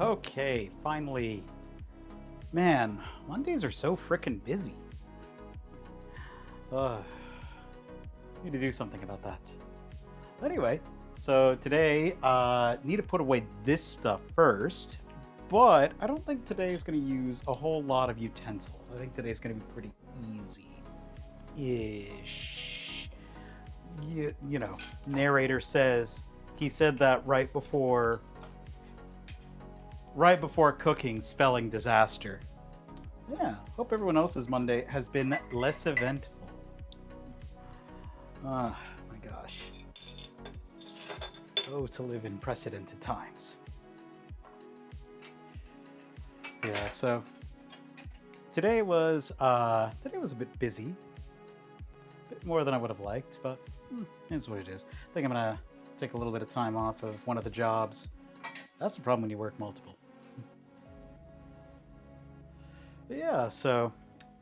Okay, finally. Man, Mondays are so frickin' busy. Need to do something about that. Anyway, so today, need to put away this stuff first, but I don't think today is going to use a whole lot of utensils. I think today's going to be pretty easy-ish. You know, narrator says, he said that right before cooking, spelling disaster. Yeah, hope everyone else's Monday has been less eventful. Ah, my gosh. Oh, to live in precedented times. Yeah, so today was a bit busy. A bit more than I would have liked, but it's what it is. I think I'm gonna take a little bit of time off of one of the jobs. That's the problem when you work multiple. But yeah, so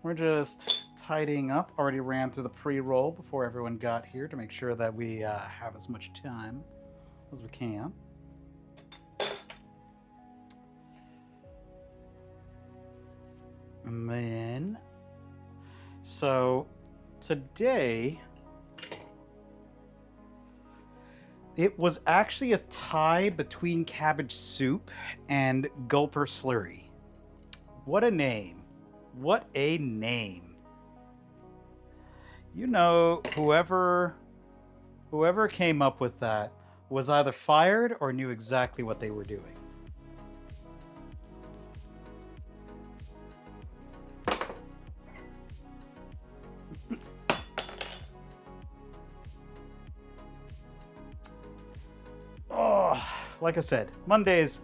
we're just tidying up. Already ran through the pre-roll before everyone got here to make sure that we have as much time as we can. And then, so today, it was actually a tie between cabbage soup and Gulper Slurry. What a name. What a name. You know, whoever came up with that was either fired or knew exactly what they were doing. Oh, like I said, Mondays.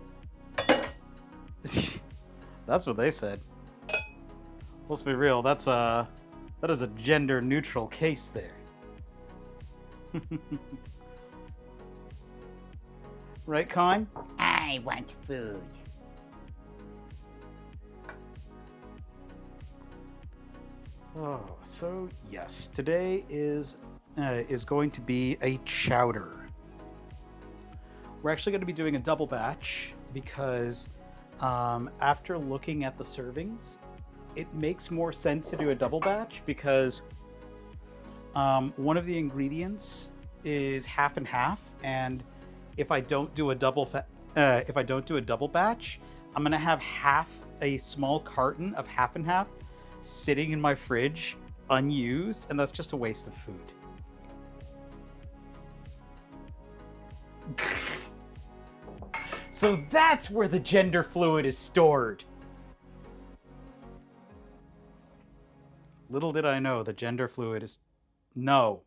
That's what they said. Let's be real, that is a gender neutral case there. Right, Con? I want food. Oh, so yes, today is going to be a chowder. We're actually going to be doing a double batch because after looking at the servings, it makes more sense to do a double batch because one of the ingredients is half and half, and if I don't do a double batch, I'm gonna have half a small carton of half and half sitting in my fridge unused, and that's just a waste of food. So that's where the gender fluid is stored. Little did I know the gender fluid is... No.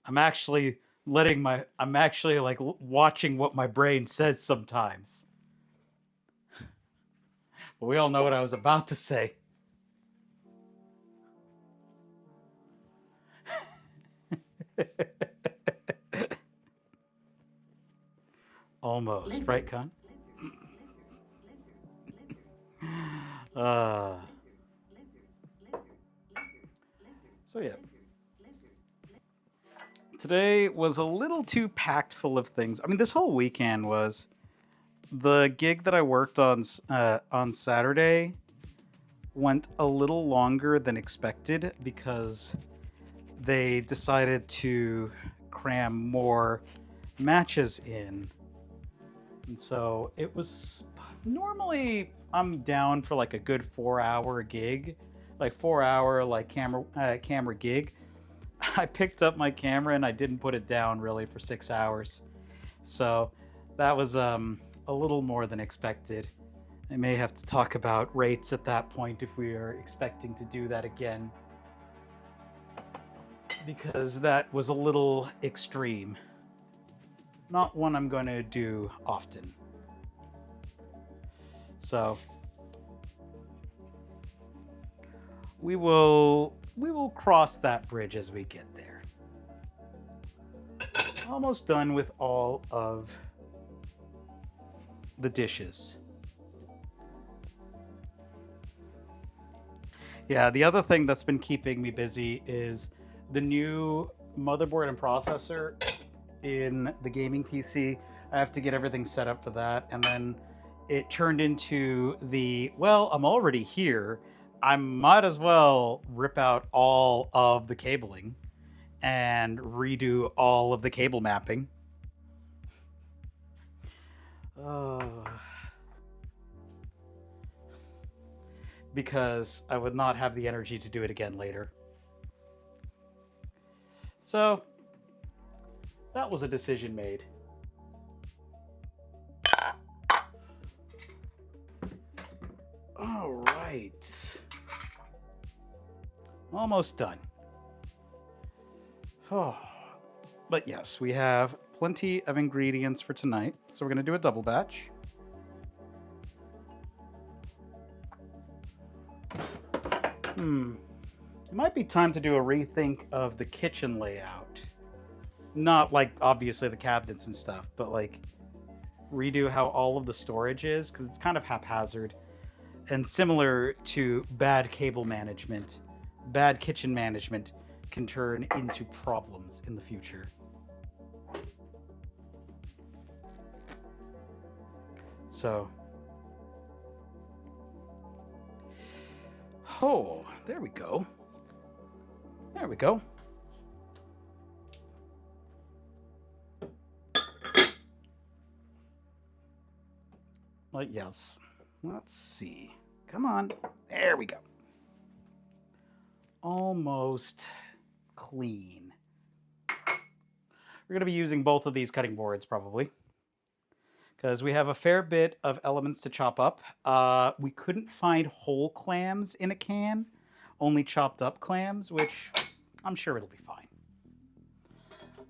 I'm actually like watching what my brain says sometimes. But we all know what I was about to say. Almost, right, Con? So yeah. Today was a little too packed full of things. I mean, this whole weekend was... The gig that I worked on Saturday went a little longer than expected because they decided to cram more matches in. And so it was... Normally, I'm down for like a good 4-hour gig, like 4-hour like camera gig. I picked up my camera and I didn't put it down really for 6 hours, so that was a little more than expected. I may have to talk about rates at that point if we are expecting to do that again, because that was a little extreme. Not one I'm going to do often. So we will cross that bridge as we get there. Almost done with all of the dishes. Yeah, the other thing that's been keeping me busy is the new motherboard and processor in the gaming PC. I have to get everything set up for that. And then it turned into well, I'm already here. I might as well rip out all of the cabling and redo all of the cable mapping. Because I would not have the energy to do it again later. So, that was a decision made. All right. Almost done. Oh. But yes, we have plenty of ingredients for tonight. So we're going to do a double batch. It might be time to do a rethink of the kitchen layout. Not like, obviously, the cabinets and stuff, but like redo how all of the storage is, because it's kind of haphazard. And similar to bad cable management, bad kitchen management can turn into problems in the future. So, oh, there we go. There we go. Like, yes. Let's see. Come on. There we go. Almost clean. We're going to be using both of these cutting boards probably, because we have a fair bit of elements to chop up. We couldn't find whole clams in a can, only chopped up clams, which I'm sure it'll be fine.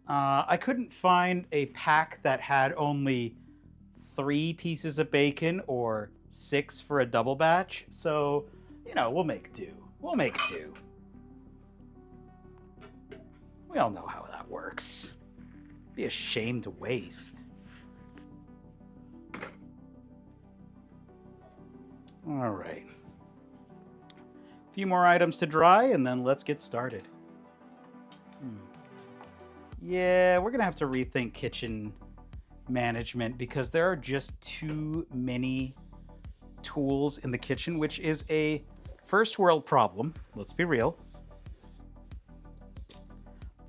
I couldn't find a pack that had only 3 pieces of bacon or 6 for a double batch, so, you know, we'll make do. We'll make do. We all know how that works. Be a shame to waste. All right. A few more items to dry, and then let's get started. Yeah, we're gonna have to rethink kitchen management because there are just too many tools in the kitchen, which is a first world problem. Let's be real.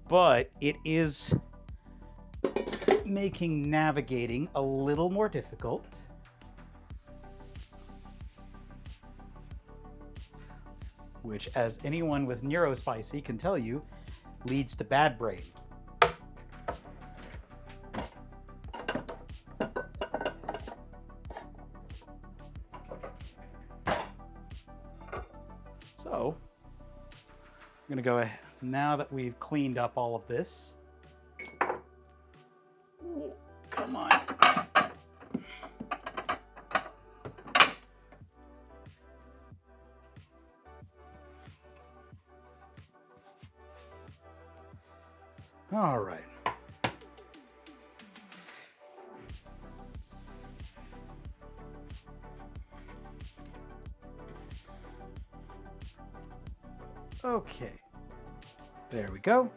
But it is making navigating a little more difficult. Which, as anyone with neurospicy can tell you, leads to bad brain. So, I'm going to go ahead, now that we've cleaned up all of this. Ooh, come on. All right. Okay. There we go.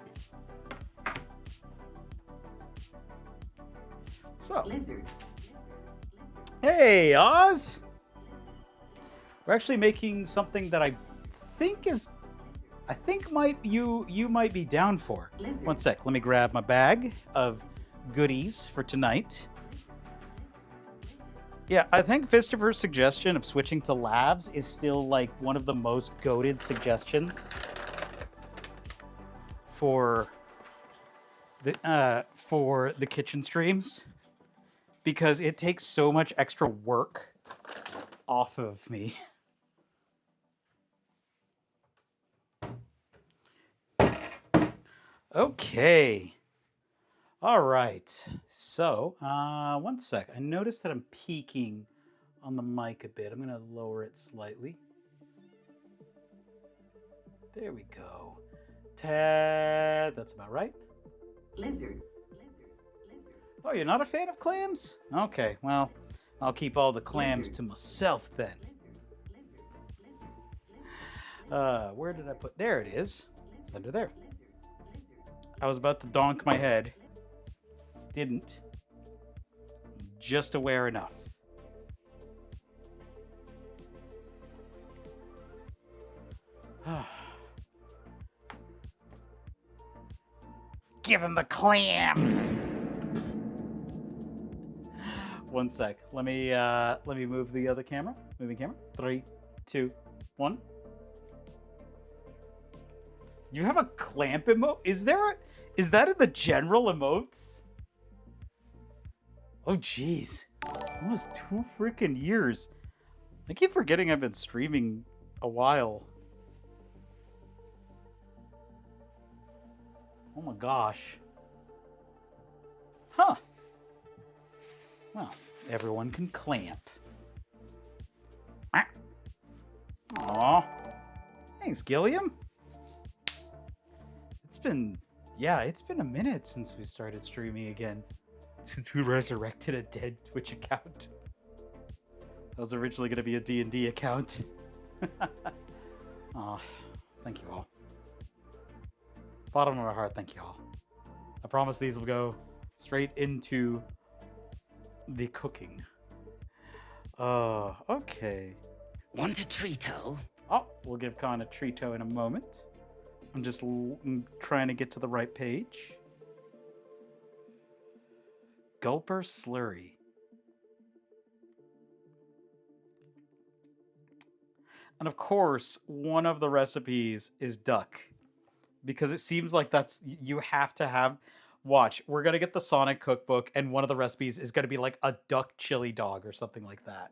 So. Lizard. Hey, Oz! We're actually making something that I think you might be down for. Lizard. One sec, let me grab my bag of goodies for tonight. Yeah, I think Christopher's suggestion of switching to labs is still like one of the most goated suggestions for the kitchen streams, because it takes so much extra work off of me. Okay. All right. So, one sec. I noticed that I'm peaking on the mic a bit. I'm going to lower it slightly. There we go. Tad. That's about right. Lizard. Oh, you're not a fan of clams? Okay, well, I'll keep all the clams to myself then. Where did I put? There it is. It's under there. I was about to donk my head. didn't. Just aware enough. Give him the clams. One sec. Let me move the other camera. Moving camera. 3, 2, 1. You have a clamp emote? Is that in the general emotes? Oh jeez. Almost 2 freaking years. I keep forgetting I've been streaming a while. Oh my gosh. Huh. Well, everyone can clamp. Aw. Thanks, Gilliam. It's been a minute since we started streaming again. Since we resurrected a dead Twitch account. That was originally going to be a D&D account. Aw, thank you all. Bottom of my heart, thank you all. I promise these will go straight into the cooking. Okay. Want a treato? Oh, we'll give Khan a treato in a moment. I'm just trying to get to the right page. Gulper Slurry. And of course, one of the recipes is duck. Because it seems like you have to have... Watch, we're going to get the Sonic cookbook, and one of the recipes is going to be like a duck chili dog or something like that.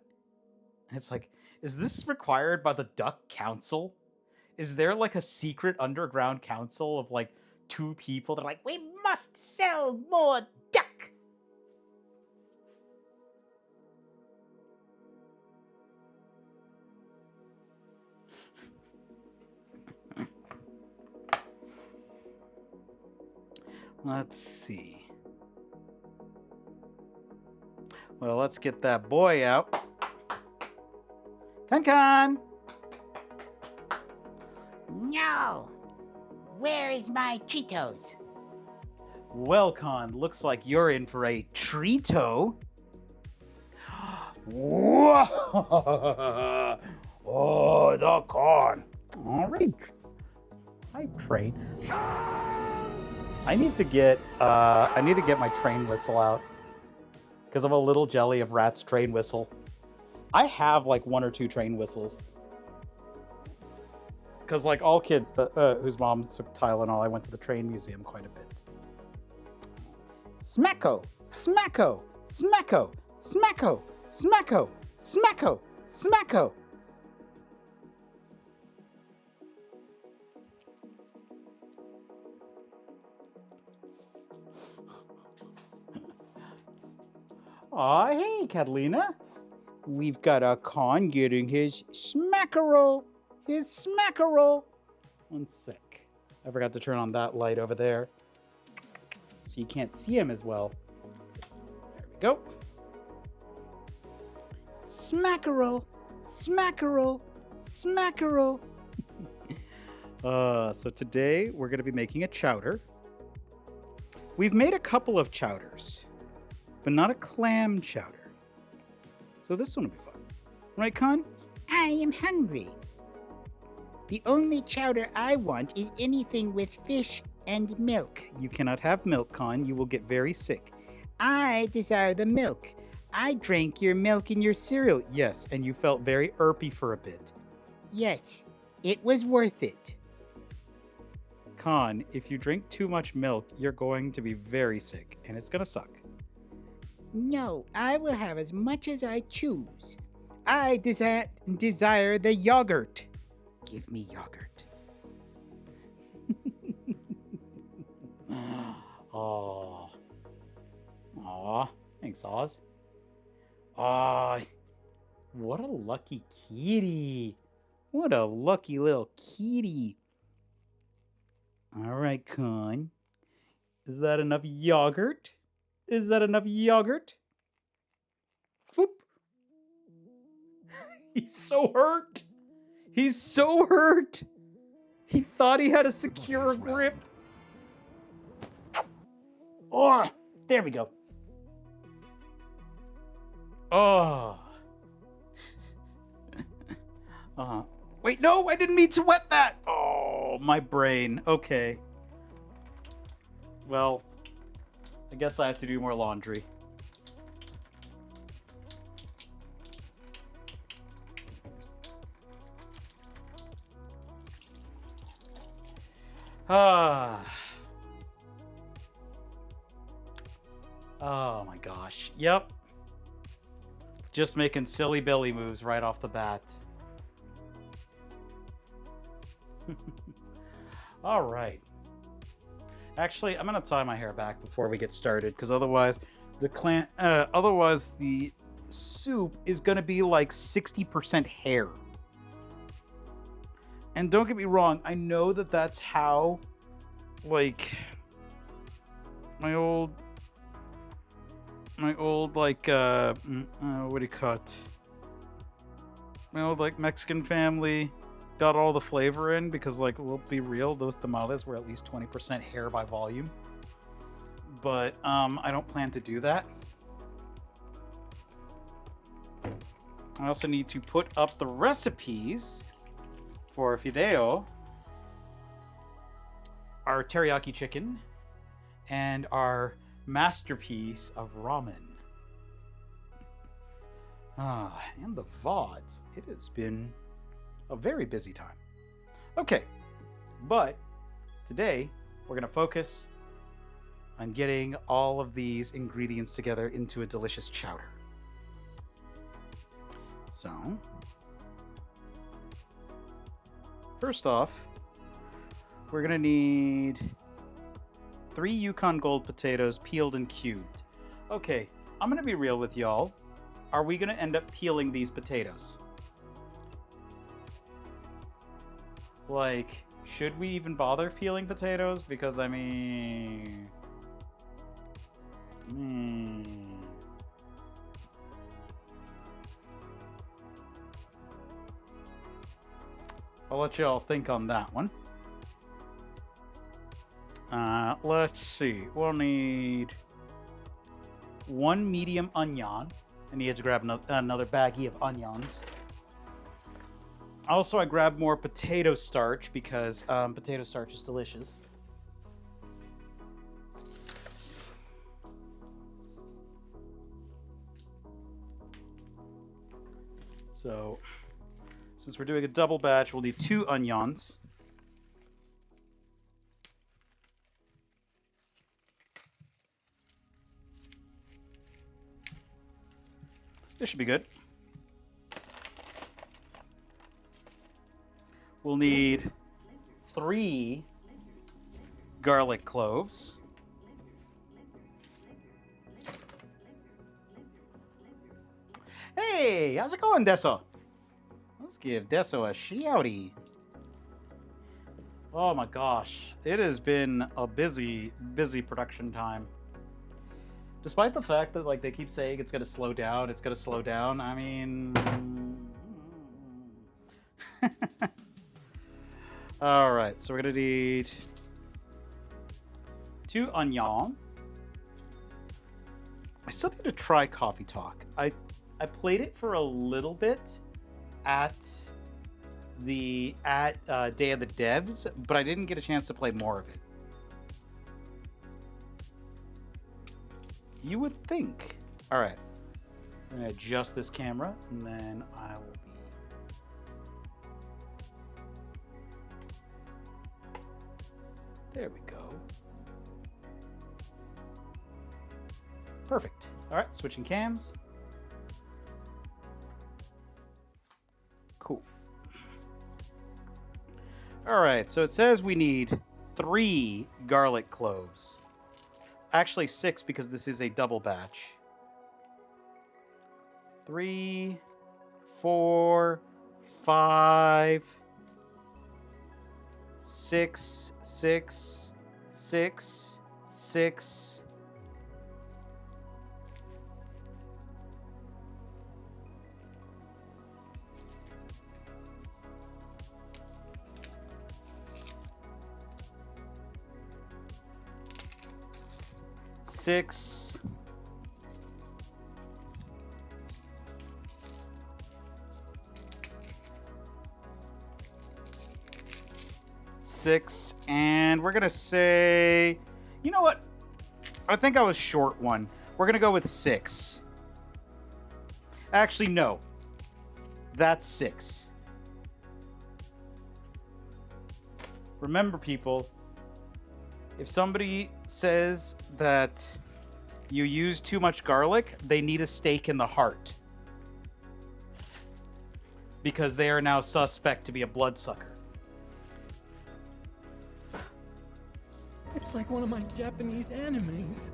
And it's like, is this required by the Duck Council? Is there like a secret underground council of like 2 people that are like, We must sell more duck. let's see. Well, let's get that boy out. Con! No. Where is my Cheetos? Well, Con, looks like you're in for a treato. Whoa! Oh, the Con. All right. Hi, train. I need to get my train whistle out because I'm a little jelly of Rat's train whistle. I have like 1 or 2 train whistles. Because like all kids whose moms took Tylenol, I went to the train museum quite a bit. Smacko! Smacko! Smacko! Smacko! Smacko! Smacko! Smacko! Aw, hey, Catalina. We've got a Con getting his smackerel. His smackerel. One sec. I forgot to turn on that light over there. So you can't see him as well. There we go. Smackerel. Smackerel. Smackerel. So today we're going to be making a chowder. We've made a couple of chowders, but not a clam chowder. So this one will be fun. Right, Con? I am hungry. The only chowder I want is anything with fish and milk. You cannot have milk, Con. You will get very sick. I desire the milk. I drank your milk in your cereal. Yes, and you felt very irpy for a bit. Yes, it was worth it. Con, if you drink too much milk, you're going to be very sick, and it's gonna suck. No, I will have as much as I choose. I desire the yogurt. Give me yogurt. Oh. Aw. Thanks, Oz. Aw. What a lucky kitty. What a lucky little kitty. All right, Con. Is that enough yogurt? Is that enough yogurt? Whoop. He's so hurt. He's so hurt. He thought he had a secure grip. Oh, there we go. Oh. Uh-huh. Wait, no, I didn't mean to wet that. Oh, my brain. Okay. Well, I guess I have to do more laundry. Ah. Oh my gosh. Yep. Just making silly Billy moves right off the bat. All right. Actually, I'm gonna tie my hair back before we get started, because otherwise, otherwise the soup is gonna be like 60% hair. And don't get me wrong, I know that that's how, like, my old like what do you call it? My old like Mexican family got all the flavor in, because like, we'll be real, those tamales were at least 20% hair by volume. But I don't plan to do that. I also need to put up the recipes for fideo, our teriyaki chicken, and our masterpiece of ramen. And the VODs. It has been a very busy time. Okay, but today we're going to focus on getting all of these ingredients together into a delicious chowder. So, first off, we're going to need 3 Yukon Gold potatoes peeled and cubed. Okay, I'm going to be real with y'all. Are we going to end up peeling these potatoes? Like, should we even bother peeling potatoes? Because, I mean... I'll let y'all think on that one. Let's see. We'll need 1 medium onion. I need to grab another baggie of onions. Also, I grabbed more potato starch because potato starch is delicious. So, since we're doing a double batch, we'll need 2 onions. This should be good. We'll need 3 garlic cloves. Hey, how's it going, Deso? Let's give Deso a shouty. Oh my gosh, it has been a busy production time. Despite the fact that like they keep saying it's gonna slow down, I mean... Alright, so we're gonna need 2 onion. I still need to try Coffee Talk. I played it for a little bit at Day of the Devs, but I didn't get a chance to play more of it. You would think. All right, I'm gonna adjust this camera, and then I will be. There we go. Perfect. All right, switching cams. Cool. All right, so it says we need 3 garlic cloves. Actually 6, because this is a double batch. 3, 4, 5, 6, 6, 6, 6. Six, 6, and we're gonna say, you know what? I think I was short one. We're gonna go with 6. Actually, no. That's 6. Remember, people, if somebody says that you use too much garlic, they need a stake in the heart. Because they are now suspect to be a bloodsucker. It's like one of my Japanese animes.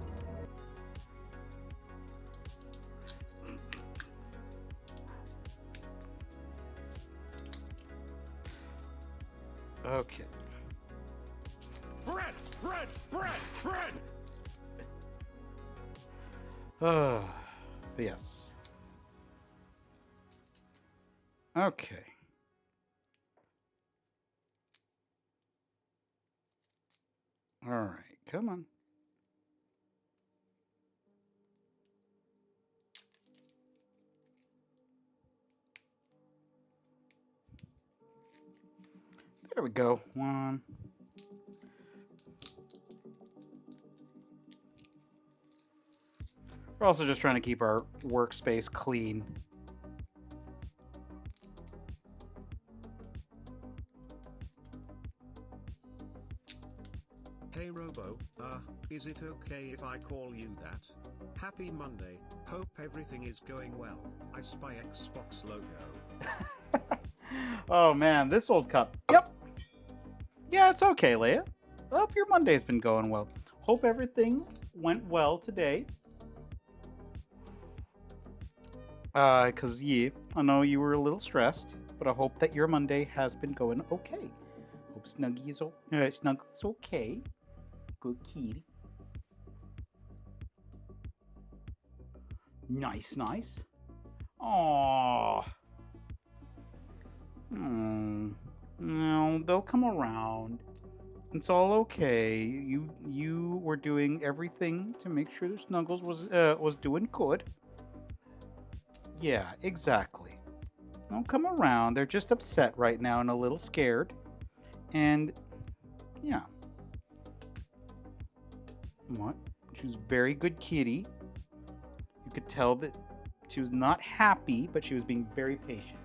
Okay. Bread! Bread! Bread! Bread! Yes. Okay. All right, come on. There we go. 1. We're also just trying to keep our workspace clean. Hey Robo, is it okay if I call you that? Happy Monday, hope everything is going well. I spy Xbox logo. Oh man, this old cup. Yep. Yeah, it's okay, Leia. Hope your Monday's been going well. Hope everything went well today. Cause yeah, I know you were a little stressed, but I hope that your Monday has been going okay. Hope Snuggie's Snuggle's okay. Good kitty. Nice, nice. Aww. No, they'll come around. It's all okay. You were doing everything to make sure that Snuggles was doing good. Yeah, exactly. They'll come around. They're just upset right now and a little scared. And yeah. What? She was a very good kitty. You could tell that she was not happy, but she was being very patient.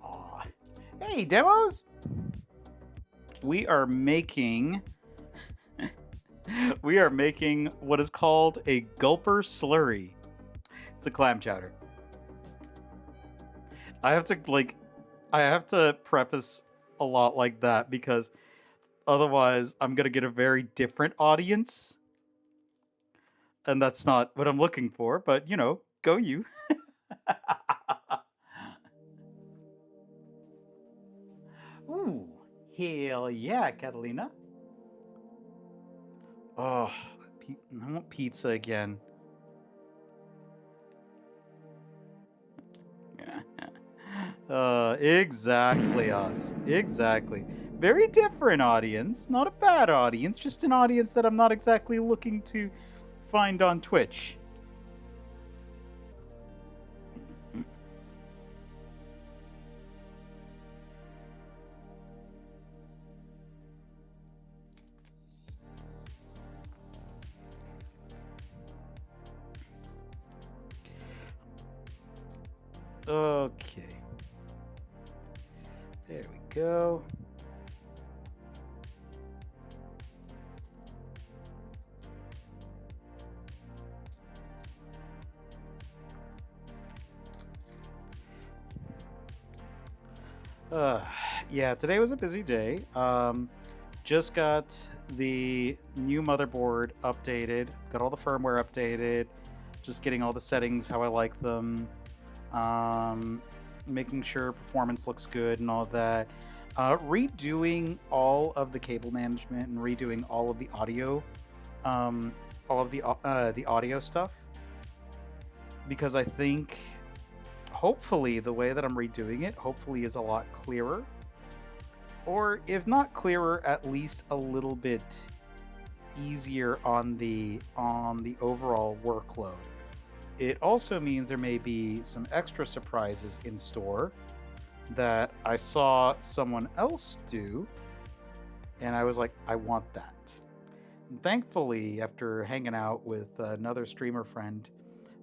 Aw. Hey, demos! We are making what is called a Gulper Slurry. It's a clam chowder. I have to preface a lot like that because otherwise I'm gonna get a very different audience. And that's not what I'm looking for, but you know, go you. Ooh, hell yeah, Catalina. Oh, I want pizza again. Exactly us. Exactly. Very different audience. Not a bad audience, just an audience that I'm not exactly looking to find on Twitch. Okay. There we go. Yeah, today was a busy day. Just got the new motherboard updated, got all the firmware updated, just getting all the settings how I like them, making sure performance looks good and all that. Redoing all of the cable management and redoing all of the audio, all of the audio stuff, because I think hopefully the way that I'm redoing it hopefully is a lot clearer, or if not clearer, at least a little bit easier on the overall workload. It also means there may be some extra surprises in store that I saw someone else do, and I was like, I want that. And thankfully, after hanging out with another streamer friend,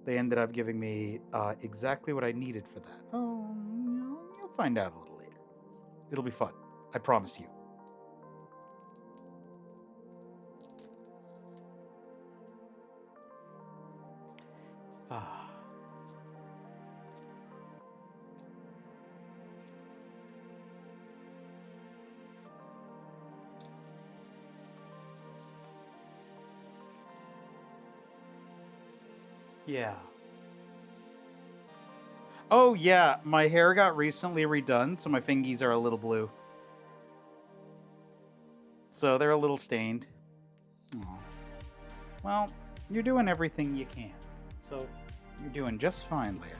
they ended up giving me exactly what I needed for that. Oh, you'll find out a little later. It'll be fun. I promise you. Ah. Yeah. Oh, yeah. My hair got recently redone, so my fingies are a little blue. So they're a little stained. Aw. Well, you're doing everything you can. So you're doing just fine, Leia.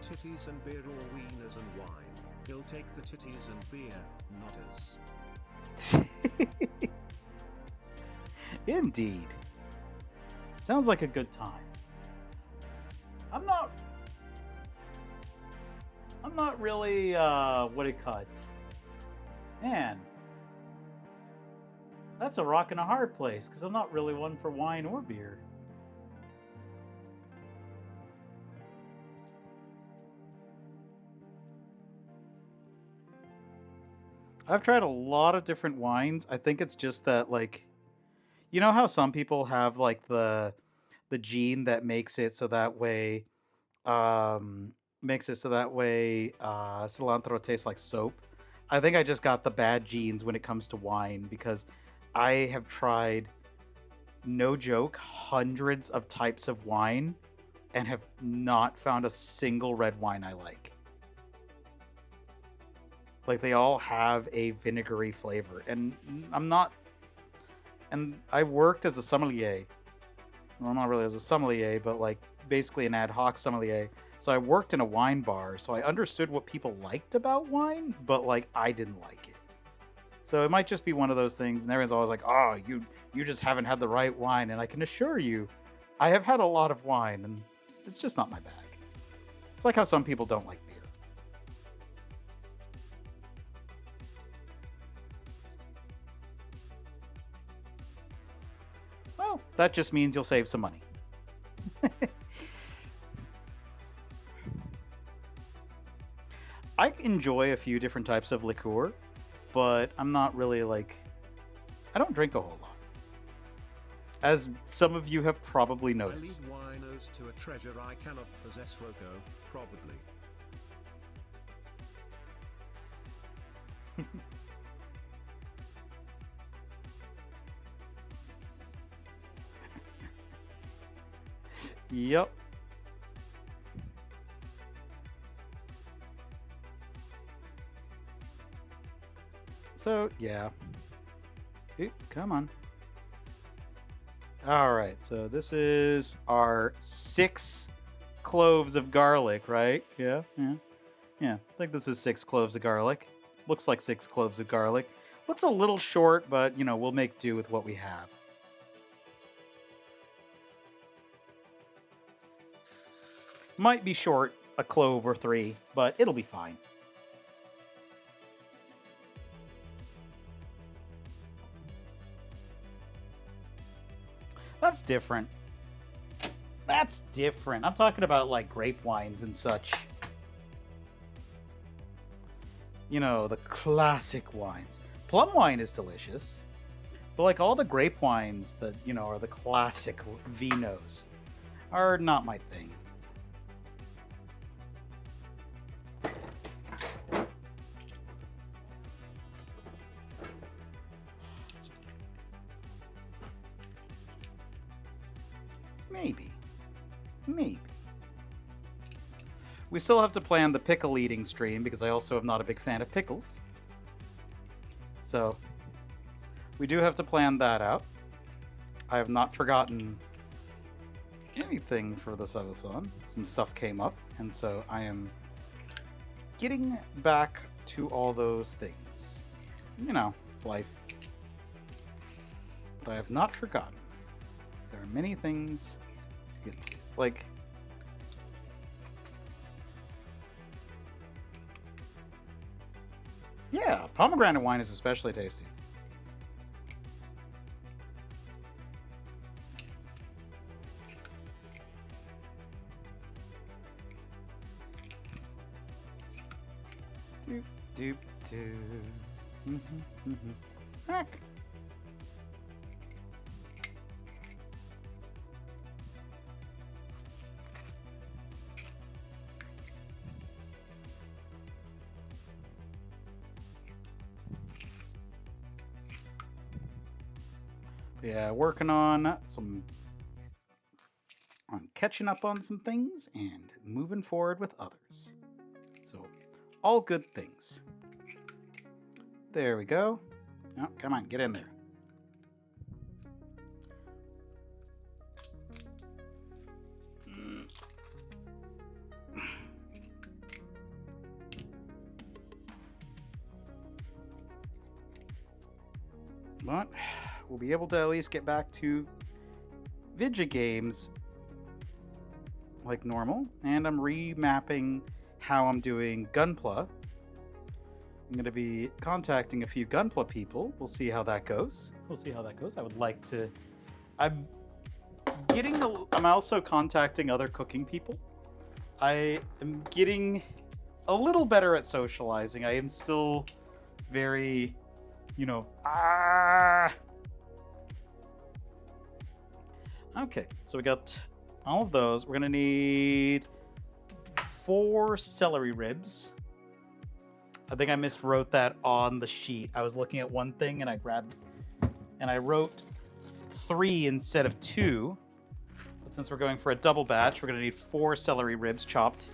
Titties and beer or wieners and wine. He'll take the titties and beer, not us. Indeed. Sounds like a good time. I'm not really what it cuts. Man. That's a rock and a hard place, because I'm not really one for wine or beer. I've tried a lot of different wines. I think it's just that, like, you know how some people have like the gene that makes it so that way cilantro tastes like soap. I think I just got the bad genes when it comes to wine, because I have tried, no joke, hundreds of types of wine and have not found a single red wine I like. Like, they all have a vinegary flavor, and I worked as a sommelier. Well, not really as a sommelier, but like basically an ad hoc sommelier. So I worked in a wine bar, so I understood what people liked about wine, but like I didn't like it. So it might just be one of those things, and everyone's always like, "Oh, you just haven't had the right wine." And I can assure you, I have had a lot of wine, and it's just not my bag. It's like how some people don't like beer. Well, that just means you'll save some money. I enjoy a few different types of liqueur, but I'm not really like... I don't drink a whole lot. As some of you have probably noticed. I leave winos to a treasure I cannot possess, Rocco, probably. Yep. So, yeah. Ooh, come on. Alright, so this is our 6 cloves of garlic, right? Yeah. I think this is 6 cloves of garlic. Looks like 6 cloves of garlic. Looks a little short, but, you know, we'll make do with what we have. Might be short a clove or 3, but it'll be fine. That's different. That's different. I'm talking about like grape wines and such. You know, the classic wines. Plum wine is delicious. But like all the grape wines that, you know, are the classic vinos are not my thing. Maybe. We still have to plan the pickle eating stream, because I also am not a big fan of pickles. So, we do have to plan that out. I have not forgotten anything for the subathon. Some stuff came up, and so I am getting back to all those things. You know, life. But I have not forgotten. There are many things to get to. Like, yeah, pomegranate wine is especially tasty. Doop, doop, doop. Heck. Yeah, working on catching up on some things and moving forward with others. So, all good things. There we go. Oh, come on, get in there. But we'll be able to at least get back to Vidya games like normal. And I'm remapping how I'm doing Gunpla. I'm going to be contacting a few Gunpla people. We'll see how that goes. I would like to... I'm also contacting other cooking people. I am getting a little better at socializing. I am still very... Okay, so we got all of those. We're gonna need 4 celery ribs. I think I miswrote that on the sheet. I was looking at one thing and I wrote 3 instead of 2. But since we're going for a double batch, we're gonna need 4 celery ribs chopped.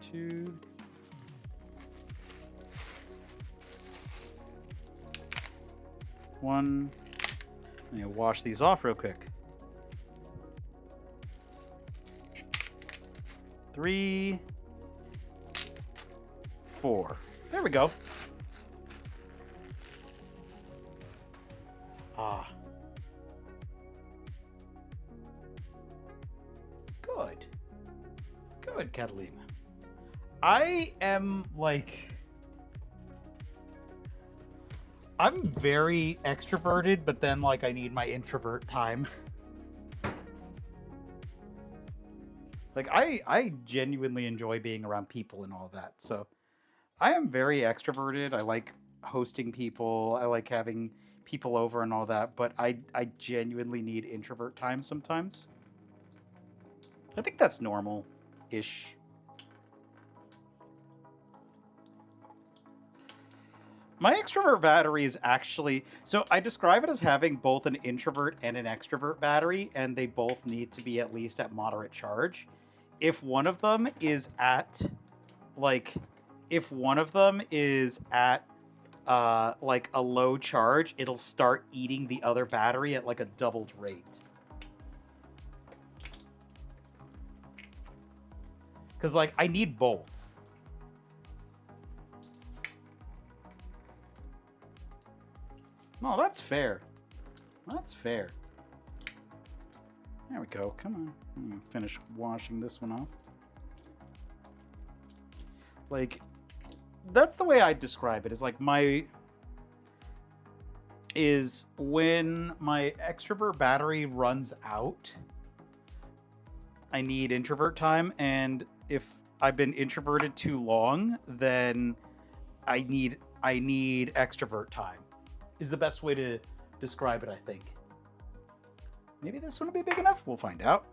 Two. One. I'm gonna wash these off real quick. 3, 4. There we go. Ah. Good. Good, Catalina. I am I'm very extroverted, but then I need my introvert time. I genuinely enjoy being around people and all that. So I am very extroverted. I like hosting people. I like having people over and all that, but I genuinely need introvert time sometimes. I think that's normal-ish. My extrovert battery is actually... So I describe it as having both an introvert and an extrovert battery, and they both need to be at least at moderate charge. If one of them is at... a low charge, it'll start eating the other battery at a doubled rate. Because, I need both. No, that's fair. That's fair. There we go. Come on. I'm gonna finish washing this one off. That's the way I describe it. Is when my extrovert battery runs out, I need introvert time, and if I've been introverted too long, then I need extrovert time. Is the best way to describe it, I think. Maybe this one will be big enough? We'll find out.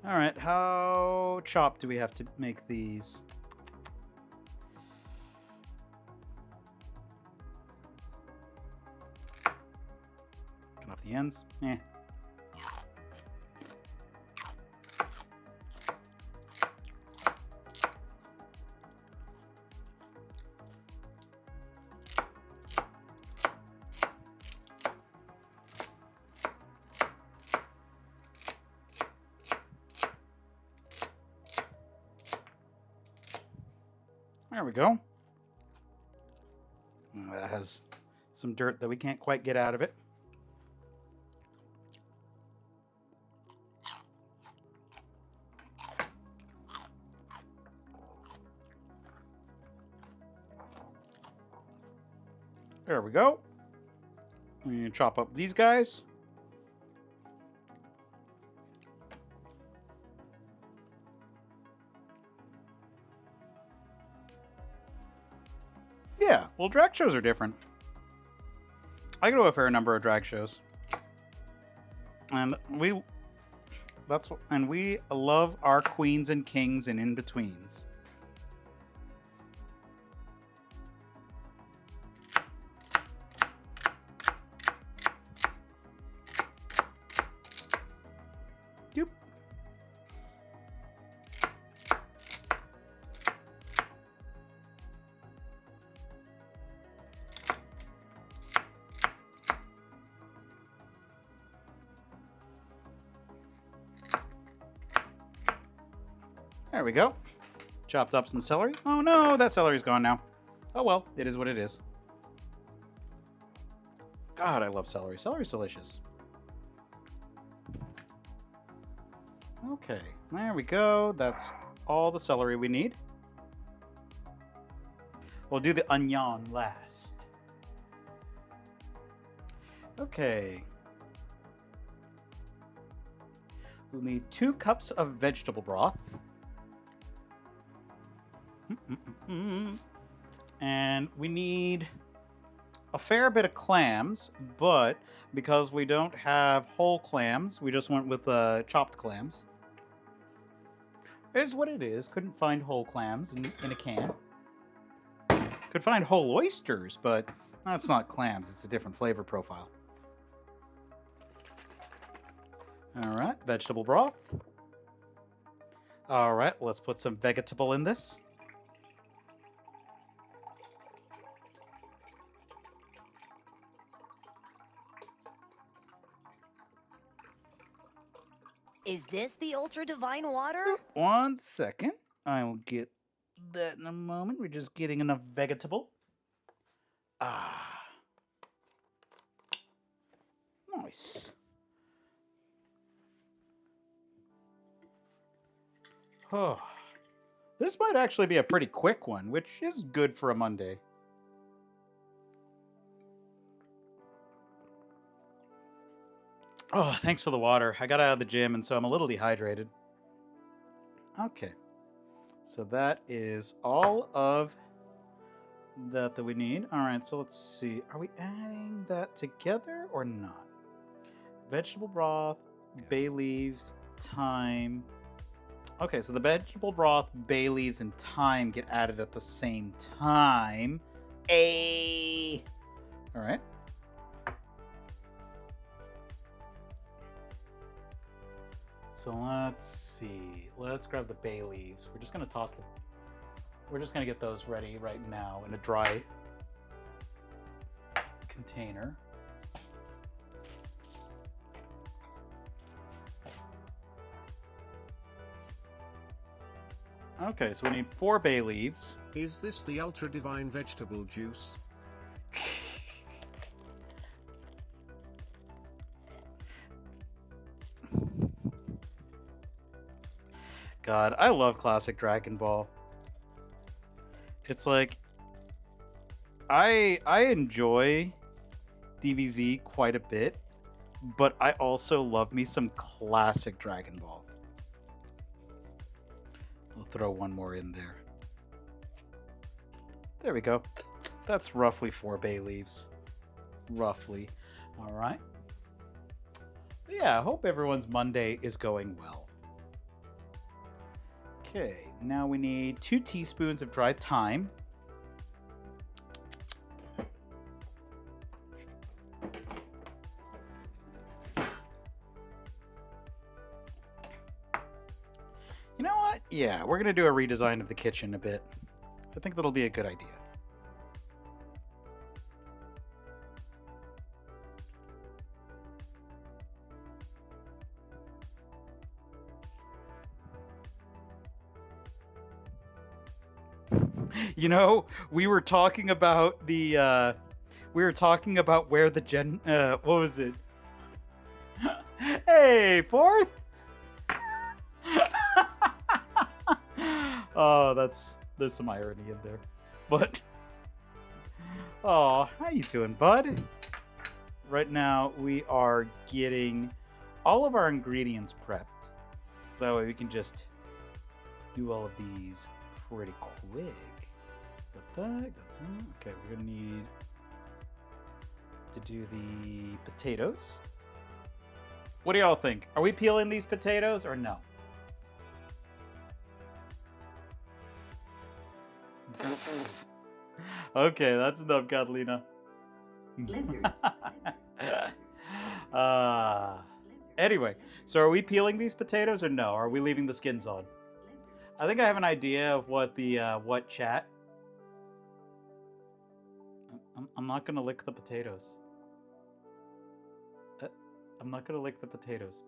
All right, how chopped do we have to make these? Cut off the ends. There we go. has some dirt that we can't quite get out of it. There we go. I'm going to chop up these guys. Yeah, well, drag shows are different. I go to a fair number of drag shows. And we love our queens and kings and in-betweens. Doop. There we go. Chopped up some celery. Oh no, that celery's gone now. Oh well, it is what it is. God, I love celery. Celery's delicious. Okay, there we go. That's all the celery we need. We'll do the onion last. Okay. We'll need 2 cups of vegetable broth. And we need a fair bit of clams, but because we don't have whole clams, we just went with chopped clams. It is what it is. Couldn't find whole clams in a can. Could find whole oysters, but that's not clams. It's a different flavor profile. All right, vegetable broth. All right, let's put some vegetable in this. Is this the ultra divine water? 1 second. I will get that in a moment. We're just getting enough vegetable. Ah. Nice. Oh. This might actually be a pretty quick one, which is good for a Monday. Oh, thanks for the water. I got out of the gym, and so I'm a little dehydrated. Okay. So that is all of that we need. All right, so let's see. Are we adding that together or not? Vegetable broth, bay leaves, thyme. Okay, so the vegetable broth, bay leaves, and thyme get added at the same time. All right. So let's see. Let's grab the bay leaves. We're just gonna we're just gonna get those ready right now in a dry container. Okay, so we need 4 bay leaves. Is this the ultra divine vegetable juice? God, I love classic Dragon Ball. It's like I enjoy DBZ quite a bit, but I also love me some classic Dragon Ball. We'll throw one more in there. There we go. That's roughly 4 bay leaves. Roughly. All right. But yeah, I hope everyone's Monday is going well. Okay, now we need 2 teaspoons of dried thyme. You know what? Yeah, we're going to do a redesign of the kitchen a bit. I think that'll be a good idea. You know, we were talking about the We were talking about where the what was it? Hey, fourth. Oh, there's some irony in there, but oh, how you doing, bud? Right now we are getting all of our ingredients prepped, so that way we can just do all of these pretty quick. Got that. Okay, we're gonna need to do the potatoes. What do y'all think? Are we peeling these potatoes or no? Okay, that's enough, Catalina. Anyway, so are we peeling these potatoes or no? Are we leaving the skins on? I think I have an idea of what the what chat. I'm not gonna lick the potatoes. I'm not gonna lick the potatoes.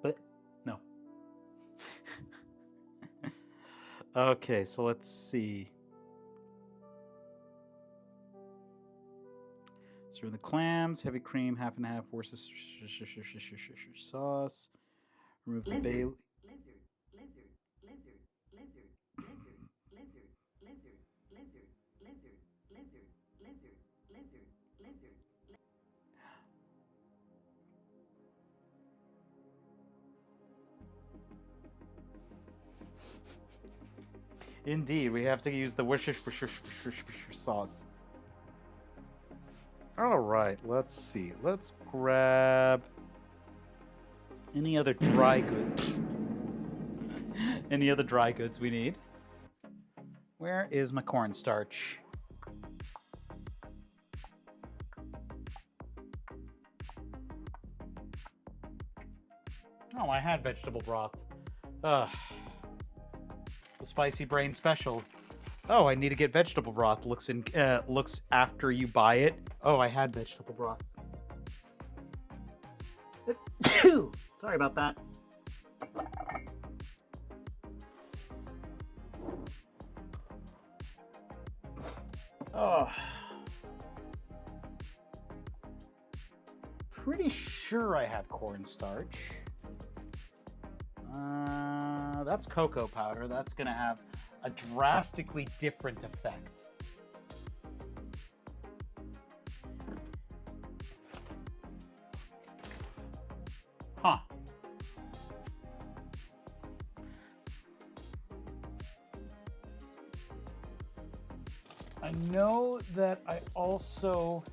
But no. Okay, so let's see. So the clams, heavy cream, half and half, Worcestershire sauce. Remove the bay. Indeed, we have to use the Worcestershire sauce. All right, let's see. Let's grab any other dry goods. Any other dry goods we need. Where is my cornstarch? Oh, I had vegetable broth. Ugh. The spicy brain special. Oh, I need to get vegetable broth. Looks after you buy it. Oh, I had vegetable broth. Sorry about that. Oh. Pretty sure I have cornstarch. That's cocoa powder. That's gonna have a drastically different effect. Huh. I know that I also...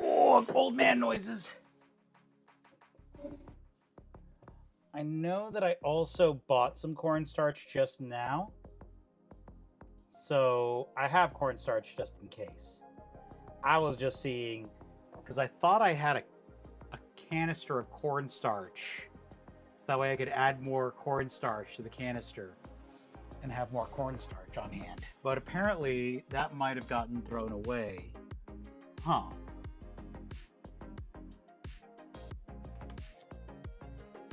Oh, old man noises. I know that I also bought some cornstarch just now. So I have cornstarch just in case. I was just seeing, because I thought I had a canister of cornstarch. So that way I could add more cornstarch to the canister and have more cornstarch on hand. But apparently that might have gotten thrown away. Huh.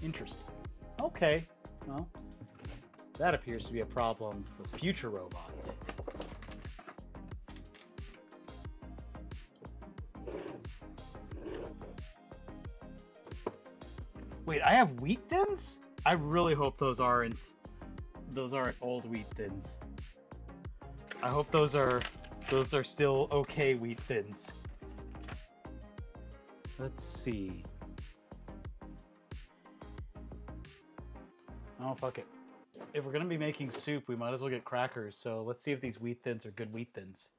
Interesting. Okay, well, that appears to be a problem for future robots. Wait, I have wheat thins? I really hope those aren't old wheat thins. I hope those are still okay wheat thins. Let's see. Oh, fuck it. If we're gonna be making soup, we might as well get crackers. So let's see if these wheat thins are good wheat thins.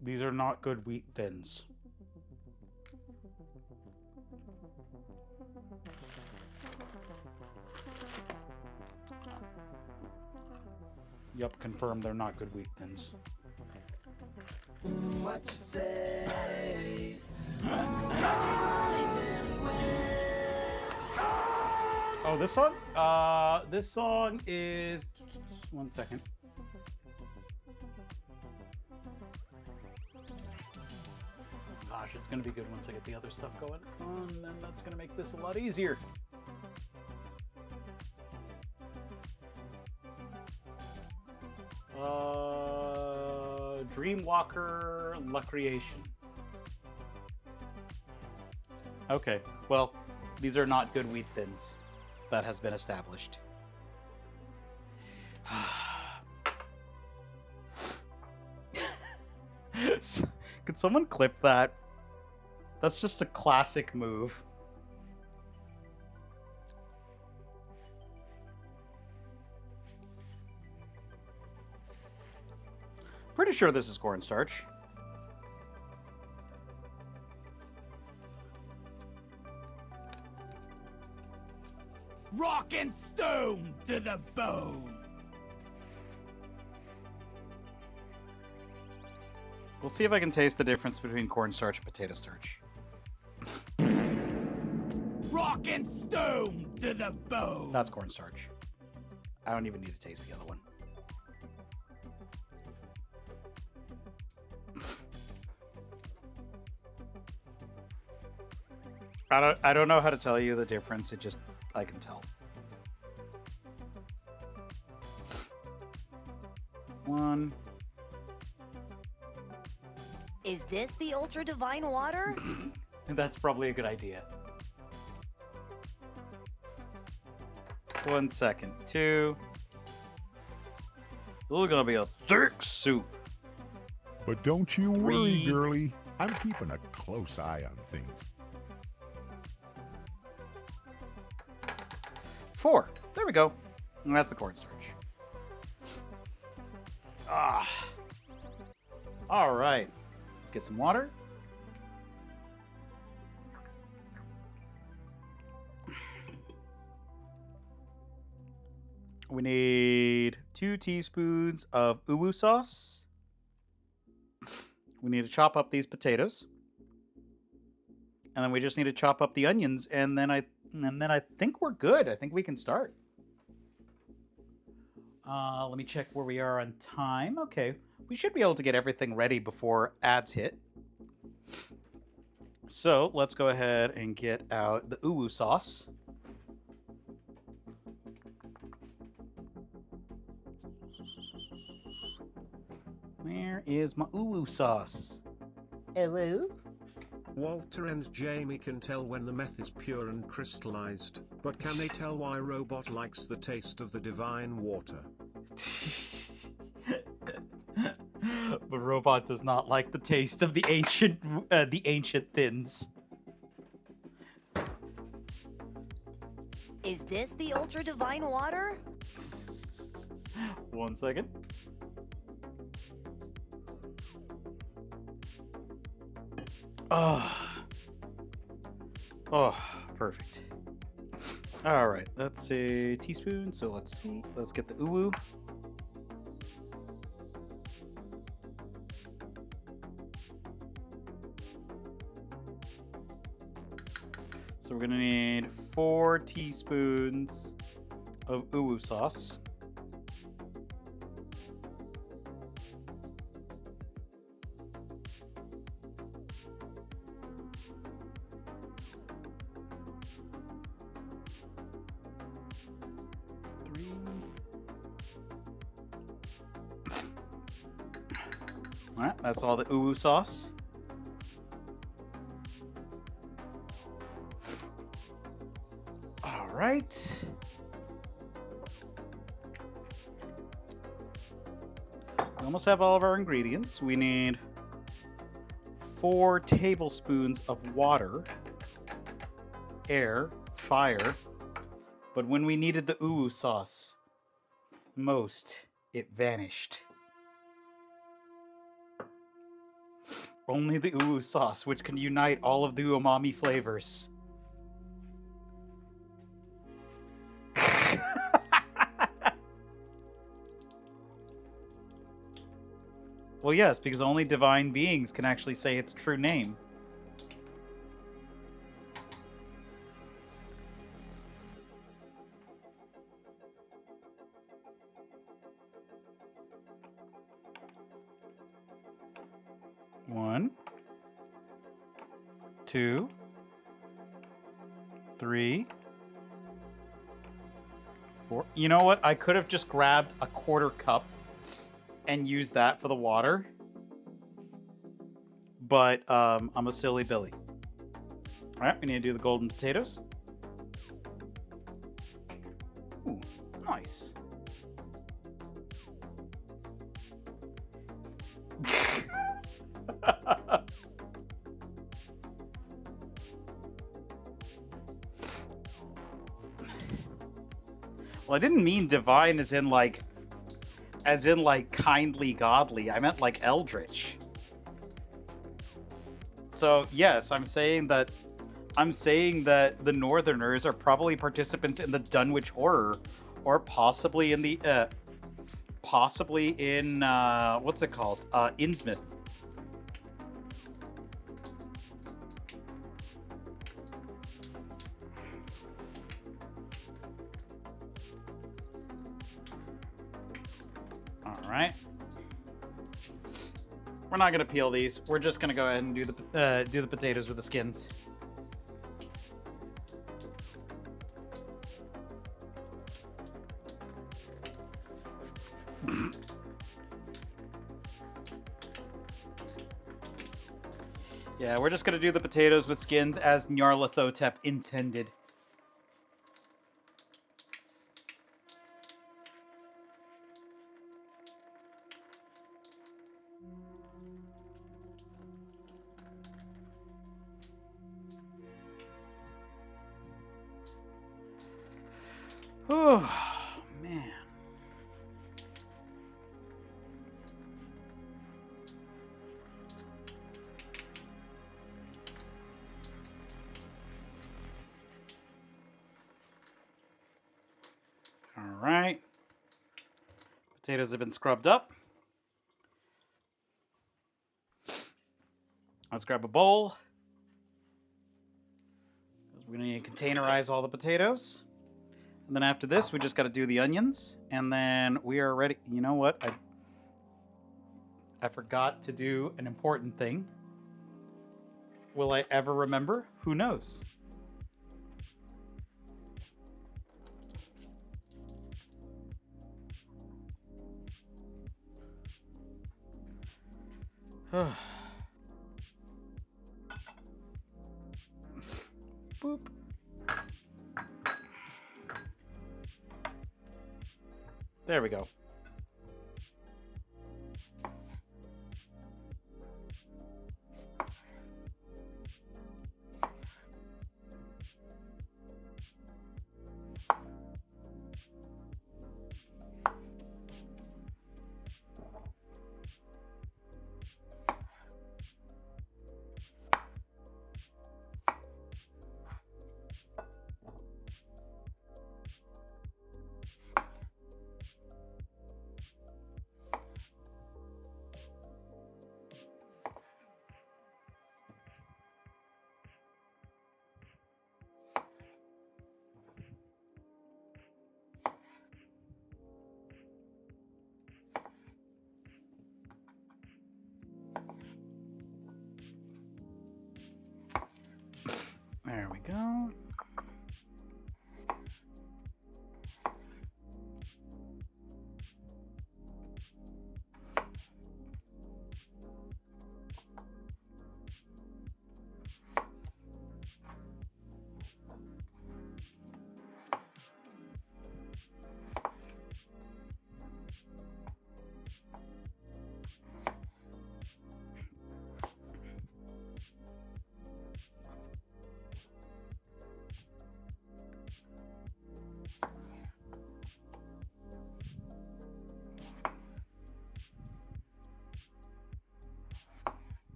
These are not good wheat thins. Yup, confirmed they're not good wheat thins. What you say? Oh, this song? This song is... 1 second. gosh, it's going to be good once I get the other stuff going. And then that's going to make this a lot easier. Dreamwalker Recreation. Okay, well, these are not good wheat thins. That has been established. Could someone clip that? That's just a classic move. Pretty sure this is cornstarch. Rock and stone to the bone. We'll see if I can taste the difference between cornstarch and potato starch. Rock and stone to the bone. That's cornstarch. I don't even need to taste the other one. I don't know how to tell you the difference. It just, I can tell. One. Is this the ultra divine water? That's probably a good idea. 1 second. 2. This is gonna be a thick soup. But don't you worry, 3. girlie. I'm keeping a close eye on things. 4. There we go. And that's the cornstarch. Ah. All right. Let's get some water. We need 2 teaspoons of uwu sauce. We need to chop up these potatoes. And then we just need to chop up the onions, and then I think we're good. I think we can start. Let me check where we are on time. Okay, we should be able to get everything ready before ads hit. So let's go ahead and get out the uwu sauce. Where is my uwu sauce? Hello? Walter and Jamie can tell when the meth is pure and crystallized, but can they tell why Robot likes the taste of the divine water? But Robot does not like the taste of the ancient thins. Is this the ultra divine water? 1 second. Oh, perfect. All right, that's a teaspoon. So let's see. Let's get the uwu. So we're gonna need 4 teaspoons of uwu sauce. Alright, that's all the uwu sauce. Alright. We almost have all of our ingredients. We need 4 tablespoons of water, air, fire. But when we needed the uwu sauce most, it vanished. Only the uwu sauce, which can unite all of the umami flavors. Well, yes, because only divine beings can actually say its true name. One. 2, 3, 4. You know what? I could have just grabbed a quarter cup and used that for the water. But I'm a silly Billy. All right, we need to do the golden potatoes. Ooh, nice. Well, I didn't mean divine as in like kindly godly. I meant like eldritch. So yes, I'm saying that the Northerners are probably participants in the Dunwich Horror, or possibly in the what's it called? Innsmouth. All right. We're not gonna peel these. We're just gonna go ahead and do the potatoes with the skins. Yeah, we're just gonna do the potatoes with skins as Nyarlathotep intended. Oh, man. All right. Potatoes have been scrubbed up. Let's grab a bowl. We're going to containerize all the potatoes. And then after this, we just got to do the onions. And then we are ready. You know what? I forgot to do an important thing. Will I ever remember? Who knows? Boop. There we go. There we go.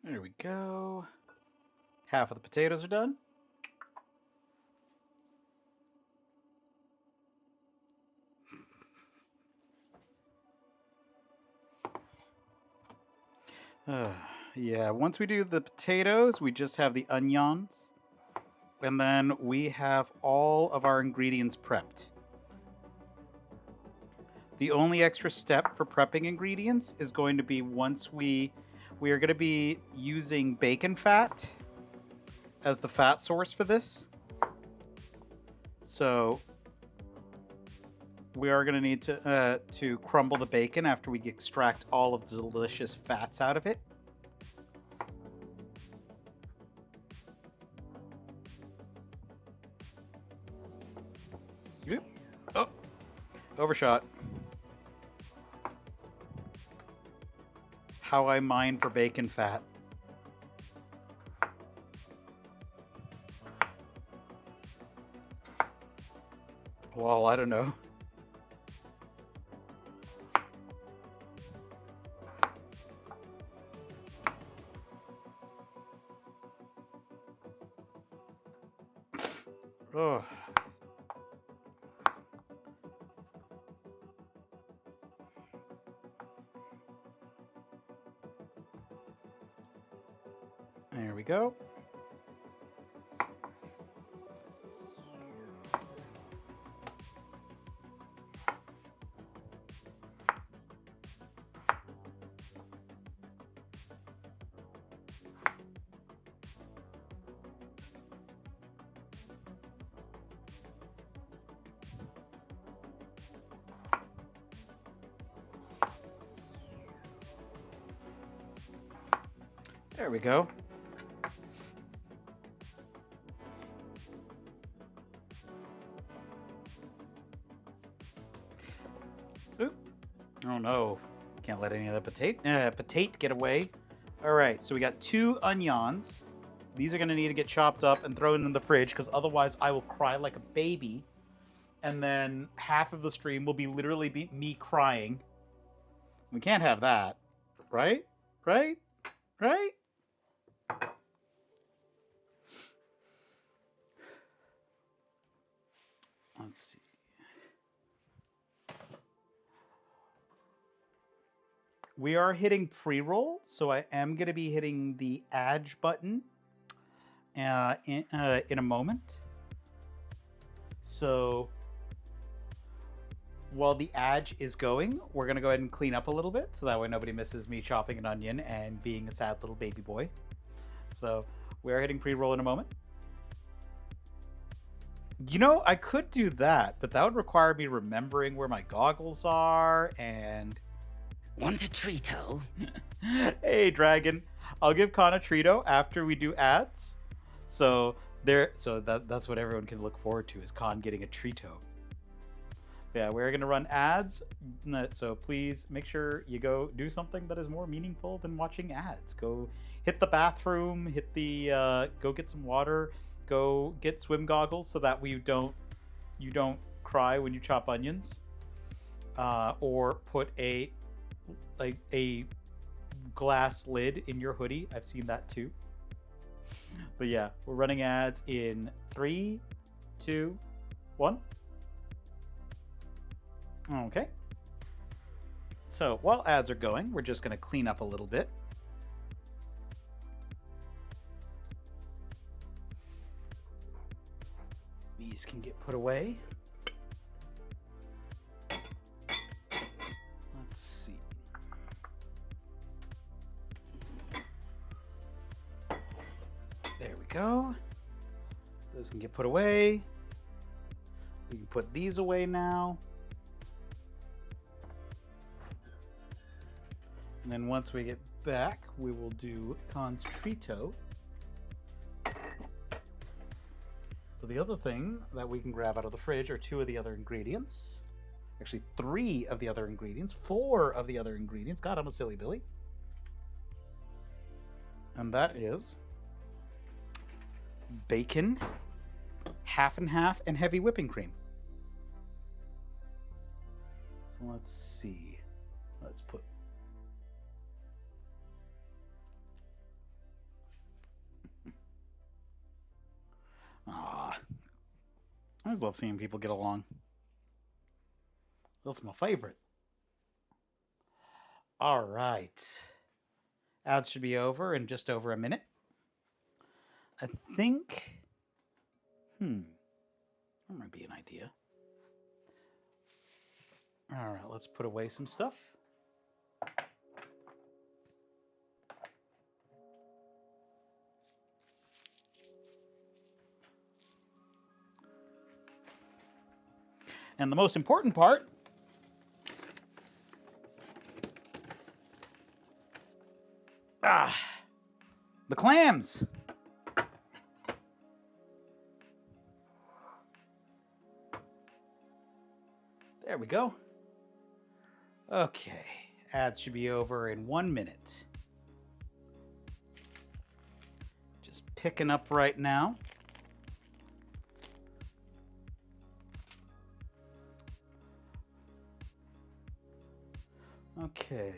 There we go. Half of the potatoes are done. Yeah, once we do the potatoes, we just have the onions. And then we have all of our ingredients prepped. The only extra step for prepping ingredients is going to be once we are going to be using bacon fat as the fat source for this. So we are going to need to crumble the bacon after we extract all of the delicious fats out of it. Oop. Oh, overshot. How I mine for bacon fat. Well, I don't know. Oh. There we go. There we go. Oop. Oh no. Can't let any of the potato get away. All right, so we got 2 onions. These are going to need to get chopped up and thrown in the fridge because otherwise I will cry like a baby. And then half of the stream will be literally me crying. We can't have that. Right? Right? Right? Let's see. We are hitting pre-roll, so I am going to be hitting the Adge button in a moment. So while the Adge is going, we're going to go ahead and clean up a little bit, so that way nobody misses me chopping an onion and being a sad little baby boy. So we are hitting pre-roll in a moment. You know, I could do that, but that would require me remembering where my goggles are and... Want a treato? Hey, Dragon. I'll give Con a treato after we do ads. So that's what everyone can look forward to, is Con getting a treato. Yeah, we're going to run ads, so please make sure you go do something that is more meaningful than watching ads. Go hit the bathroom, go get some water, go get swim goggles so that you don't cry when you chop onions, or put a glass lid in your hoodie. I've seen that too. But yeah, we're running ads in 3, 2, 1. Okay. So while ads are going, we're just going to clean up a little bit. These can get put away. Let's see. There we go. Those can get put away. We can put these away now. And then once we get back, we will do Con's Trito. So the other thing that we can grab out of the fridge are 2 of the other ingredients. Actually, 3 of the other ingredients. 4 of the other ingredients. God, I'm a silly Billy. And that is bacon, half and half, and heavy whipping cream. So let's see. Let's put... Ah, I always love seeing people get along. That's my favorite. All right. Ads should be over in just over a minute. I think... That might be an idea. All right, let's put away some stuff. And the most important part, the clams. There we go. Okay, ads should be over in 1 minute. Just picking up right now. Okay.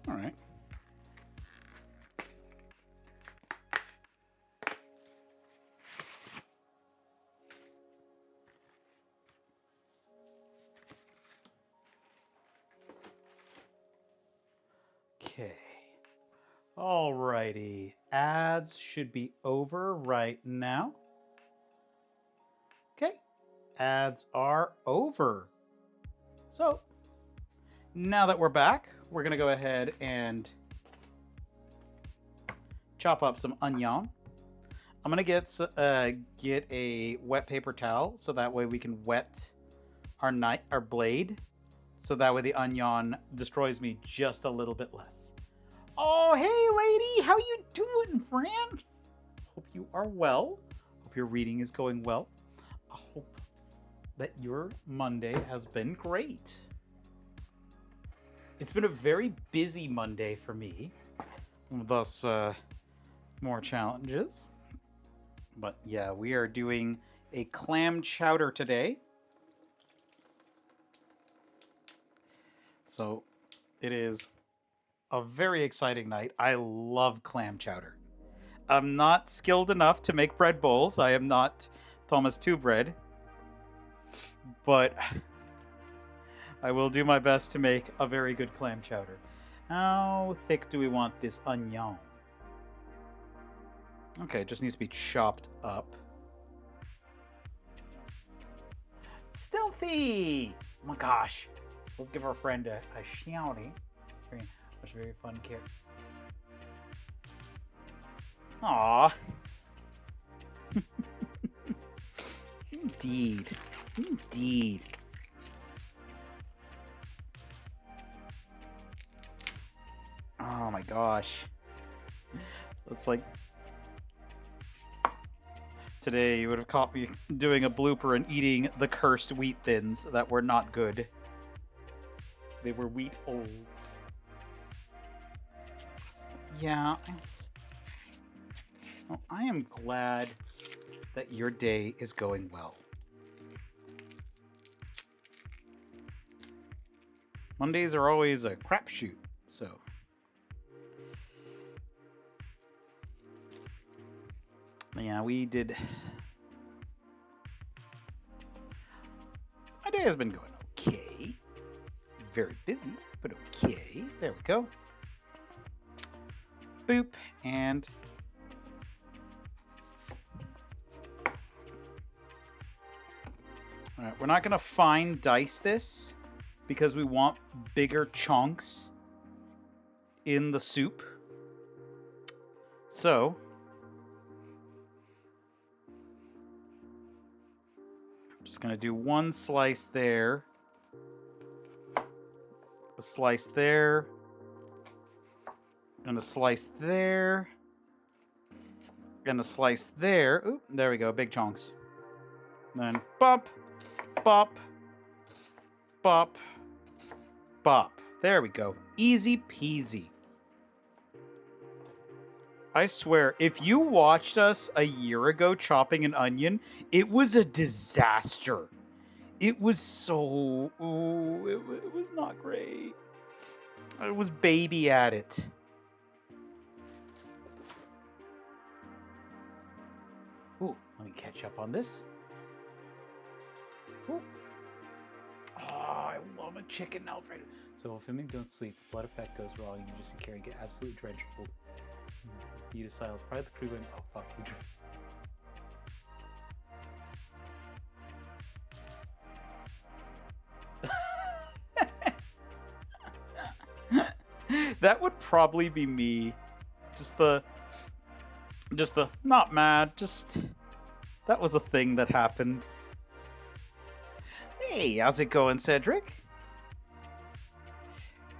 All right. Okay. Alrighty. Ads should be over right now. Okay. Ads are over. So, now that we're back, we're going to go ahead and chop up some onion. I'm going to get a wet paper towel so that way we can wet our blade. So that way the onion destroys me just a little bit less. Oh, hey, lady. How you doing, friend? Hope you are well. Hope your reading is going well. I hope that your Monday has been great. It's been a very busy Monday for me. Thus, more challenges. But yeah, we are doing a clam chowder today. So it is a very exciting night. I love clam chowder. I'm not skilled enough to make bread bowls. I am not Thomas Two Bread. But I will do my best to make a very good clam chowder. How thick do we want this onion? Okay, it just needs to be chopped up. Stealthy! Oh my gosh. Let's give our friend a shouty. That's a very fun kid. Aww. Indeed. Indeed. Oh my gosh. That's like... Today you would have caught me doing a blooper and eating the cursed wheat thins that were not good. They were wheat olds. Yeah. Well, I am glad that your day is going well. Mondays are always a crapshoot, so... Yeah, we did... My day has been going okay. Very busy, but okay. There we go. Boop, and... Alright, we're not going to fine dice this because we want bigger chunks in the soup. So... Just going to do one slice there. A slice there. And a slice there. And a slice there. Oop, there we go. Big chunks. And then bop, bop, bop, bop. There we go. Easy peasy. I swear, if you watched us a year ago chopping an onion, it was a disaster. It was so... Ooh, it was not great. I was baby at it. Ooh, let me catch up on this. Ooh. Oh, I love a chicken Alfredo. So while filming, don't sleep. Blood effect goes wrong, and you just carry get absolutely dreadful. Eat a silence. Probably the crew going, oh fuck, we that would probably be me. Just the not mad, just that was a thing that happened. Hey, how's it going, Cedric?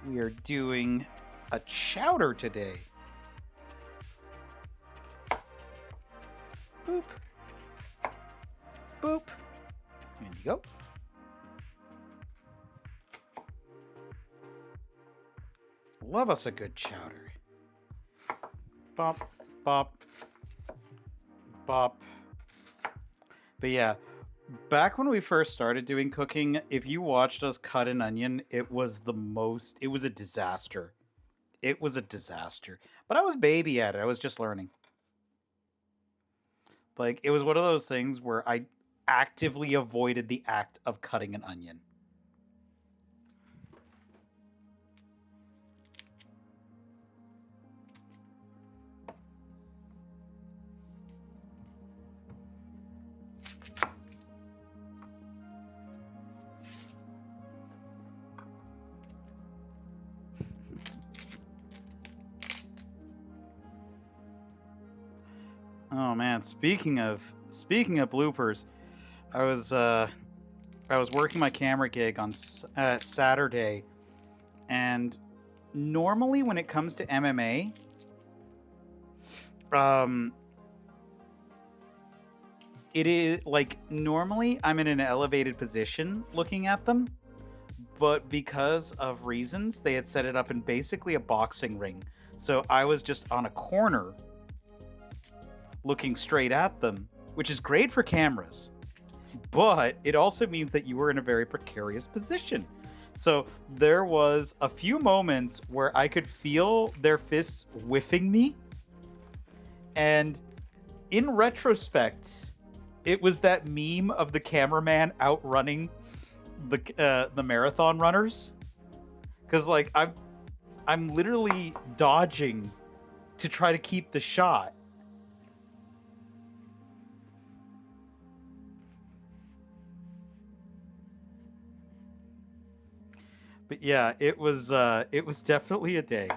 We are doing a chowder today. Boop. Boop. In you go. Love us a good chowder. Bop, bop, bop. But yeah, back when we first started doing cooking, if you watched us cut an onion, it was a disaster. It was a disaster. But I was baby at it. I was just learning. Like, it was one of those things where I actively avoided the act of cutting an onion. Oh man, speaking of bloopers, I was working my camera gig on Saturday, and normally when it comes to MMA, it is like normally I'm in an elevated position looking at them, but because of reasons, they had set it up in basically a boxing ring. So I was just on a corner looking straight at them, which is great for cameras, but it also means that you were in a very precarious position. So there was a few moments where I could feel their fists whiffing me, and in retrospect, it was that meme of the cameraman outrunning the marathon runners, because like I'm literally dodging to try to keep the shot. But yeah, it was definitely a day.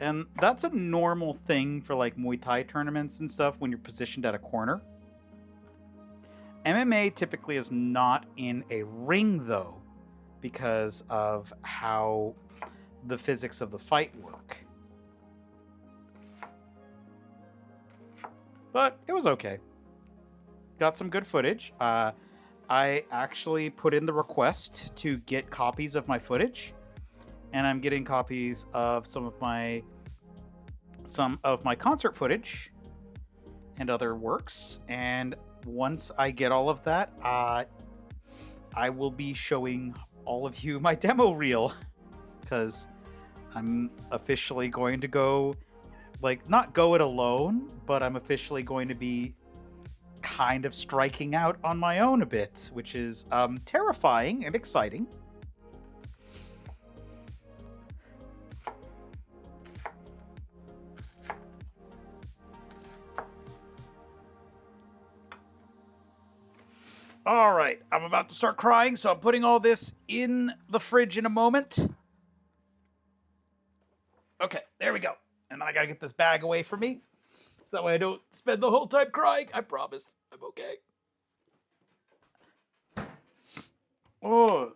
And that's a normal thing for like Muay Thai tournaments and stuff when you're positioned at a corner. MMA typically is not in a ring though, because of how the physics of the fight work. But it was okay. Got some good footage. I actually put in the request to get copies of my footage, and I'm getting copies of some of my concert footage and other works. And once I get all of that, I will be showing all of you my demo reel, because I'm officially going to go, like, not go it alone, but I'm officially going to be kind of striking out on my own a bit, which is terrifying and exciting. All right, I'm about to start crying, so I'm putting all this in the fridge in a moment. Okay, there we go. And then I gotta get this bag away from me, so that way I don't spend the whole time crying. I promise. I'm okay. Oh.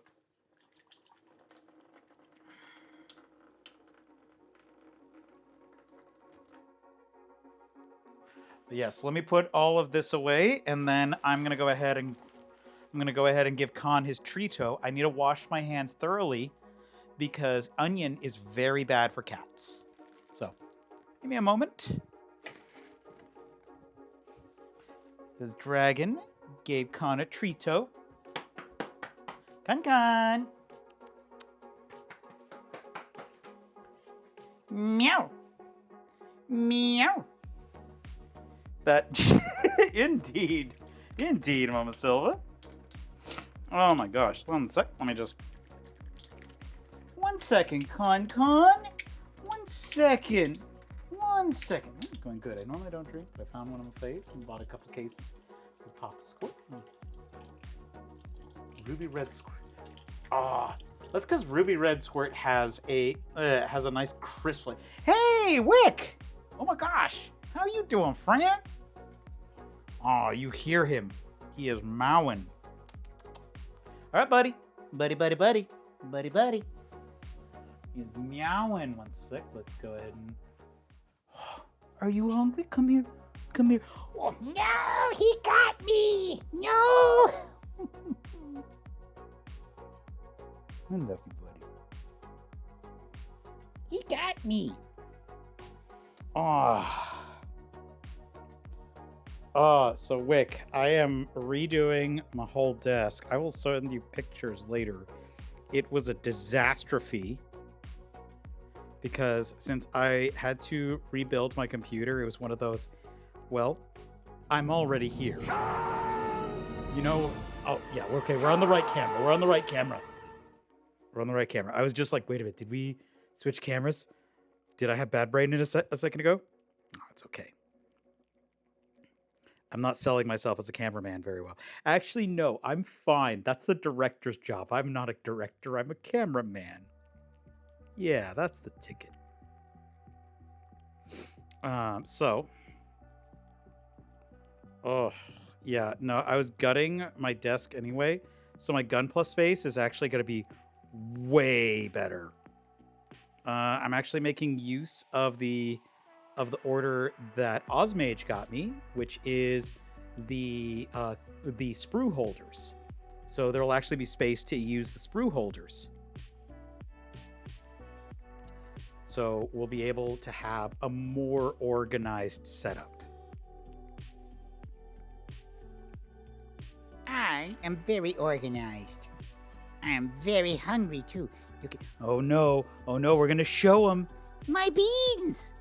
Yes, let me put all of this away, and then I'm gonna go ahead and give Khan his Trito. I need to wash my hands thoroughly because onion is very bad for cats. So, give me a moment. Because Dragon gave Khan a Trito. Con. Meow. Meow. That indeed, Mama Silva. Oh my gosh! One sec. Let me just. 1 second, Con. 1 second. 1 second. It's going good. I normally don't drink, but I found one of my faves and bought a couple cases of Pop Squirt. Ruby Red Squirt. Ah, that's because Ruby Red Squirt has a nice crisp flavor. Hey, Wick! Oh my gosh, how you doing, friend? Oh, you hear him? He is mowing. All right, buddy. Buddy. He's meowing. 1 sec. Let's go ahead and. Are you hungry? Come here. Oh, no, he got me. No. I love you, buddy. He got me. So Wick, I am redoing my whole desk. I will send you pictures later. It was a disastrophe because since I had to rebuild my computer, it was one of those, well, I'm already here. You know, oh yeah, okay, we're on the right camera. I was just like, wait a minute, did we switch cameras? Did I have bad brain a second ago? Oh, it's okay. I'm not selling myself as a cameraman very well. Actually, no, I'm fine. That's the director's job. I'm not a director. I'm a cameraman. Yeah, that's the ticket. Oh, yeah, no, I was gutting my desk anyway. So my gun plus space is actually going to be way better. I'm actually making use of the order that Osmage got me, which is the sprue holders. So there will actually be space to use the sprue holders. So we'll be able to have a more organized setup. I am very organized. I am very hungry too. You can... Oh no, we're gonna show them. My beans!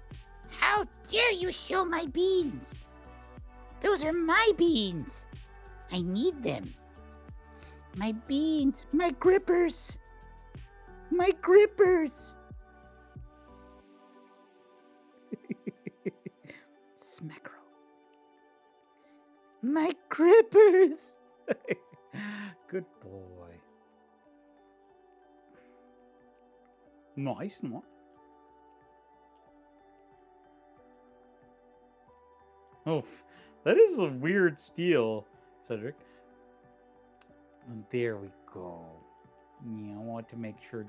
How dare you show my beans? Those are my beans. I need them. My beans, my grippers. Smackerel. My grippers. Good boy. Nice, no? Oh, that is a weird steal, Cedric. And there we go. Yeah, I want to make sure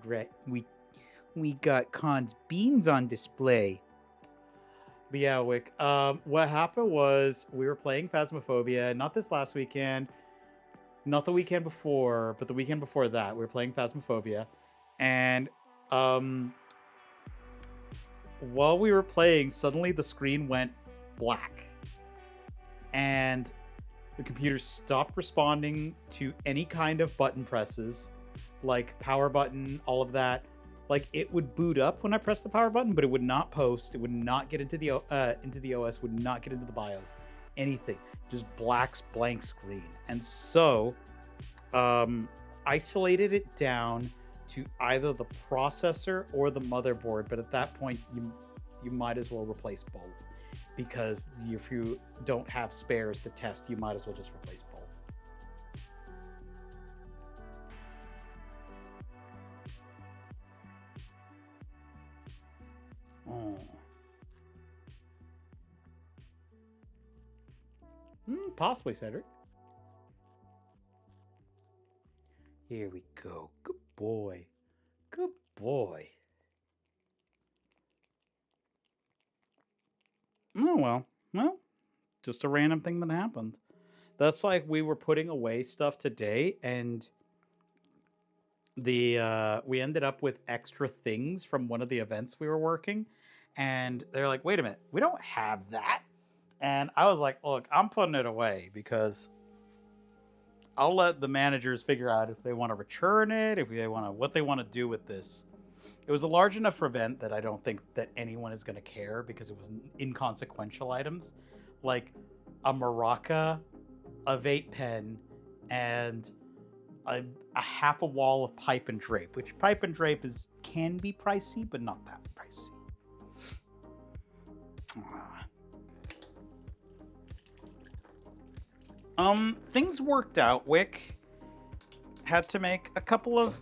we got Khan's beans on display. But yeah, Wick, what happened was we were playing Phasmophobia, not this last weekend, not the weekend before, but the weekend before that, we were playing Phasmophobia. And while we were playing, suddenly the screen went black. And the computer stopped responding to any kind of button presses, like power button, all of that. Like, it would boot up when I pressed the power button, but it would not post. It would not get into the OS, would not get into the BIOS, anything. Just blank screen. And so, isolated it down to either the processor or the motherboard. But at that point, you might as well replace both, because if you don't have spares to test, you might as well just replace both. Oh. Possibly, Cedric. Here we go. Good boy. Good boy. Oh, well. Well, just a random thing that happened. That's like we were putting away stuff today, and we ended up with extra things from one of the events we were working, and they're like, wait a minute, we don't have that. And I was like, look, I'm putting it away because I'll let the managers figure out if they want to return it, what they want to do with this. It was a large enough event that I don't think that anyone is going to care because it was inconsequential items, like a maraca, a vape pen, and a half a wall of pipe and drape. Which pipe and drape can be pricey, but not that pricey. Things worked out. Wick had to make a couple of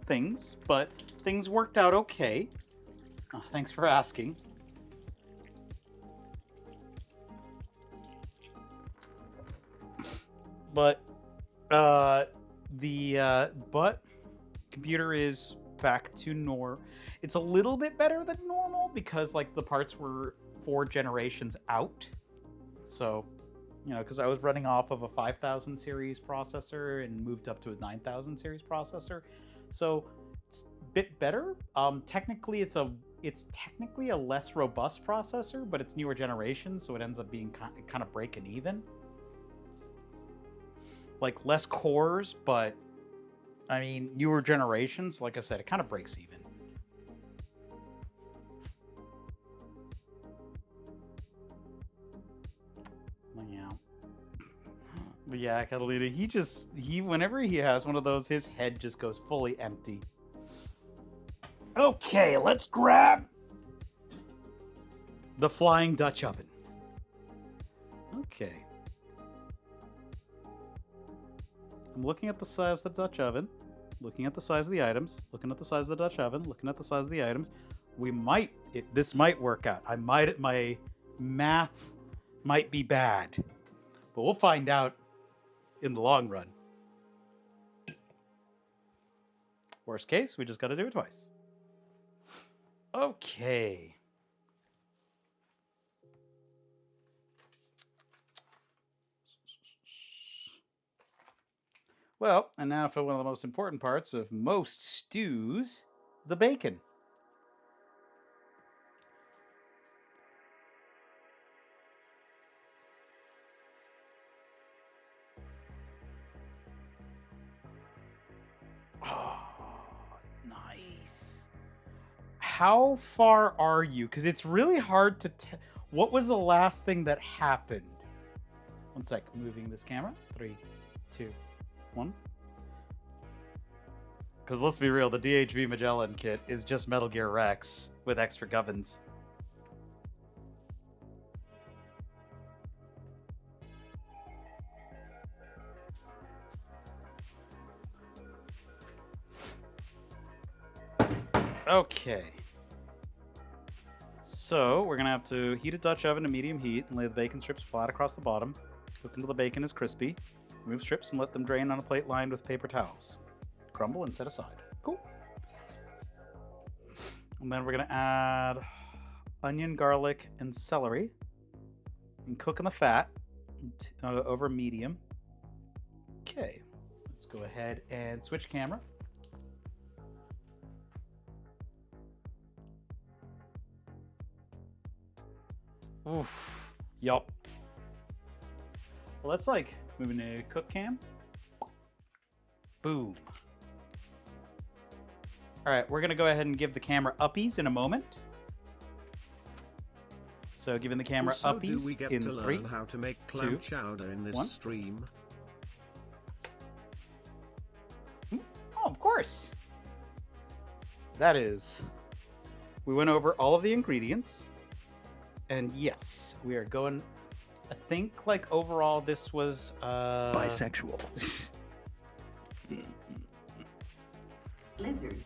things, but things worked out okay. Thanks for asking. But the computer is back to normal. It's a little bit better than normal because like the parts were 4 generations out. So, you know, because I was running off of a 5000 series processor and moved up to a 9000 series processor. So it's a bit better. Technically it's technically a less robust processor, but it's newer generation, so it ends up being kind of breaking even. Like less cores, but I mean newer generations, like I said, it kind of breaks even. But yeah, Catalina, whenever he has one of those, his head just goes fully empty. Okay, let's grab the Flying Dutch Oven. Okay. I'm looking at the size of the Dutch oven, looking at the size of the items, looking at the size of the Dutch oven, looking at the size of the items. This might work out. My math might be bad, but we'll find out in the long run. Worst case, we just got to do it twice. Okay. Well, and now for one of the most important parts of most stews, the bacon. Oh, nice. How far are you? Because it's really hard to tell. What was the last thing that happened? One sec, moving this camera. 3, 2, 1. Because let's be real, the DHB Magellan kit is just Metal Gear Rex with extra gubbins. Okay. So, we're going to have to heat a Dutch oven to medium heat and lay the bacon strips flat across the bottom. Cook until the bacon is crispy. Remove strips and let them drain on a plate lined with paper towels. Crumble and set aside. Cool. And then we're going to add onion, garlic, and celery. And cook in the fat over medium. Okay. Let's go ahead and switch camera. Oof. Yup. Well, that's like moving to cook cam. Boom. All right, we're going to go ahead and give the camera uppies in a moment. So giving the camera Also, uppies do we get in to learn 3, how to make clam 2, chowder in this 1. stream? Oh, of course. That is. We went over all of the ingredients. And yes, we are going. I think like overall this was Bisexual. Lizard.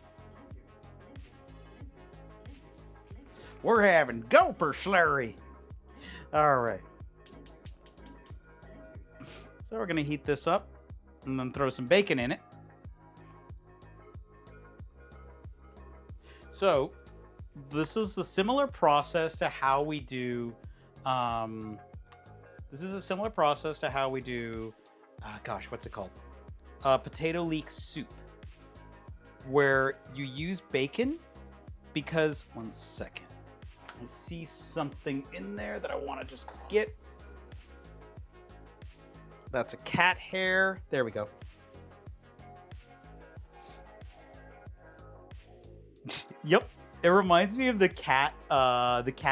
We're having Gulper Slurry. All right. So we're going to heat this up and then throw some bacon in it. So this is a similar process to how we do, gosh, what's it called? Potato leek soup, where you use bacon because, one second, I see something in there that I want to just get. That's a cat hair. There we go. Yep. It reminds me of the cat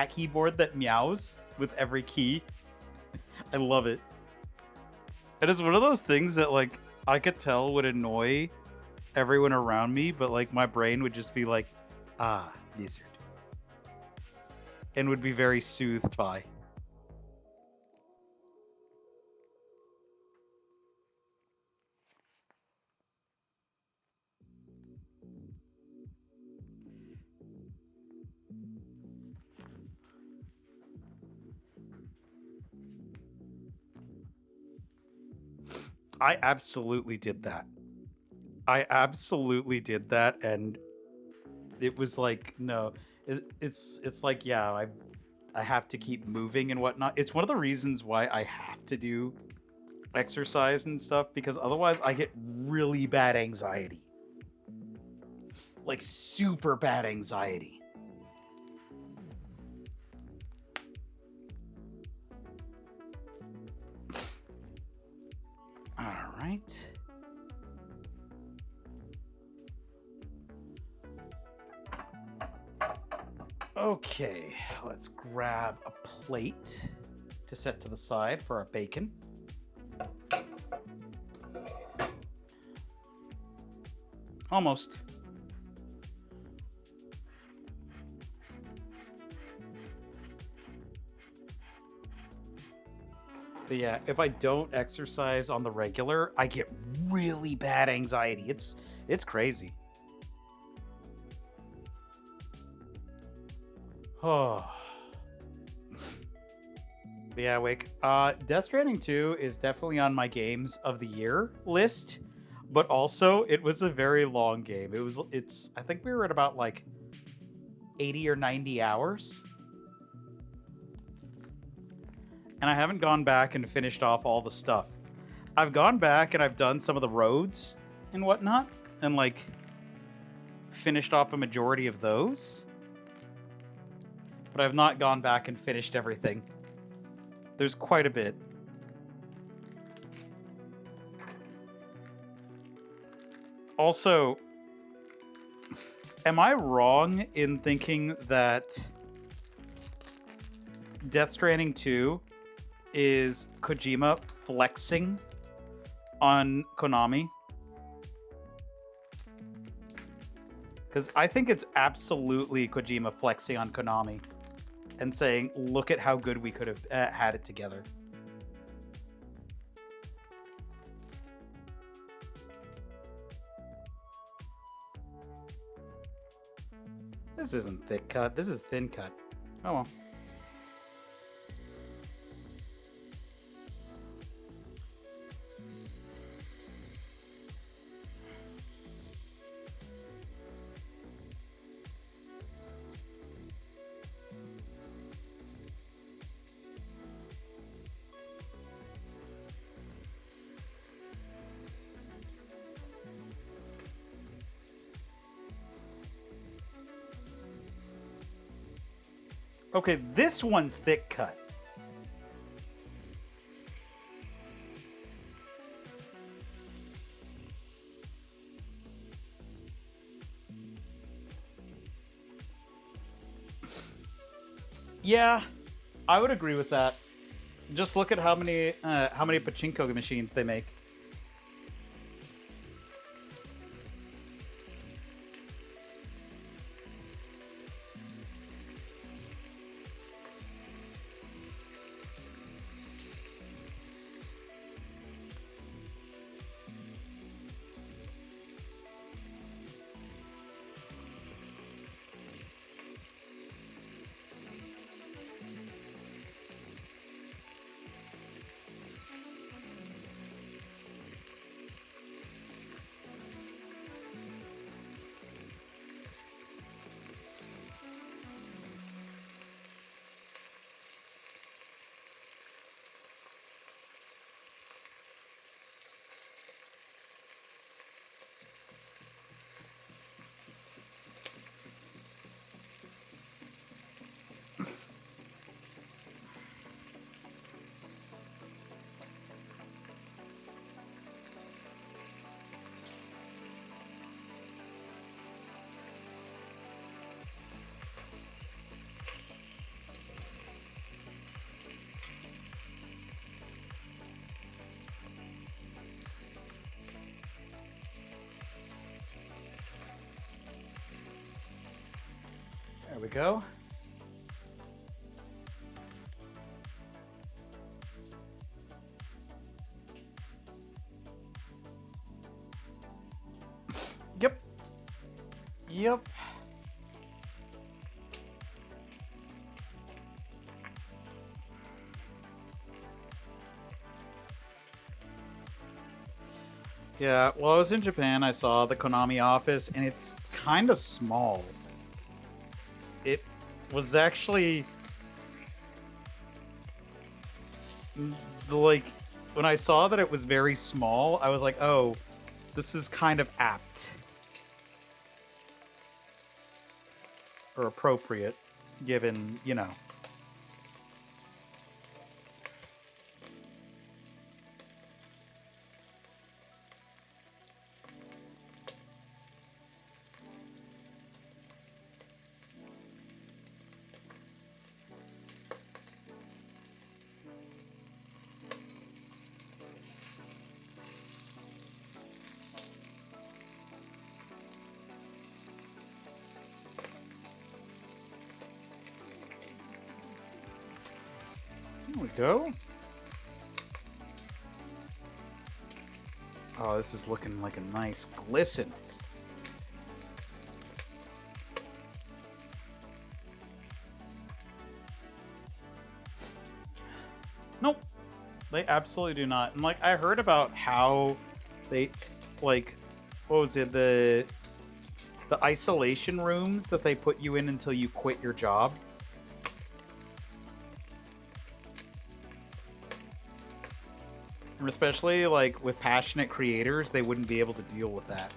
keyboard that meows with every key. I love it. It is one of those things that, like, I could tell would annoy everyone around me, but, like, my brain would just be like, ah, lizard. And would be very soothed by. I absolutely did that. And it was like, no, it's like, yeah, I have to keep moving and whatnot. It's one of the reasons why I have to do exercise and stuff, because otherwise I get really bad anxiety. Like, super bad anxiety. All right. Okay, let's grab a plate to set to the side for our bacon. Almost. But yeah, if I don't exercise on the regular, I get really bad anxiety. It's crazy. Oh. But yeah, Wake. Death Stranding 2 is definitely on my games of the year list, but also it was a very long game. I think we were at about like 80 or 90 hours. And I haven't gone back and finished off all the stuff. I've gone back and I've done some of the roads and whatnot, and like finished off a majority of those. But I've not gone back and finished everything. There's quite a bit. Also, am I wrong in thinking that Death Stranding 2 is Kojima flexing on Konami? Because I think it's absolutely Kojima flexing on Konami and saying, look at how good we could have had it together. This isn't thick cut. This is thin cut. Oh well. Okay, this one's thick cut. Yeah, I would agree with that. Just look at how many pachinko machines they make. we go. Yep. Yep. Yeah, well, I was in Japan. I saw the Konami office, and it's kind of small. It was actually like when I saw that it was very small, I was like, "Oh, this is kind of apt or appropriate, given, you know." There we go. Oh, this is looking like a nice glisten. Nope. They absolutely do not. And like I heard about how they like what was it, the isolation rooms that they put you in until you quit your job. And especially like with passionate creators, they wouldn't be able to deal with that.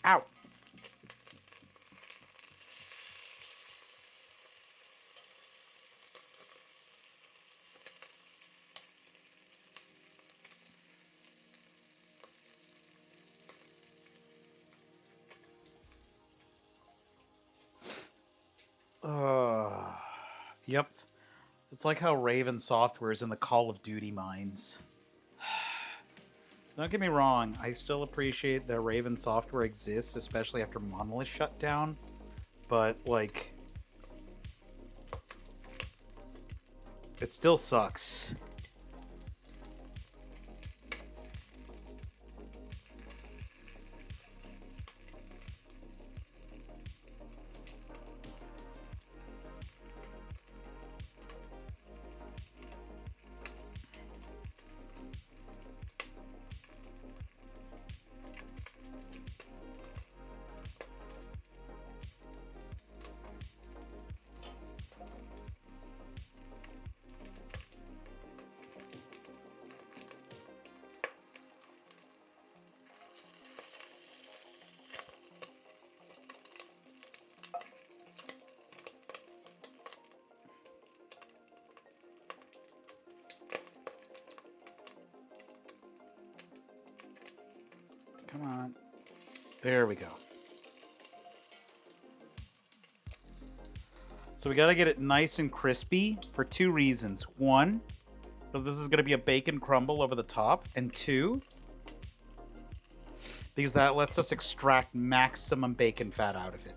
Ow. Yep. It's like how Raven Software is in the Call of Duty mines. Don't get me wrong, I still appreciate that Raven Software exists, especially after Monolith shut down. But, like, it still sucks. Come on. There we go. So we gotta get it nice and crispy for two reasons. One, because this is gonna be a bacon crumble over the top. And two, because that lets us extract maximum bacon fat out of it.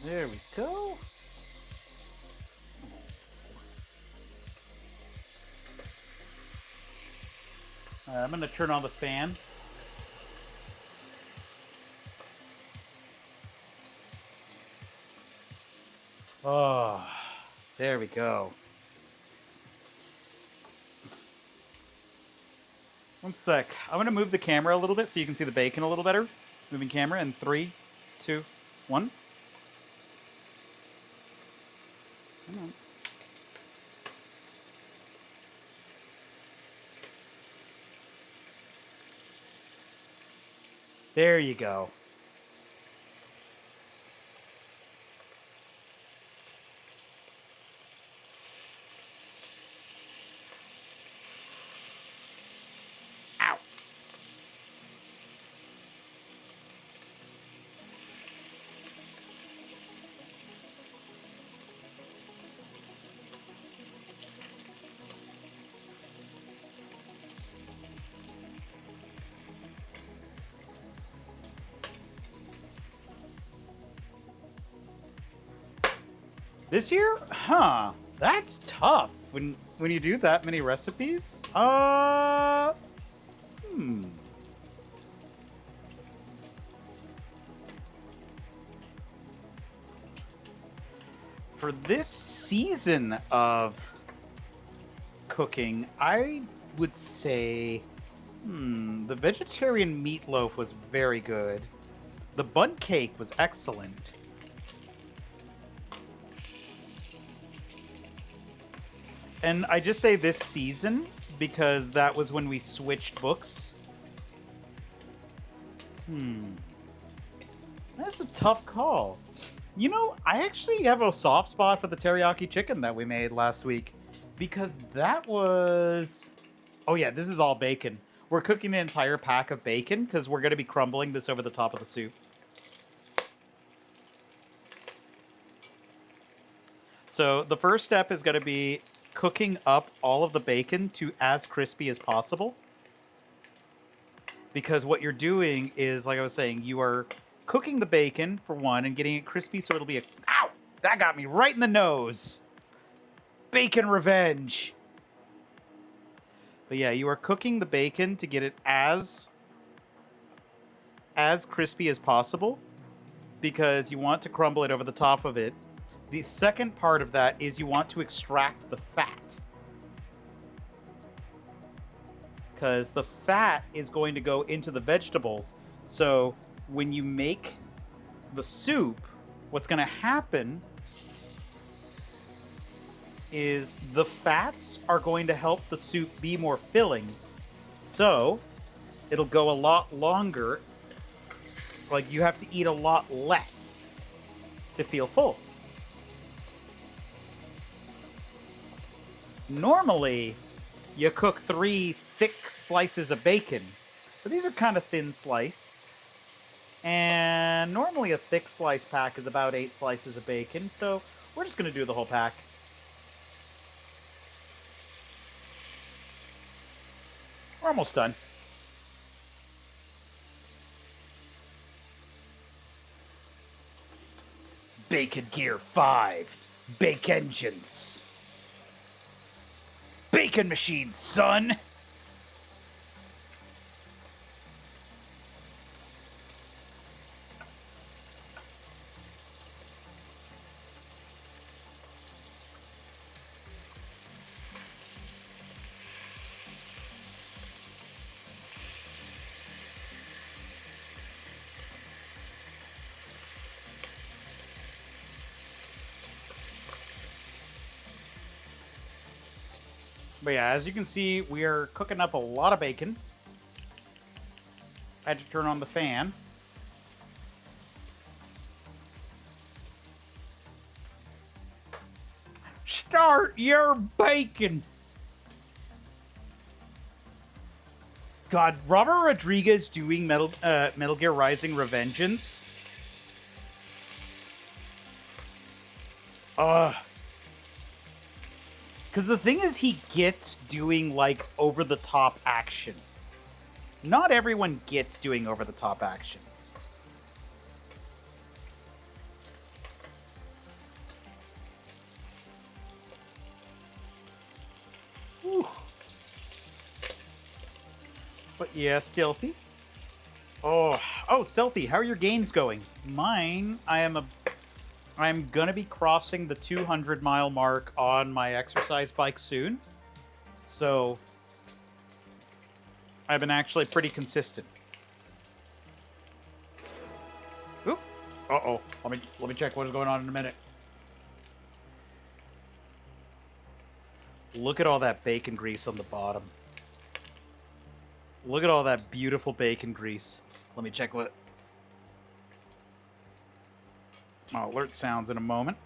There we go. I'm going to turn on the fan. Oh, there we go. One sec. I'm going to move the camera a little bit so you can see the bacon a little better. Moving camera in 3, 2, 1. Come on. There you go. Ow. This year? Huh. That's tough. When you do that many recipes? For this season of cooking, I would say the vegetarian meatloaf was very good. The bun cake was excellent. And I just say this season because that was when we switched books. That's a tough call. You know, I actually have a soft spot for the teriyaki chicken that we made last week because that was... Oh yeah, this is all bacon. We're cooking an entire pack of bacon because we're going to be crumbling this over the top of the soup. So the first step is going to be cooking up all of the bacon to as crispy as possible. Because what you're doing is, like I was saying, you are cooking the bacon, for one, and getting it crispy so it'll be a... Ow! That got me right in the nose! Bacon revenge! But yeah, you are cooking the bacon to get it as crispy as possible. Because you want to crumble it over the top of it. The second part of that is you want to extract the fat. Because the fat is going to go into the vegetables. So when you make the soup, what's going to happen is the fats are going to help the soup be more filling. So it'll go a lot longer. Like you have to eat a lot less to feel full. Normally, you cook 3 thick slices of bacon. But these are kind of thin sliced. And normally a thick slice pack is about 8 slices of bacon. So we're just going to do the whole pack. We're almost done. Bacon Gear 5. Bake Engines. Bacon machine, son! But yeah, as you can see, we are cooking up a lot of bacon. I had to turn on the fan. Start your bacon! God, Robert Rodriguez doing Metal Gear Rising Revengeance. Because the thing is, he gets doing, like, over-the-top action. Not everyone gets doing over-the-top action. Whew. But yeah, Stealthy. Oh, Stealthy, how are your gains going? Mine, I'm gonna be crossing the 200-mile mark on my exercise bike soon. So I've been actually pretty consistent. Oop. Uh-oh. Let me check what is going on in a minute. Look at all that bacon grease on the bottom. Look at all that beautiful bacon grease. Let me check what... I'll alert sounds in a moment.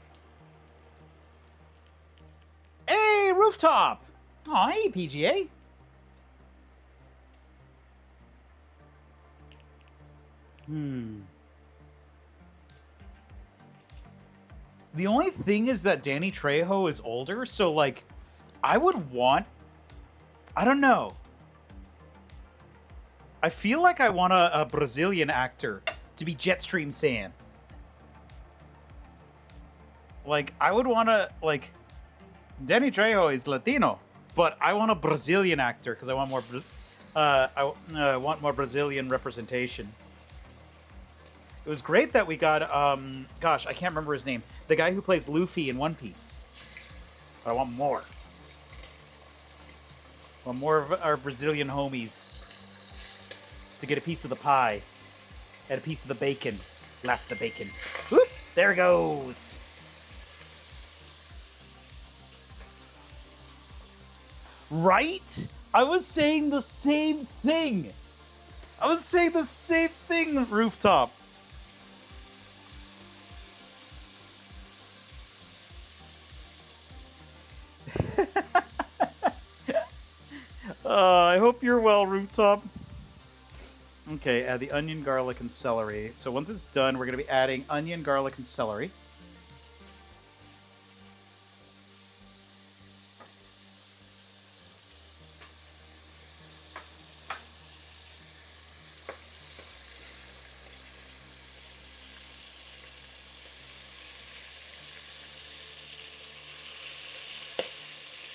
Hey, Rooftop! Aw, hey, PGA. The only thing is that Danny Trejo is older, so, like, I would want... I don't know. I feel like I want a Brazilian actor to be Jetstream Sam. Like, I would want to, like... Danny Trejo is Latino, but I want a Brazilian actor because I want more... I want more Brazilian representation. It was great that we got, gosh, I can't remember his name. The guy who plays Luffy in One Piece. But I want more. I want more of our Brazilian homies to get a piece of the pie and a piece of the bacon. Last the bacon. Whoop, there it goes. Right? I was saying the same thing. I was saying the same thing, Rooftop. I hope you're well, Rooftop. Okay, add the onion, garlic, and celery. So once it's done, we're going to be adding onion, garlic, and celery.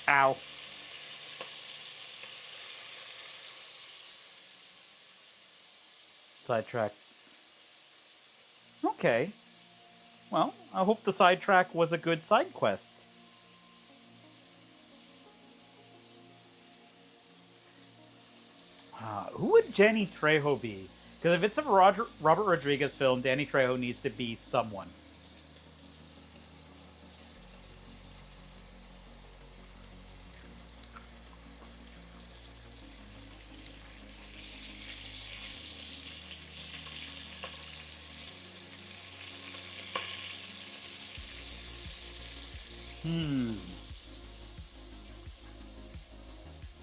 Ow. Sidetrack. Okay. Well, I hope the sidetrack was a good side quest. Who would Danny Trejo be? Because if it's a Robert Rodriguez film, Danny Trejo needs to be someone.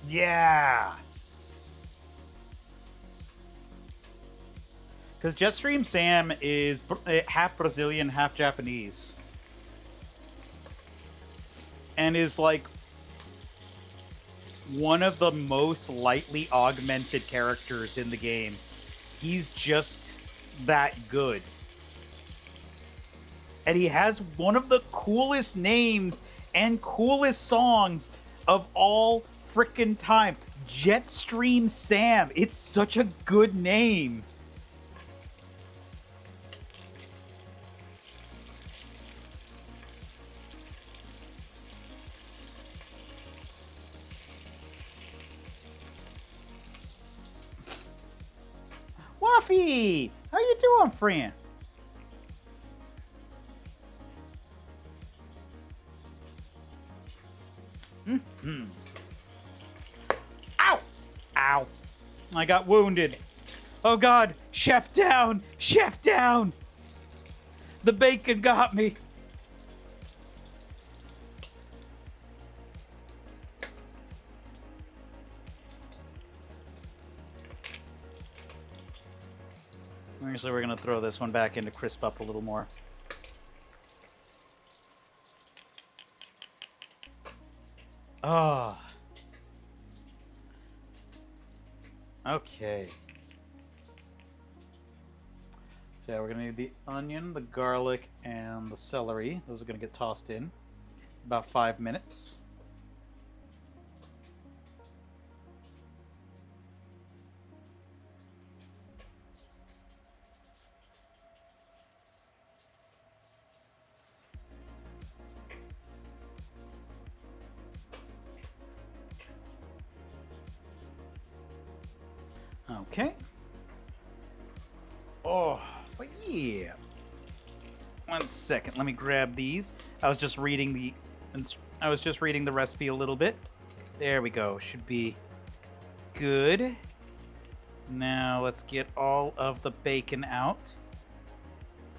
Yeah. Because Jetstream Sam is half Brazilian, half Japanese. And is like one of the most lightly augmented characters in the game. He's just that good. And he has one of the coolest names and coolest songs of all frickin' time. Jetstream Sam. It's such a good name. Waffy! How you doing, friend? Ow! Ow. I got wounded. Oh god! Chef down! Chef down! The bacon got me! Actually, we're gonna throw this one back in to crisp up a little more. Ah. Okay. So yeah, we're gonna need the onion, the garlic, and the celery. Those are gonna get tossed in. About 5 minutes. Okay. Oh, but yeah. 1 second. Let me grab these. I was just reading the recipe a little bit. There we go. Should be good. Now let's get all of the bacon out.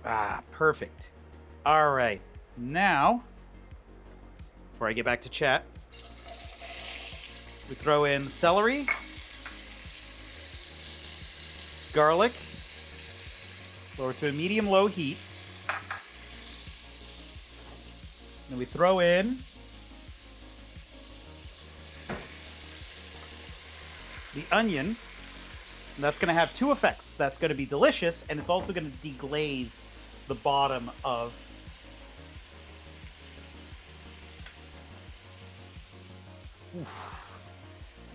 Ah, perfect. All right. Now, before I get back to chat, we throw in celery, garlic, lower to a medium-low heat. Then we throw in the onion. And that's going to have two effects. That's going to be delicious, and it's also going to deglaze the bottom of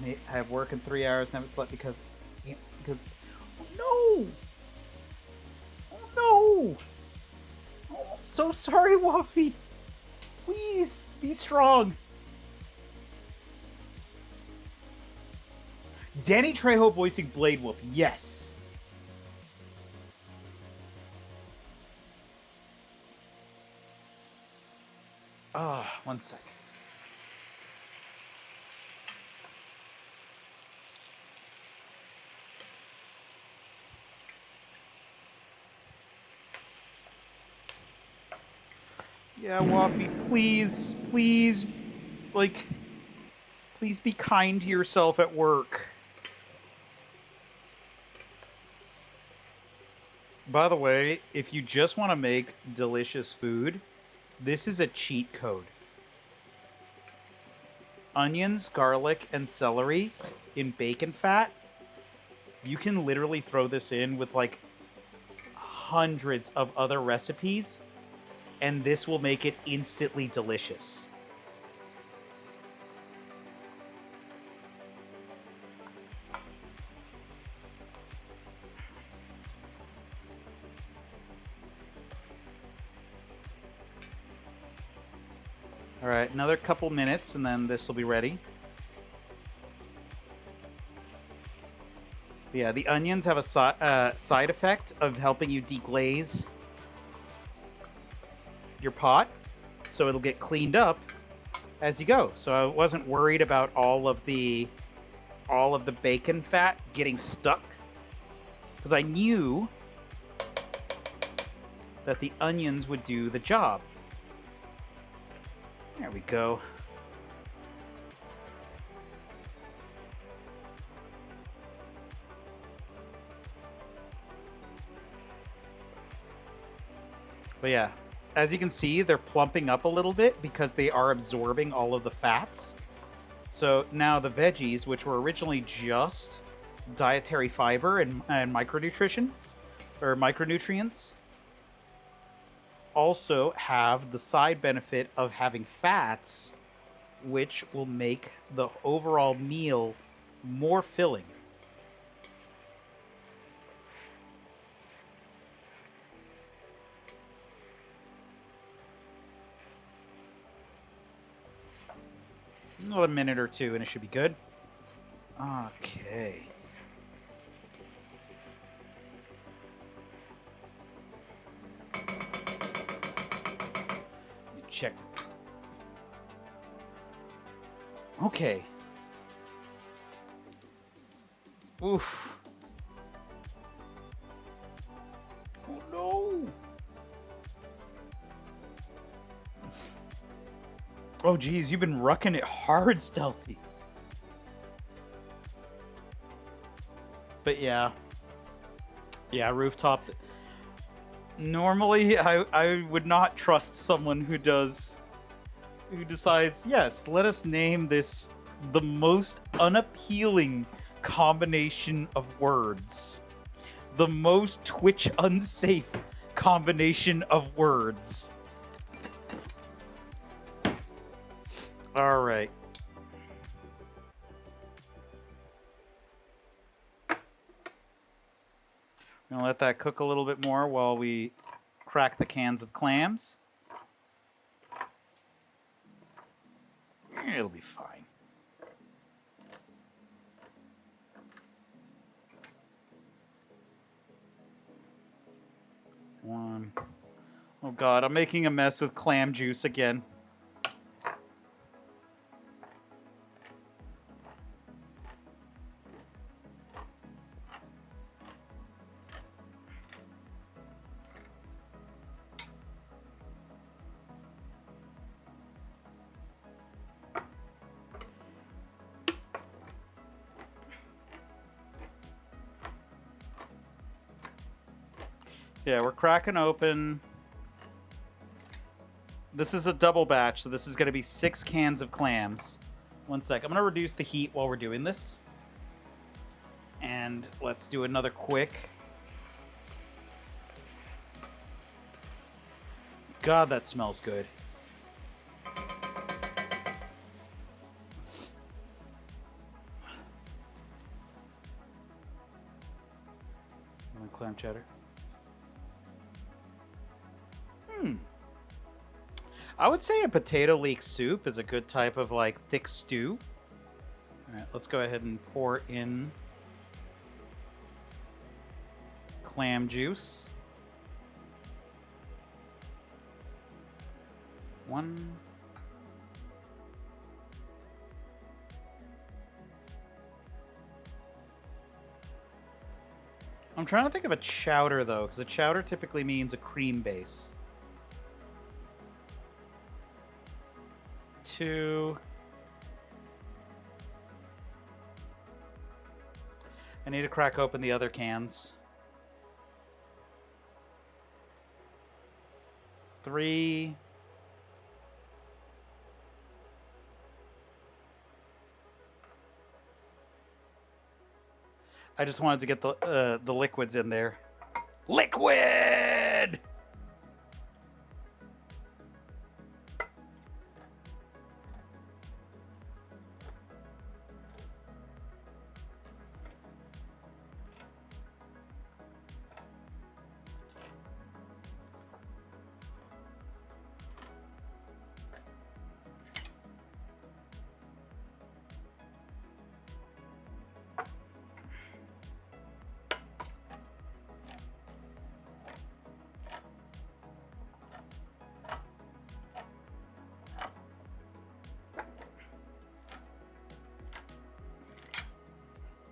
I have work in 3 hours and haven't slept because oh no! Oh no! Oh, I'm so sorry, Waffy. Please be strong. Danny Trejo voicing Blade Wolf. Yes. Ah, 1 second. Yeah, Waffy, please, please, like, please be kind to yourself at work. By the way, if you just want to make delicious food, this is a cheat code. Onions, garlic, and celery in bacon fat. You can literally throw this in with like hundreds of other recipes, and this will make it instantly delicious. All right, another couple minutes, and then this will be ready. Yeah, the onions have a side effect of helping you deglaze your pot, so it'll get cleaned up as you go. So I wasn't worried about all of the bacon fat getting stuck, because I knew that the onions would do the job. There we go. But yeah, as you can see, they're plumping up a little bit because they are absorbing all of the fats. So now the veggies, which were originally just dietary fiber and micronutrients, also have the side benefit of having fats, which will make the overall meal more filling. Another minute or two and it should be good. Okay. Check. Okay. Oof. Oh no. Oh geez, you've been rucking it hard, Stealthy. But yeah. Yeah, rooftop. Normally, I would not trust someone who decides, yes, let us name this the most unappealing combination of words. The most Twitch unsafe combination of words. All right. I'm gonna let that cook a little bit more while we crack the cans of clams. It'll be fine. One. Oh god, I'm making a mess with clam juice again. So yeah, we're cracking open. This is a double batch, so this is going to be 6 cans of clams. One sec. I'm going to reduce the heat while we're doing this. And let's do another quick. God, that smells good. Clam chowder. I would say a potato leek soup is a good type of like thick stew. All right, let's go ahead and pour in clam juice. 1. I'm trying to think of a chowder, though, because a chowder typically means a cream base. 2. I need to crack open the other cans. 3. I just wanted to get the liquids in there. Liquid!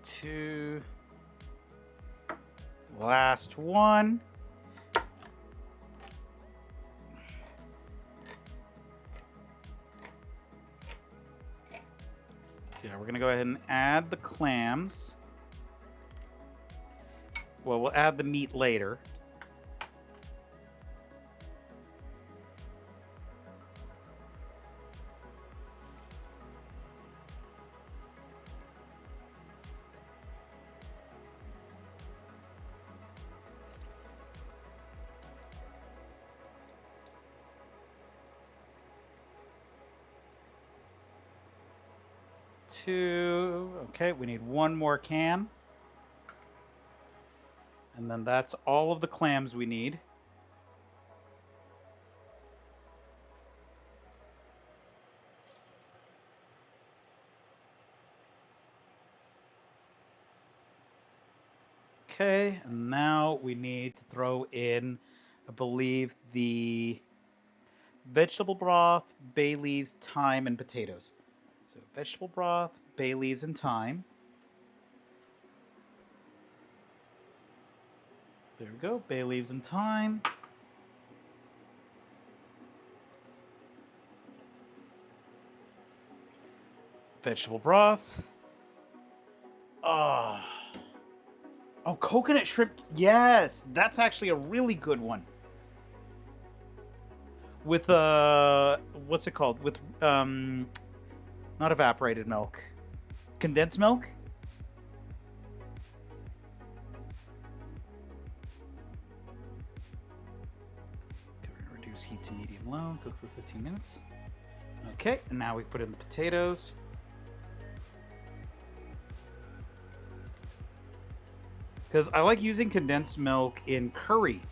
Two. Last one. So yeah, we're gonna go ahead and add the clams. Well, we'll add the meat later. Two. Okay, we need one more can. And then that's all of the clams we need. Okay, and now we need to throw in, I believe, the vegetable broth, bay leaves, thyme, and potatoes. So vegetable broth, bay leaves, and thyme. There we go, bay leaves and thyme. Vegetable broth. Oh, coconut shrimp. Yes, that's actually a really good one. With what's it called? With not evaporated milk, condensed milk. Reduce heat to medium low. Cook for 15 minutes. Okay, and now we put in the potatoes. Because I like using condensed milk in curry.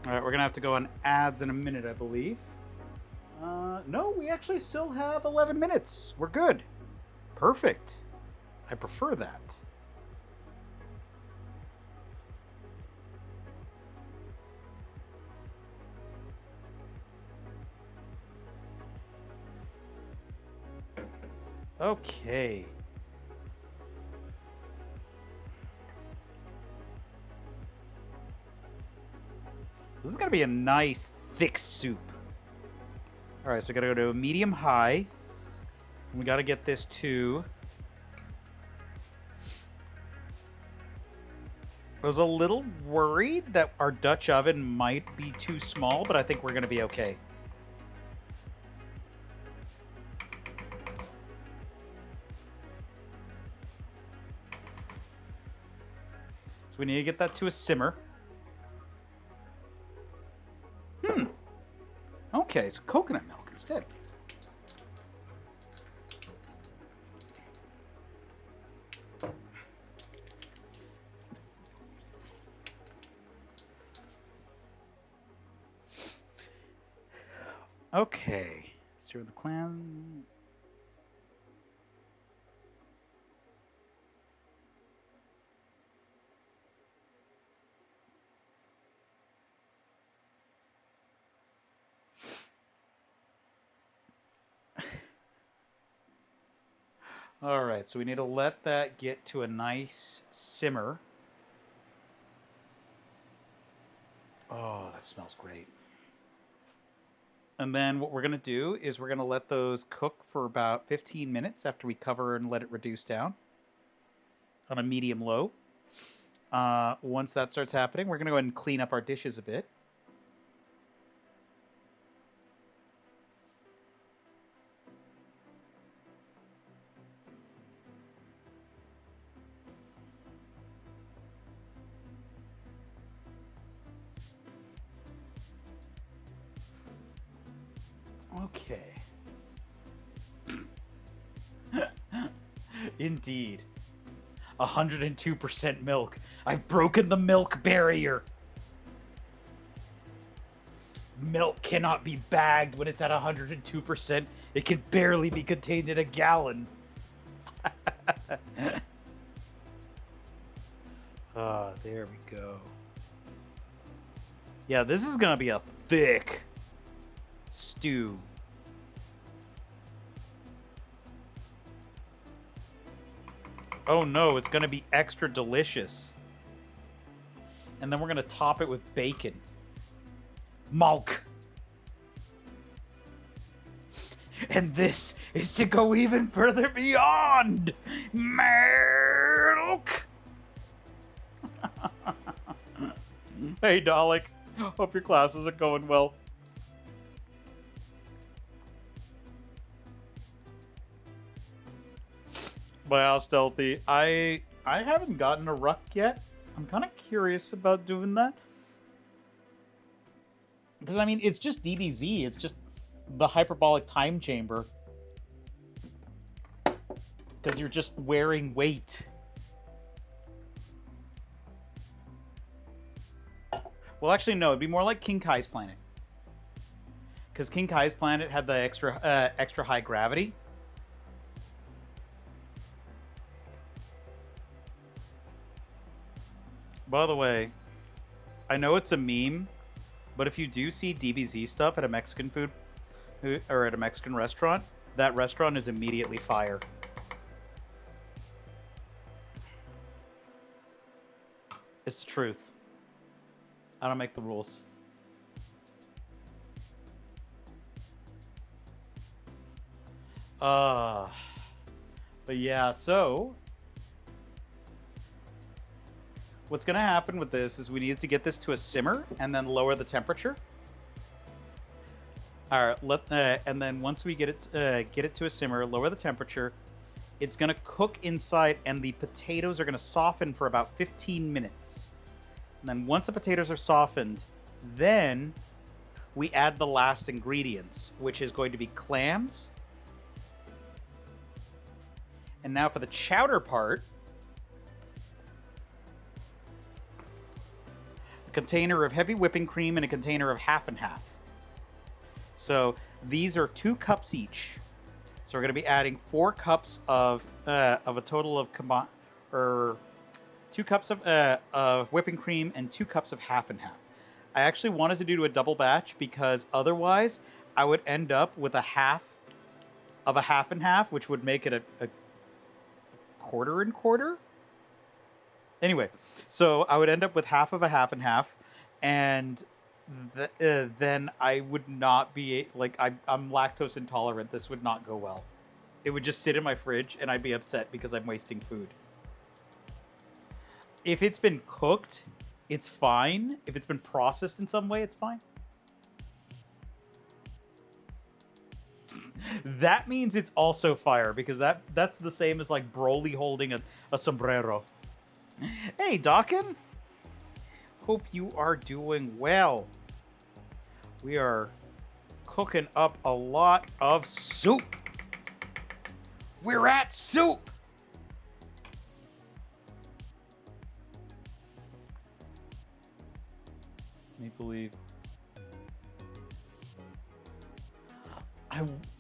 All right, we're going to have to go on ads in a minute, I believe. No, we actually still have 11 minutes. We're good. Perfect. I prefer that. Okay. This is going to be a nice, thick soup. All right, so we got to go to a medium-high. We got to get this to... I was a little worried that our Dutch oven might be too small, but I think we're going to be okay. So we need to get that to a simmer. Okay, so coconut milk instead. Okay, stir the clam. All right, so we need to let that get to a nice simmer. Oh, that smells great. And then what we're going to do is we're going to let those cook for about 15 minutes after we cover and let it reduce down on a medium-low. Once that starts happening, we're going to go ahead and clean up our dishes a bit. Okay. Indeed. 102% milk. I've broken the milk barrier. Milk cannot be bagged when it's at 102%. It can barely be contained in a gallon. There we go. Yeah, this is gonna be a thick stew. Oh no, it's gonna be extra delicious. And then we're gonna top it with bacon. Malk. And this is to go even further beyond milk. Hey, Dalek. Hope your classes are going well. Wow, Stealthy. I haven't gotten a ruck yet. I'm kind of curious about doing that. Because, I mean, it's just DBZ. It's just the hyperbolic time chamber. Because you're just wearing weight. Well, actually, no. It'd be more like King Kai's planet. Because King Kai's planet had the extra high gravity. By the way, I know it's a meme, but if you do see DBZ stuff at a Mexican food or at a Mexican restaurant, that restaurant is immediately fire. It's the truth. I don't make the rules. But yeah, so what's going to happen with this is we need to get this to a simmer and then lower the temperature. All right, and then once we get it to a simmer, lower the temperature, it's going to cook inside and the potatoes are going to soften for about 15 minutes. And then once the potatoes are softened, then we add the last ingredients, which is going to be clams. And now for the chowder part, a container of heavy whipping cream and a container of half and half. So these are 2 cups each. So we're going to be adding 4 cups of a total of 2 cups of whipping cream and 2 cups of half and half. I actually wanted to do a double batch because otherwise I would end up with a half of a half and half, which would make it a quarter and quarter. Anyway, so I would end up with half of a half and half, and then I would not be like I'm lactose intolerant. This would not go well. It would just sit in my fridge, and I'd be upset because I'm wasting food. If it's been cooked, it's fine. If it's been processed in some way, it's fine. That means it's also fire, because that's the same as like Broly holding a sombrero. Hey, Dawkin. Hope you are doing well. We are cooking up a lot of soup. We're at soup. Maple leaf.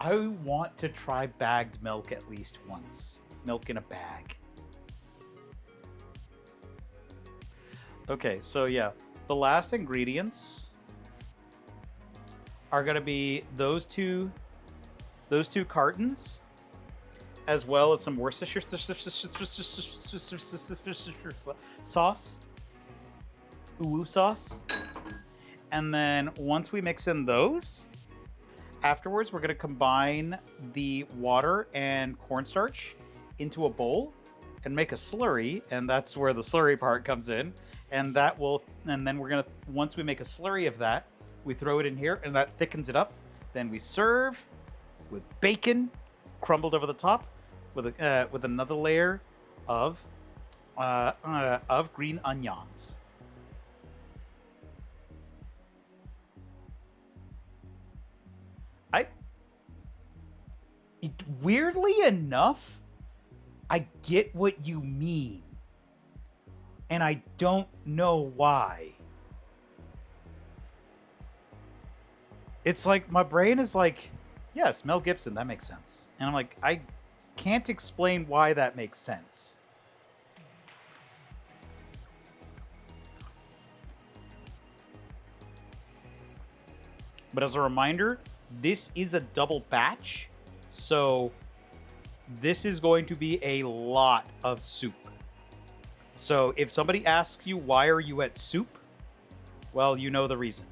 I want to try bagged milk at least once. Milk in a bag. Okay, so yeah, the last ingredients are gonna be those two cartons, as well as some Worcestershire sauce, uwu sauce, and then once we mix in those, afterwards we're gonna combine the water and cornstarch into a bowl and make a slurry, and that's where the slurry part comes in. And then we're gonna, once we make a slurry of that, we throw it in here, and that thickens it up. Then we serve with bacon crumbled over the top, with another layer of green onions. Weirdly enough, I get what you mean. And I don't know why. It's like my brain is like, yes, Mel Gibson, that makes sense. And I'm like, I can't explain why that makes sense. But as a reminder, this is a double batch. So this is going to be a lot of soup. So if somebody asks you, why are you at soup? Well, you know the reason.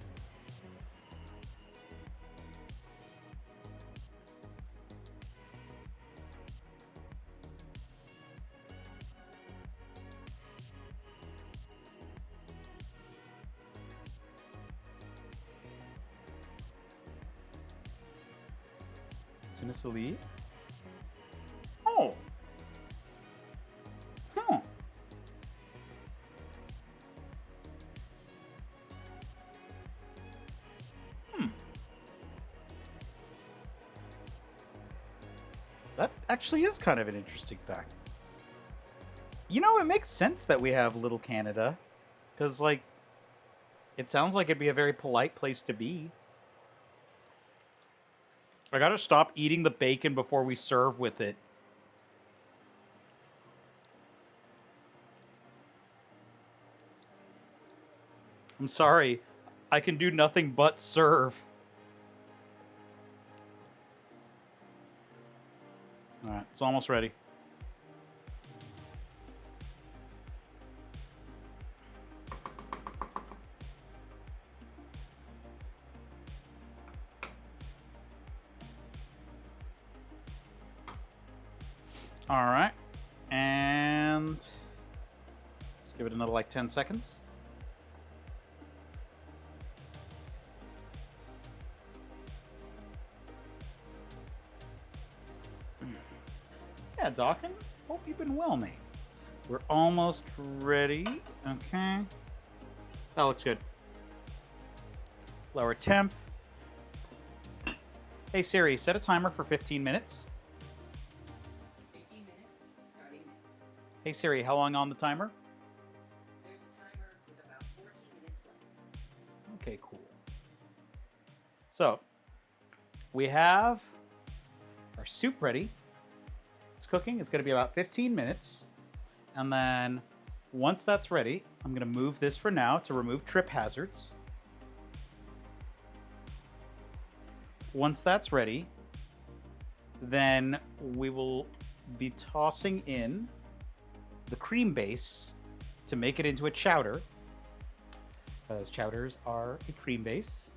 Sinistally? Oh. Huh. That actually is kind of an interesting fact. You know, it makes sense that we have Little Canada. Because, like, it sounds like it'd be a very polite place to be. I gotta stop eating the bacon before we serve with it. I'm sorry. I can do nothing but serve. Alright, it's almost ready. Alright. And let's give it another like 10 seconds. Yeah, Dawkin, hope you've been well, mate. We're almost ready. Okay. That looks good. Lower temp. Hey Siri, set a timer for 15 minutes. 15 minutes, starting now. Hey Siri, how long on the timer? There's a timer with about 14 minutes left. Okay, cool. So, we have our soup ready. It's cooking. It's going to be about 15 minutes. And then once that's ready, I'm going to move this for now to remove trip hazards. Once that's ready, then we will be tossing in the cream base to make it into a chowder, as chowders are a cream base.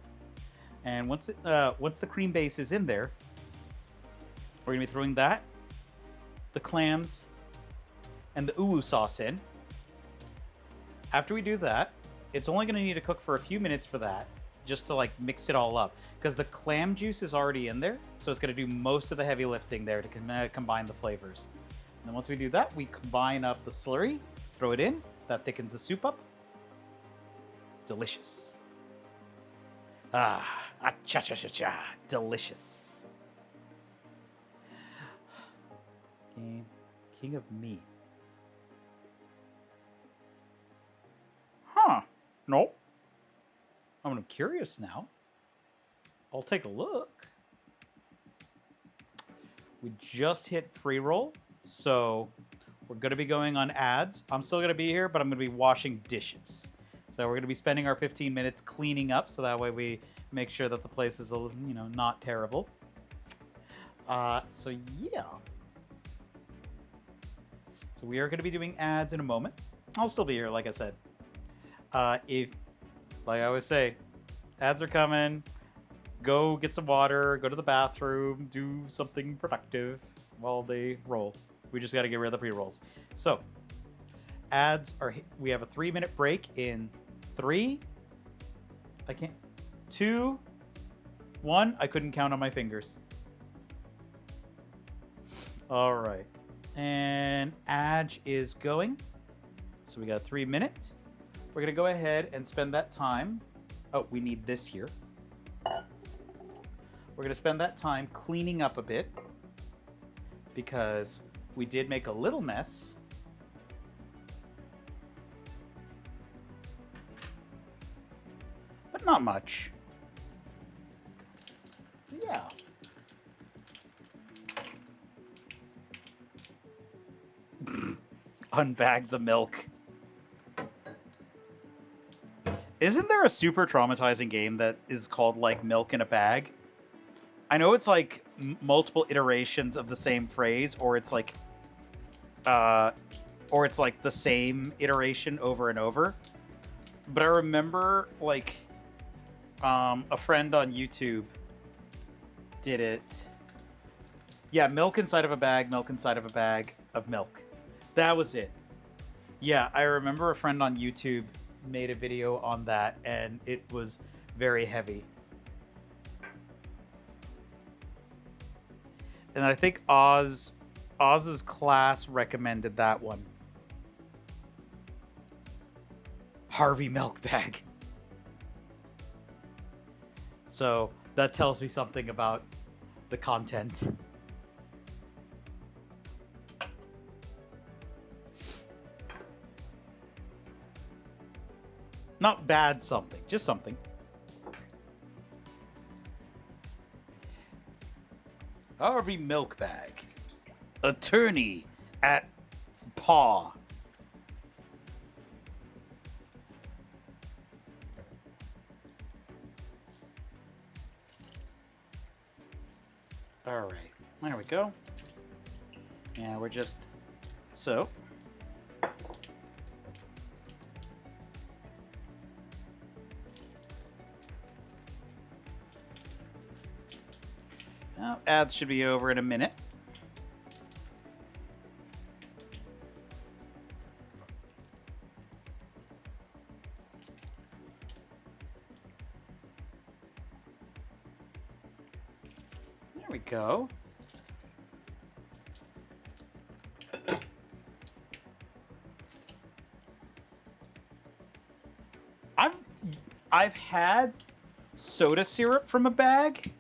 And once the cream base is in there, we're gonna be throwing that, the clams, and the uwu sauce in. After we do that, it's only gonna need to cook for a few minutes for that, just to like mix it all up, because the clam juice is already in there, so it's gonna do most of the heavy lifting there to combine the flavors. And then once we do that, we combine up the slurry, throw it in, that thickens the soup up. Delicious. Cha-cha-cha-cha. Delicious. Game King of Meat. Huh. Nope. I'm curious now. I'll take a look. We just hit pre-roll, so we're going to be going on ads. I'm still going to be here, but I'm going to be washing dishes. So we're going to be spending our 15 minutes cleaning up, so that way we make sure that the place is, not terrible. So yeah. So we are going to be doing ads in a moment. I'll still be here, like I said. If, like I always say, ads are coming. Go get some water, go to the bathroom, do something productive while they roll. We just got to get rid of the pre-rolls. So, ads are, we have a 3-minute break in 3, 2, 1. I couldn't count on my fingers. All right. And ad is going. So we got 3 minutes. We're going to go ahead and spend that time. Oh, we need this here. We're going to spend that time cleaning up a bit, because we did make a little mess. But not much. Yeah. Unbag the milk. Isn't there a super traumatizing game that is called like Milk in a Bag? I know it's like multiple iterations of the same phrase, or it's like the same iteration over and over. But I remember like a friend on YouTube did it. Yeah, milk inside of a bag of milk. That was it. Yeah, I remember a friend on YouTube made a video on that, and it was very heavy. And I think Oz's class recommended that one. Harvey Milk Bag. So that tells me something about the content. Not bad something, just something. Harvey Milk Bag. Attorney at Paw. All right, there we go. Yeah, we're just so. Well, ads should be over in a minute. There we go. I've had soda syrup from a bag.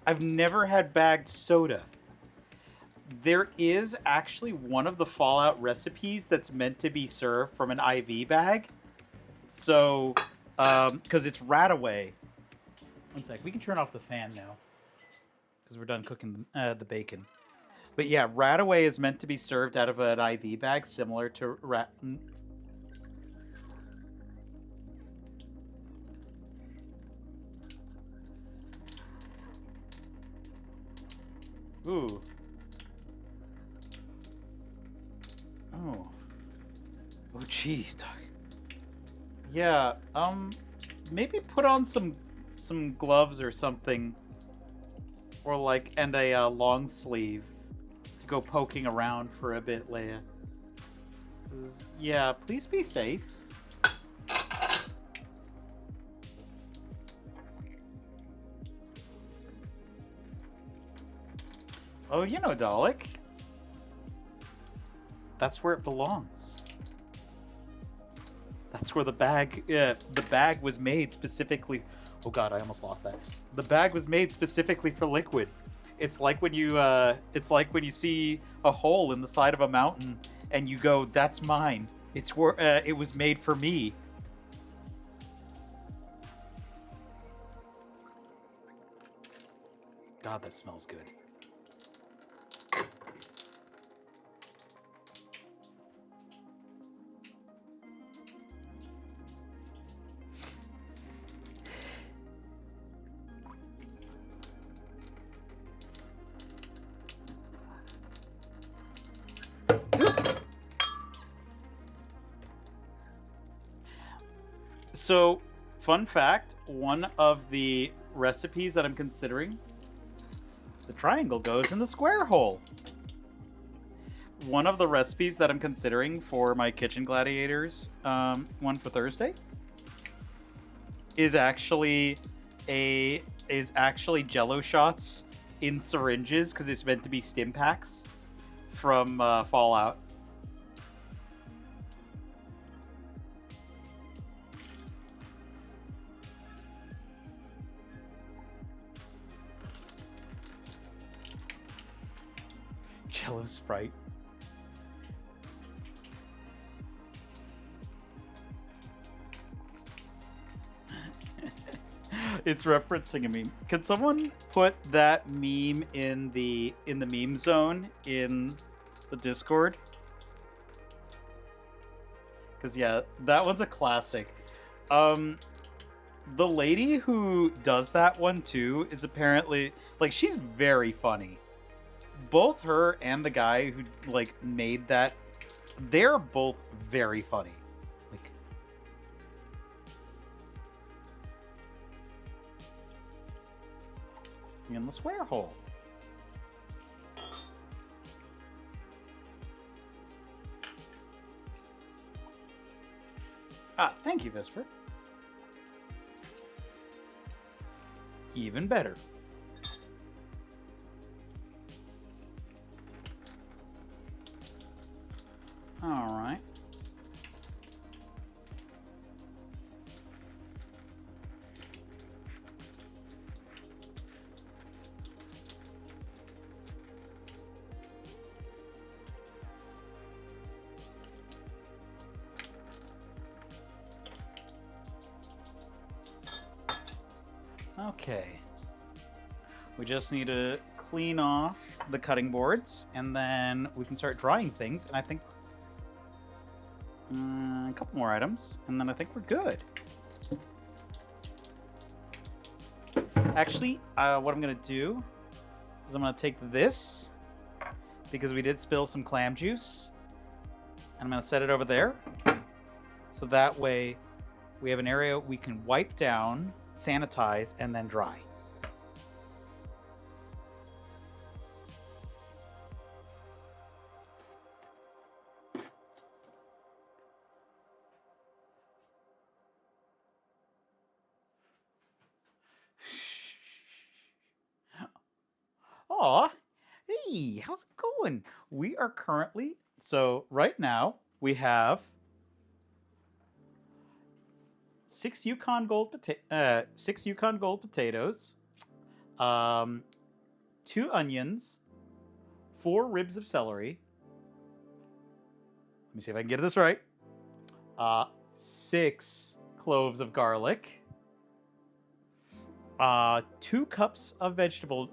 I've never had bagged soda. There is actually one of the Fallout recipes that's meant to be served from an IV bag. So, because it's Radaway. One sec, we can turn off the fan now, because we're done cooking the bacon. But yeah, Radaway is meant to be served out of an IV bag, similar to Ooh. Oh. Oh, jeez, Doc. Yeah, maybe put on some gloves or something, or like, and a long sleeve to go poking around for a bit, Leia. 'Cause, yeah, please be safe. Oh, you know, Dalek. That's where it belongs. That's where the bag was made specifically. Oh God, I almost lost that. The bag was made specifically for liquid. It's like when you see a hole in the side of a mountain and you go, "That's mine." It's where it was made for me. God, that smells good. So, fun fact, one of the recipes that I'm considering, the triangle goes in the square hole. One of the recipes that I'm considering for my Kitchen Gladiators one for Thursday is actually Jello shots in syringes, because it's meant to be stim packs from Fallout. Jello Sprite. It's referencing a meme. Can someone put that meme in the meme zone in the Discord? Because yeah, that one's a classic. The lady who does that one too is apparently, like, she's very funny. Both her and the guy who like made that, they're both very funny. Like, in the square hole. Ah, thank you, Vesper. Even better. All right. Okay. We just need to clean off the cutting boards, and then we can start drying things, and I think a couple more items, and then I think we're good. Actually, what I'm going to do is I'm going to take this, because we did spill some clam juice, and I'm going to set it over there. So that way we have an area we can wipe down, sanitize, and then dry. Aw, hey, how's it going? We are currently, so right now we have 6 Yukon Gold potatoes, 2 onions, 4 ribs of celery. Let me see if I can get this right. 6 cloves of garlic, 2 cups of vegetable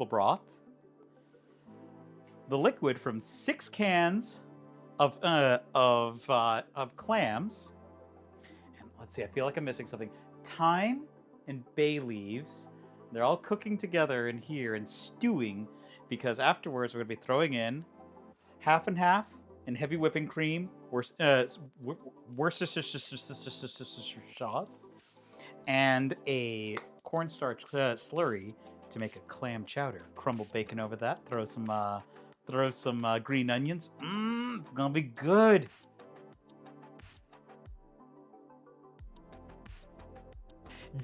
broth, the liquid from 6 cans of clams. And let's see, I feel like I'm missing something. Thyme and bay leaves, They're all cooking together in here and stewing, because afterwards we're going to be throwing in half and half and heavy whipping cream, Worcestershire sauce, and a cornstarch slurry to make a clam chowder. Crumble bacon over that. Throw some green onions. It's gonna be good.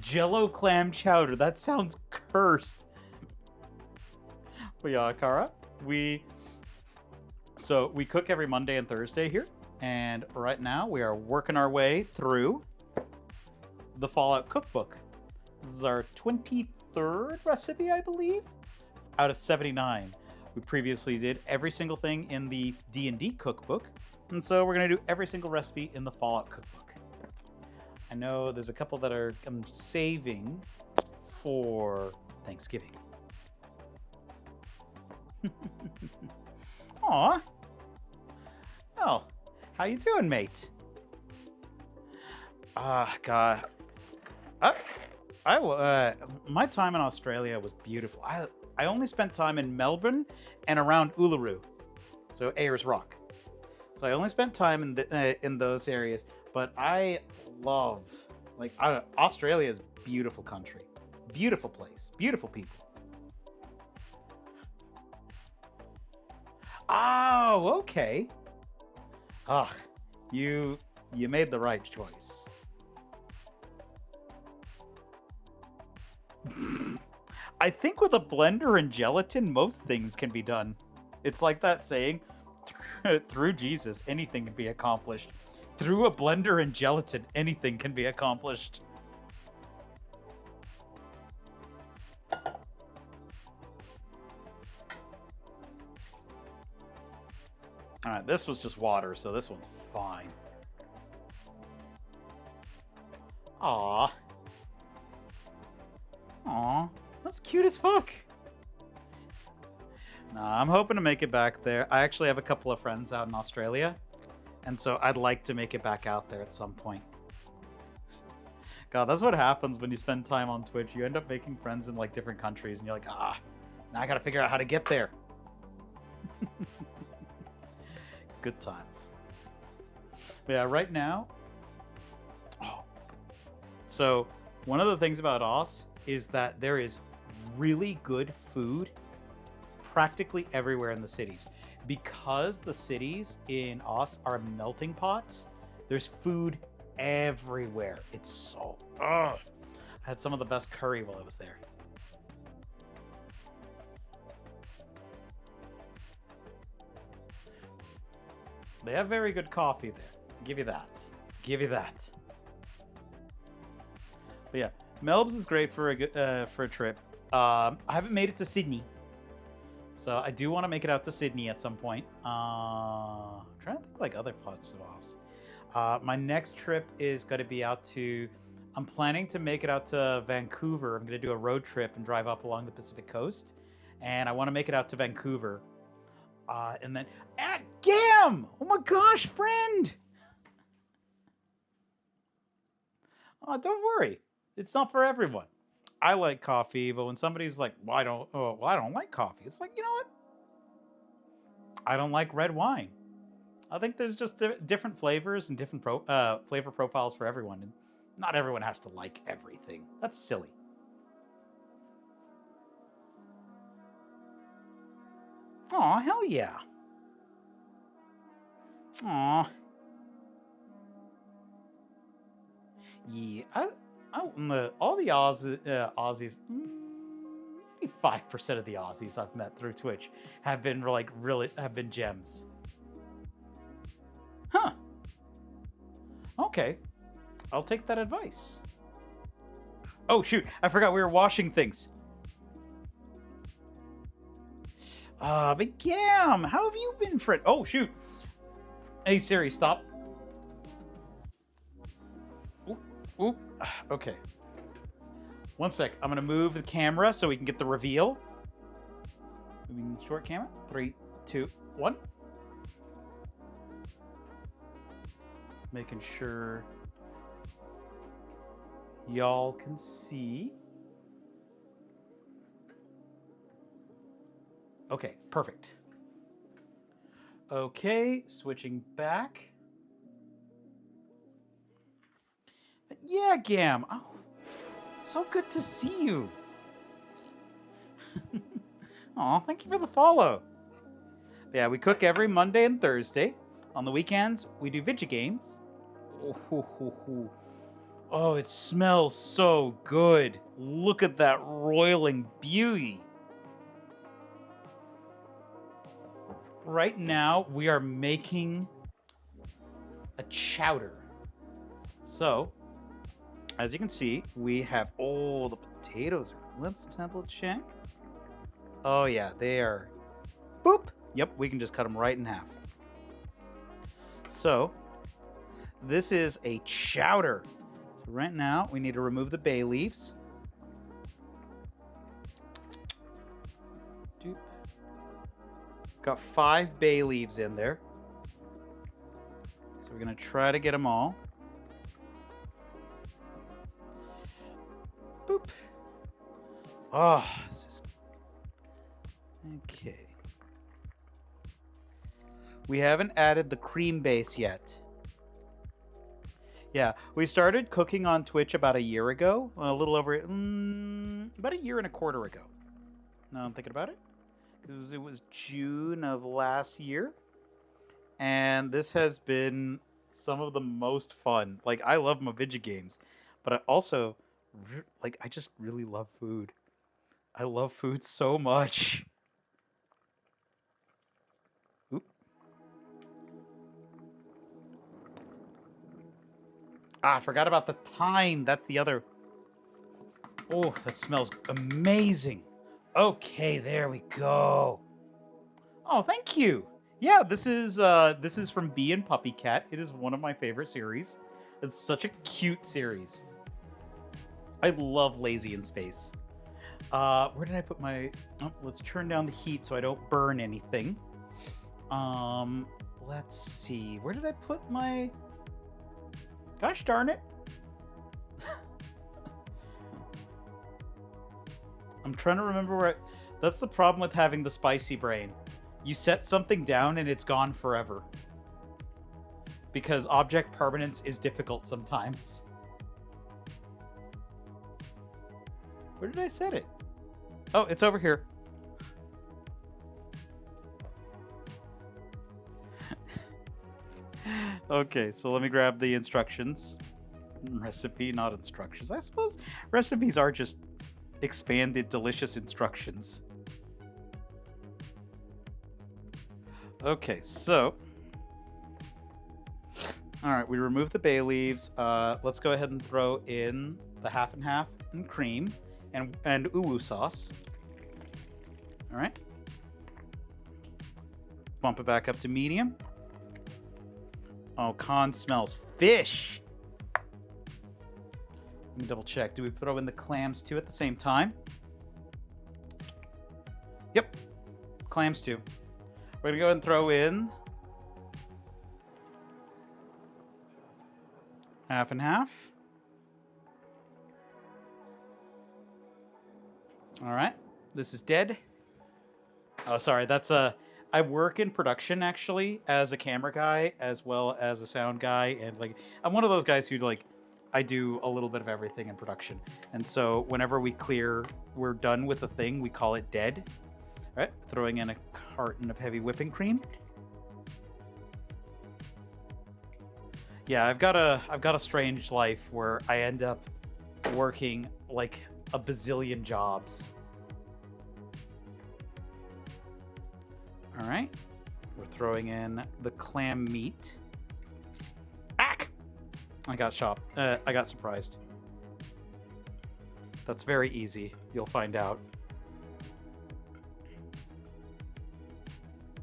Jello clam chowder. That sounds cursed. But yeah, Kara, we cook every Monday and Thursday here, and right now we are working our way through the Fallout Cookbook. This is our 23rd recipe, I believe, out of 79. We previously did every single thing in the D&D Cookbook, and so we're going to do every single recipe in the Fallout Cookbook. I know there's a couple that I'm saving for Thanksgiving. Aw. Oh, how you doing, mate? God. My time in Australia was beautiful. I only spent time in Melbourne and around Uluru, so Ayers Rock. So I only spent time in those areas, but I love, Australia's beautiful country, beautiful place, beautiful people. Oh, okay. Ugh, you made the right choice. I think with a blender and gelatin, most things can be done. It's like that saying, through Jesus, anything can be accomplished. Through a blender and gelatin, anything can be accomplished. Alright, this was just water, so this one's fine. Aww. Aww. That's cute as fuck. Nah, I'm hoping to make it back there. I actually have a couple of friends out in Australia, and so I'd like to make it back out there at some point. God, that's what happens when you spend time on Twitch. You end up making friends in different countries, and you're like, now I gotta figure out how to get there. Good times. But yeah, right now. Oh. So, one of the things about Oz is that there is really good food practically everywhere in the cities. Because the cities in Oz are melting pots, there's food everywhere. It's so. I had some of the best curry while I was there. They have very good coffee there. Give you that. Give you that. But yeah, Melbs is great for a trip. I haven't made it to Sydney, so I do want to make it out to Sydney at some point. I'm trying to think other parts of Oz. My next trip is going to be out to. I'm planning to make it out to Vancouver. I'm going to do a road trip and drive up along the Pacific coast, and I want to make it out to Vancouver. And then Gam! Oh my gosh, friend! Don't worry, it's not for everyone. I like coffee, but when somebody's like, "Well, I don't like coffee," it's like, you know what? I don't like red wine. I think there's just different flavors and different flavor profiles for everyone, and not everyone has to like everything. That's silly. Aw, hell yeah. Aw. Yeah, all the Aussies, 85% of the Aussies I've met through Twitch have been gems. Huh. Okay. I'll take that advice. Oh shoot, I forgot we were washing things. But Gam, how have you been, Fred? Oh shoot. Hey Siri, stop. Oop. Okay. One sec. I'm gonna move the camera so we can get the reveal. Moving the short camera. 3, 2, 1. Making sure y'all can see. Okay, perfect. Okay, switching back. Yeah, Gam. Oh, it's so good to see you. Aw, thank you for the follow. Yeah, we cook every Monday and Thursday. On the weekends, we do video games. Oh, it smells so good. Look at that roiling beauty. Right now, we are making a chowder. So, as you can see, we have all the potatoes. Let's double check. Oh yeah, they are. Boop. Yep, we can just cut them right in half. So, this is a chowder. So right now, we need to remove the bay leaves. Doop. Got 5 bay leaves in there. So we're going to try to get them all. Boop. Oh, this is... Okay. We haven't added the cream base yet. Yeah, we started cooking on Twitch about a year ago. A little over... about a year and a quarter ago. Now I'm thinking about it. It was June of last year. And this has been some of the most fun. Like, I love my video games. But I also... Like, I just really love food. I love food so much. Oop. Ah, I forgot about the thyme. That's the other... Oh, that smells amazing. Okay, there we go. Oh, thank you. Yeah, this is from Bee and Puppy Cat. It is one of my favorite series. It's such a cute series. I love Lazy in Space. Where did I put my... Oh, let's turn down the heat so I don't burn anything. Let's see. Where did I put my... Gosh darn it. I'm trying to remember where... That's the problem with having the spicy brain. You set something down and it's gone forever. Because object permanence is difficult sometimes. Where did I set it? Oh, it's over here. Okay, so let me grab the instructions. Recipe, not instructions. I suppose recipes are just expanded, delicious instructions. Okay, so... Alright, we removed the bay leaves. Let's go ahead and throw in the half and half and cream and uwu sauce. Alright. Bump it back up to medium. Oh, Khan smells fish! Let me double check. Do we throw in the clams too at the same time? Yep. Clams too. We're gonna go ahead and throw in half and half. All right. This is dead. Oh, sorry. That's I work in production actually as a camera guy as well as a sound guy, and like I'm one of those guys who like I do a little bit of everything in production. And so whenever we're done with a thing, we call it dead. All right. Throwing in a carton of heavy whipping cream. Yeah, I've got a strange life where I end up working like a bazillion jobs. All right, we're throwing in the clam meat. Back! I got surprised. That's very easy. You'll find out.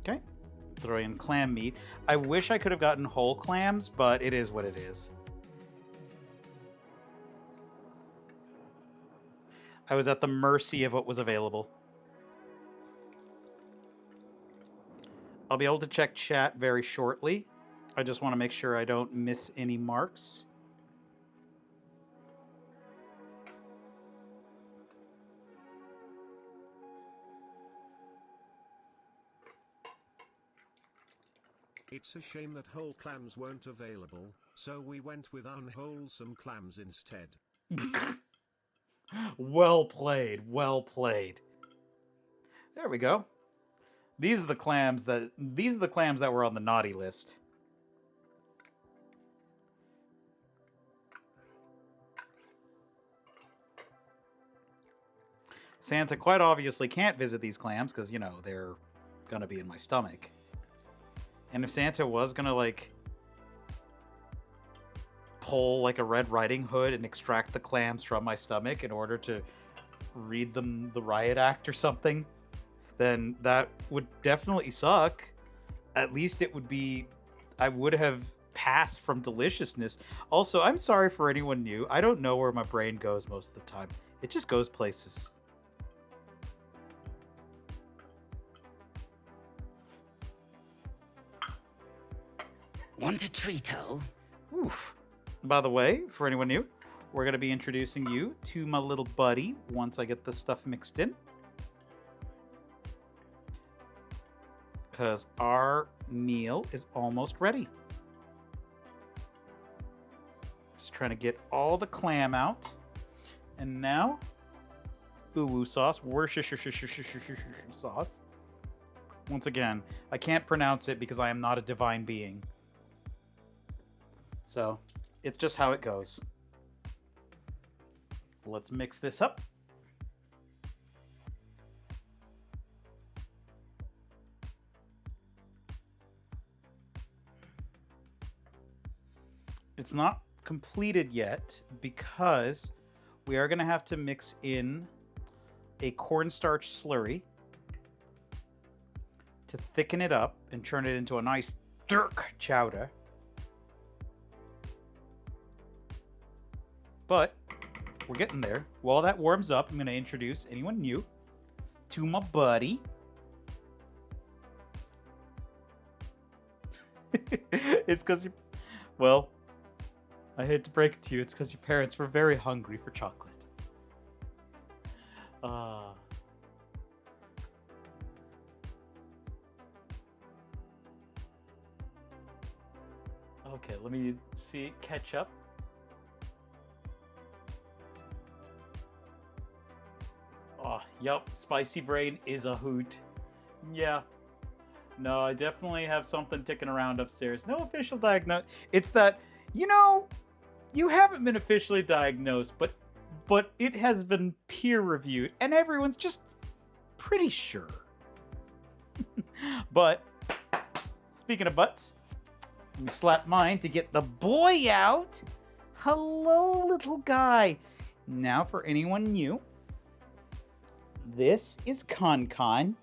Okay. Throwing in clam meat. I wish I could have gotten whole clams, but it is what it is. I was at the mercy of what was available. I'll be able to check chat very shortly. I just want to make sure I don't miss any marks. It's a shame that whole clams weren't available, so we went with unwholesome clams instead. Well played, well played. There we go. These are the clams that were on the naughty list. Santa quite obviously can't visit these clams because, you know, they're gonna be in my stomach. And if Santa was gonna, like, pull, like, a Red Riding Hood and extract the clams from my stomach in order to read them the riot act or something, then that would definitely suck. At least it would be... I would have passed from deliciousness. Also, I'm sorry for anyone new. I don't know where my brain goes most of the time. It just goes places. Want a treat-o? Oof. By the way, for anyone new, we're going to be introducing you to my little buddy once I get this stuff mixed in. Because our meal is almost ready. Just trying to get all the clam out. And now, uwu sauce, Worcestershire sauce. Once again, I can't pronounce it because I am not a divine being. So, it's just how it goes. Let's mix this up. It's not completed yet because we are going to have to mix in a cornstarch slurry to thicken it up and turn it into a nice thick chowder. But we're getting there. While that warms up, I'm going to introduce anyone new to my buddy. It's because you... Well, I hate to break it to you. It's because your parents were very hungry for chocolate. Okay, let me see. Ketchup. Oh, yep. Spicy brain is a hoot. Yeah. No, I definitely have something ticking around upstairs. No official diagnosis. It's that, you know, you haven't been officially diagnosed, but it has been peer reviewed, and everyone's just pretty sure. But speaking of butts, let me slap mine to get the boy out. Hello, little guy. Now, for anyone new, this is Con.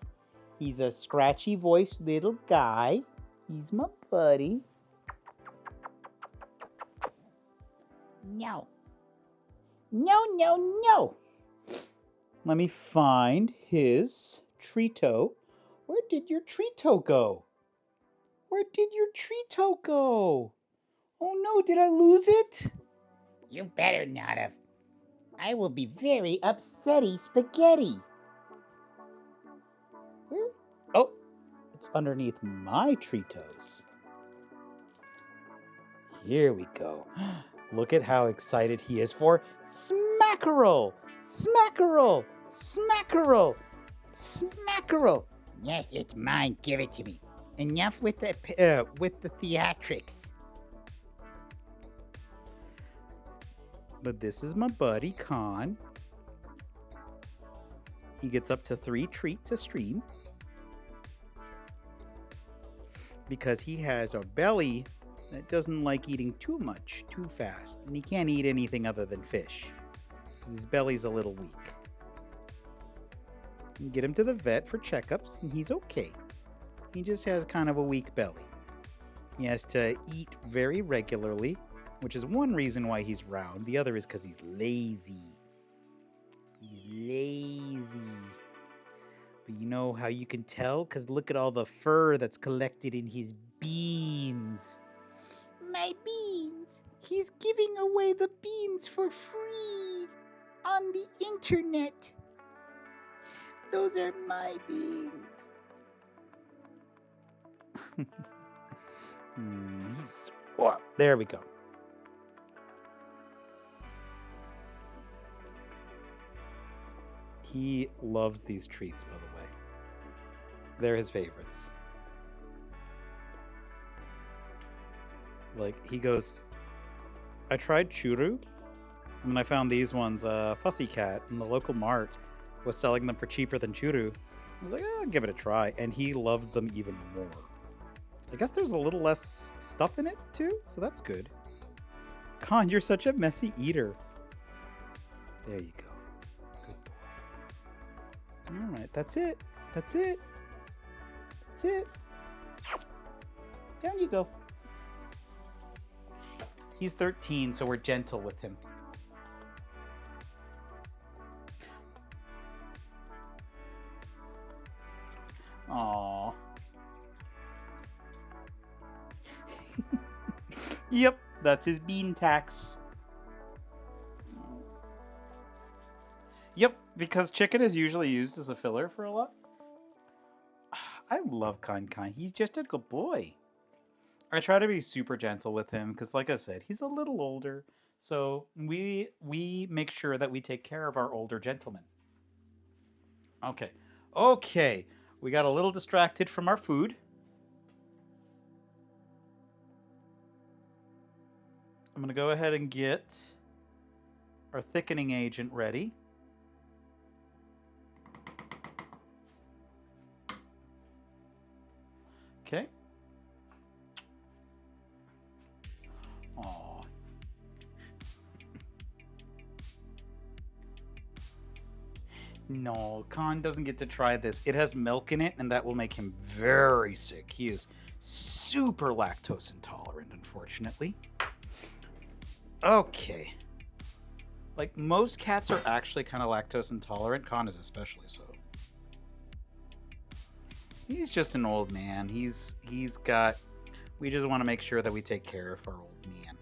He's a scratchy-voiced little guy. He's my buddy. No. No. Let me find his treato. Where did your treato go? Where did your treato go? Oh no, did I lose it? You better not have. I will be very upsetty spaghetti. Where? Oh, it's underneath my treatos. Here we go. Look at how excited he is for smackerel! Smackerel! Smackerel! Smackerel! Yes, it's mine. Give it to me. Enough with the theatrics. But this is my buddy Con. He gets up to 3 treats a stream because he has a belly that doesn't like eating too much too fast, and he can't eat anything other than fish. His belly's a little weak. You get him to the vet for checkups, and he's okay. He just has kind of a weak belly. He has to eat very regularly, which is one reason why he's round. The other is because he's lazy. He's lazy. But you know how you can tell? Because look at all the fur that's collected in his beans. My beans. He's giving away the beans for free on the internet. Those are my beans. There we go. He loves these treats, by the way. They're his favorites. Like, he goes, I tried churu, and then I found these ones, Fussy Cat, and the local mart was selling them for cheaper than churu. I was like, I'll give it a try, and he loves them even more. I guess there's a little less stuff in it, too, so that's good. Con, you're such a messy eater. There you go. Good boy. Alright, that's it. That's it. That's it. Down you go. He's 13, so we're gentle with him. Aww. Yep, that's his bean tax. Yep, because chicken is usually used as a filler for a lot. I love Kind. He's just a good boy. I try to be super gentle with him because, like I said, he's a little older. So we make sure that we take care of our older gentlemen. Okay. We got a little distracted from our food. I'm going to go ahead and get our thickening agent ready. Okay. Aww. No, Khan doesn't get to try this. It has milk in it, and that will make him very sick. He is super lactose intolerant, unfortunately. Okay. Like, most cats are actually kind of lactose intolerant. Khan is especially so. He's just an old man. He's got... We just want to make sure that we take care of our old man.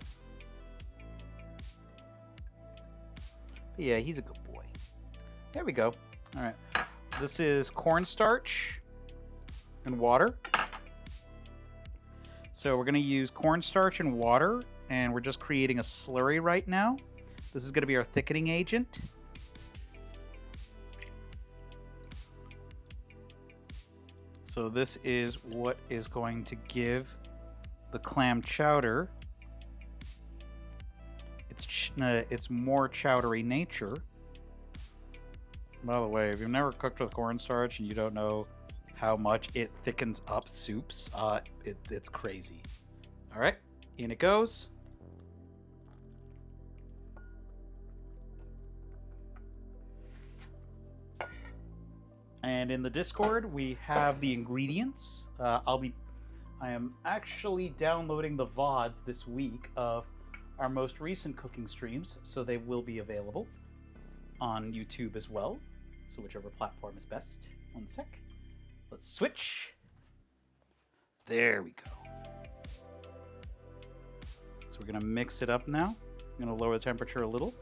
But yeah, he's a good boy. There we go. All right. This is cornstarch and water. So we're going to use cornstarch and water, and we're just creating a slurry right now. This is going to be our thickening agent. So this is what is going to give the clam chowder its more chowdery nature. By the way, if you've never cooked with cornstarch and you don't know how much it thickens up soups, it's crazy. All right, in it goes. And in the Discord, we have the ingredients. I am actually downloading the VODs this week of our most recent cooking streams, so they will be available on YouTube as well. So whichever platform is best. One sec. Let's switch. There we go. So we're gonna mix it up now. I'm gonna lower the temperature a little.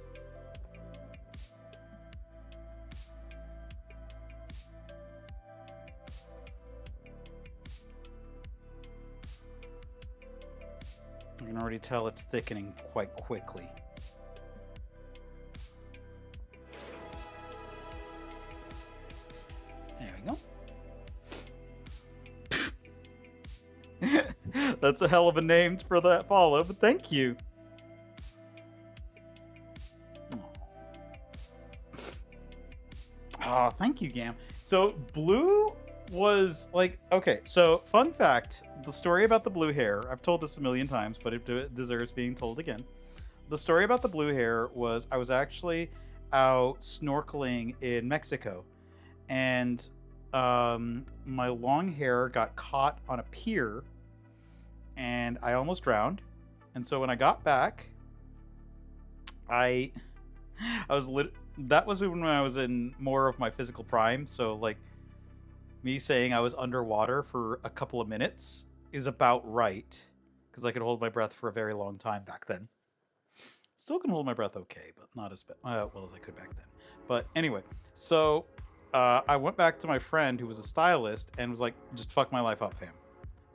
You can already tell it's thickening quite quickly. There we go. That's a hell of a name for that follow, but thank you. Oh, thank you, Gam. So blue was like, okay, so fun fact, the story about the blue hair, I've told this a million times, but it deserves being told again. The story about the blue hair was I was actually out snorkeling in Mexico, and my long hair got caught on a pier, and I almost drowned. And so when I got back, that was when I was in more of my physical prime. So like me saying I was underwater for a couple of minutes is about right, because I could hold my breath for a very long time back then. Still can hold my breath okay, but not as well as I could back then. But anyway, so I went back to my friend who was a stylist and was like, just fuck my life up, fam.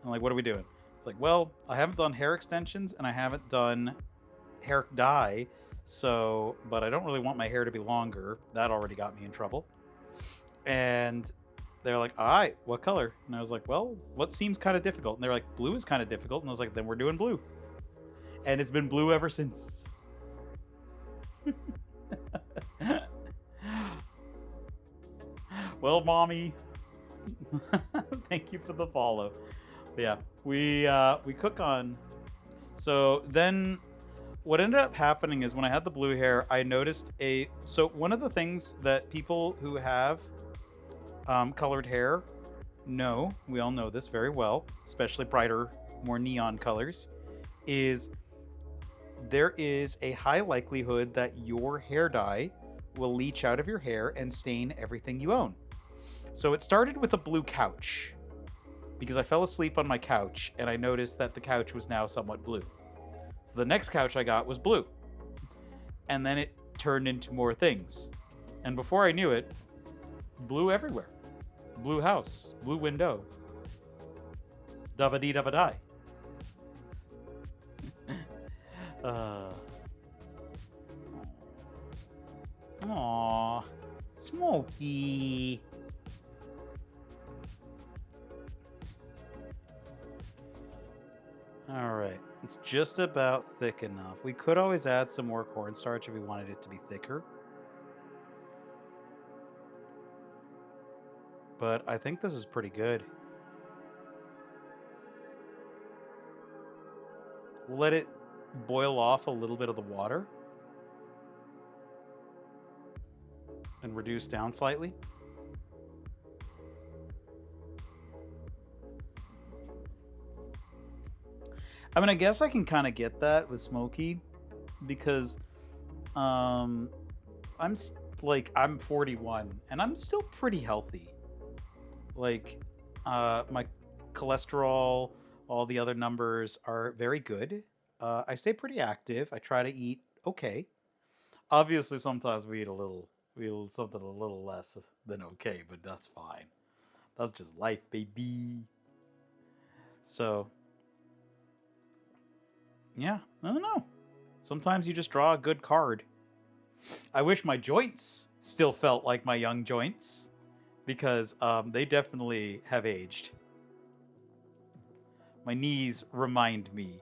I'm like, what are we doing? It's like, well, I haven't done hair extensions and I haven't done hair dye, so, but I don't really want my hair to be longer. That already got me in trouble. And they're like, all right, what color? And I was like, well, what seems kind of difficult? And they're like, blue is kind of difficult. And I was like, then we're doing blue. And it's been blue ever since. Well, mommy, thank you for the follow. But yeah, we cook on. So then what ended up happening is when I had the blue hair, I noticed so one of the things that people who have colored hair know, we all know this very well, especially brighter, more neon colors, is there is a high likelihood that your hair dye will leach out of your hair and stain everything you own. So it started with a blue couch because I fell asleep on my couch and I noticed that the couch was now somewhat blue. So the next couch I got was blue. And then it turned into more things. And before I knew it, blue everywhere. Blue house, blue window. Dava-dee dava-die. Aww, Smokey. All right, it's just about thick enough. We could always add some more cornstarch if we wanted it to be thicker. But I think this is pretty good. Let it boil off a little bit of the water and reduce down slightly. I mean, I guess I can kind of get that with Smokey because I'm 41 and I'm still pretty healthy. Like my cholesterol, all the other numbers are very good. I stay pretty active. I try to eat okay. Obviously, sometimes we eat something a little less than okay, but that's fine. That's just life, baby. So, yeah, I don't know. Sometimes you just draw a good card. I wish my joints still felt like my young joints because they definitely have aged. My knees remind me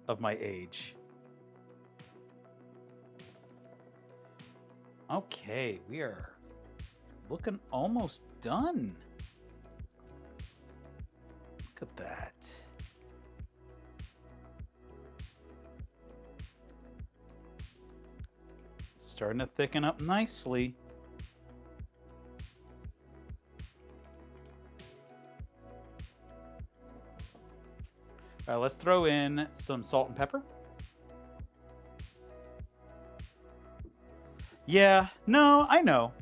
of my age. Okay, we are looking almost done. Look at that. Starting to thicken up nicely. All right, let's throw in some salt and pepper. Yeah, no, I know.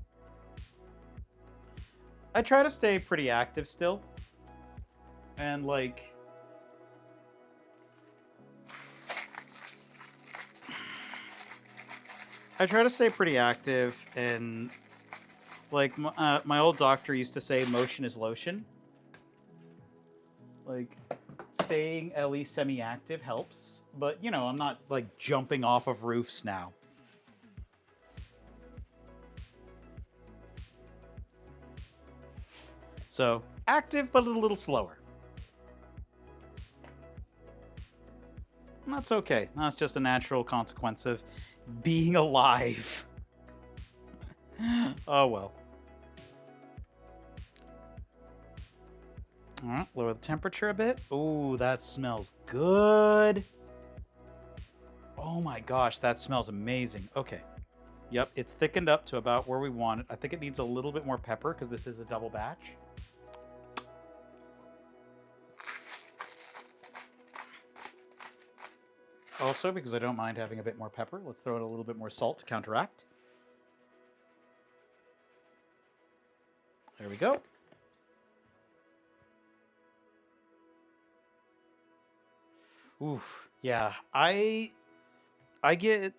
I try to stay pretty active still. And like... I try to stay pretty active and like my old doctor used to say motion is lotion. Like staying at least semi-active helps, but you know, I'm not like jumping off of roofs now. So, active but a little slower. And that's okay. That's just a natural consequence of being alive. Oh well. All right, lower the temperature a bit. Ooh, that smells good. Oh my gosh, that smells amazing. Okay. Yep, it's thickened up to about where we want it. I think it needs a little bit more pepper because this is a double batch. Also, because I don't mind having a bit more pepper, let's throw in a little bit more salt to counteract. There we go. Oof, yeah, I get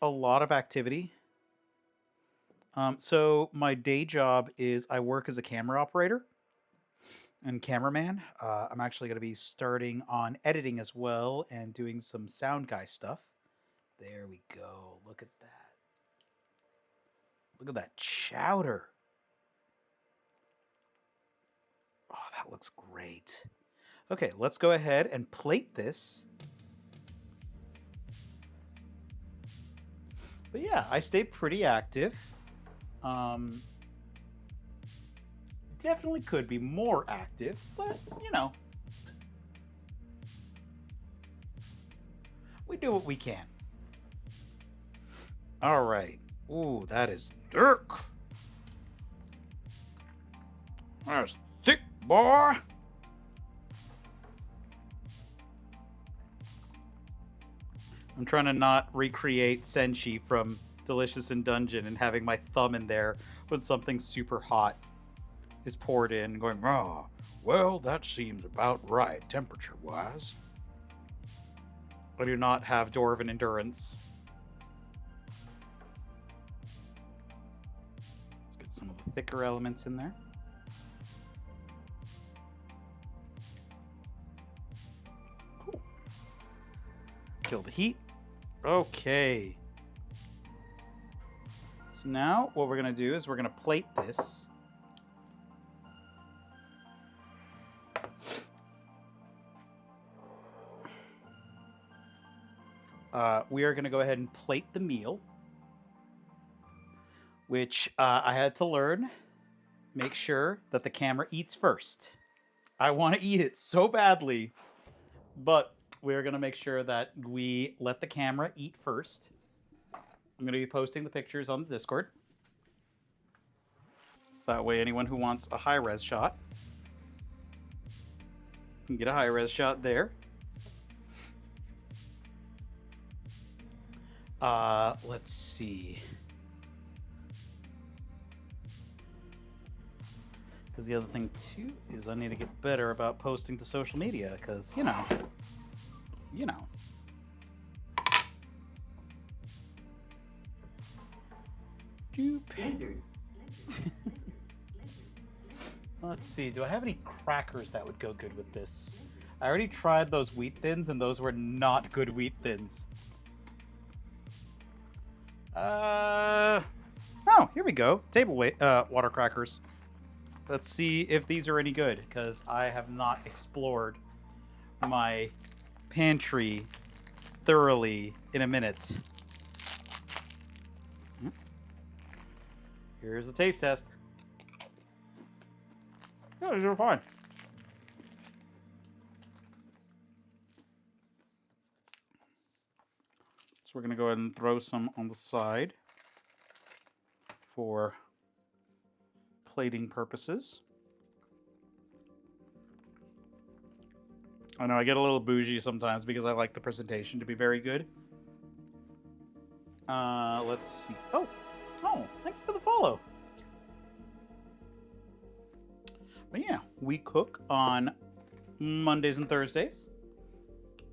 a lot of activity. So my day job is I work as a camera operator. and cameraman. I'm actually going to be starting on editing as well and doing some sound guy stuff. There we go. Look at that. Look at that chowder. Oh, that looks great. Okay, let's go ahead and plate this. But yeah, I stay pretty active. Definitely could be more active, but you know, we do what we can. All right. Ooh, that is thick. That's thick, boy. I'm trying to not recreate Senshi from Delicious in Dungeon and having my thumb in there when something super hot is poured in and going, oh, well, that seems about right temperature-wise. I do not have Dwarven endurance. Let's get some of the thicker elements in there. Cool. Kill the heat. Okay. So now what we're going to do is we're going to plate this. We are going to go ahead and plate the meal, which I had to learn. Make sure that the camera eats first. I want to eat it so badly, but we're going to make sure that we let the camera eat first. I'm going to be posting the pictures on the Discord. So that way anyone who wants a high-res shot can get a high-res shot there. Let's see. Because the other thing, too, is I need to get better about posting to social media, because, you know. Let's see, do I have any crackers that would go good with this? I already tried those wheat thins, and those were not good wheat thins. Oh, here we go. Table water crackers. Let's see if these are any good, because I have not explored my pantry thoroughly in a minute. Here's the taste test. Yeah, these are fine. So we're going to go ahead and throw some on the side for plating purposes. I know I get a little bougie sometimes because I like the presentation to be very good. Let's see. Oh, thank you for the follow. But yeah, we cook on Mondays and Thursdays.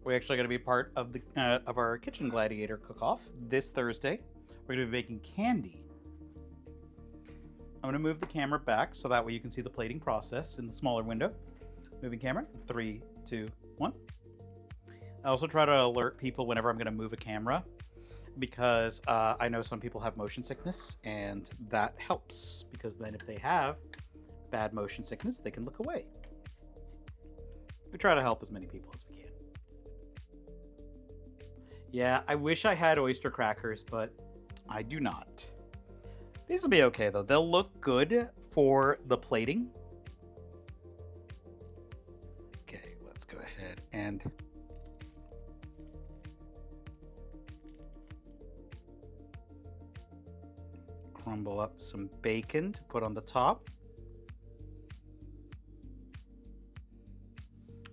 We're actually going to be part of the of our Kitchen Gladiator cook-off this Thursday. We're going to be making candy. I'm going to move the camera back so that way you can see the plating process in the smaller window. Moving camera. 3, 2, 1. I also try to alert people whenever I'm going to move a camera because I know some people have motion sickness, and that helps because then if they have bad motion sickness, they can look away. We try to help as many people as we can. Yeah, I wish I had oyster crackers, but I do not. These will be okay, though. They'll look good for the plating. Okay, let's go ahead and crumble up some bacon to put on the top.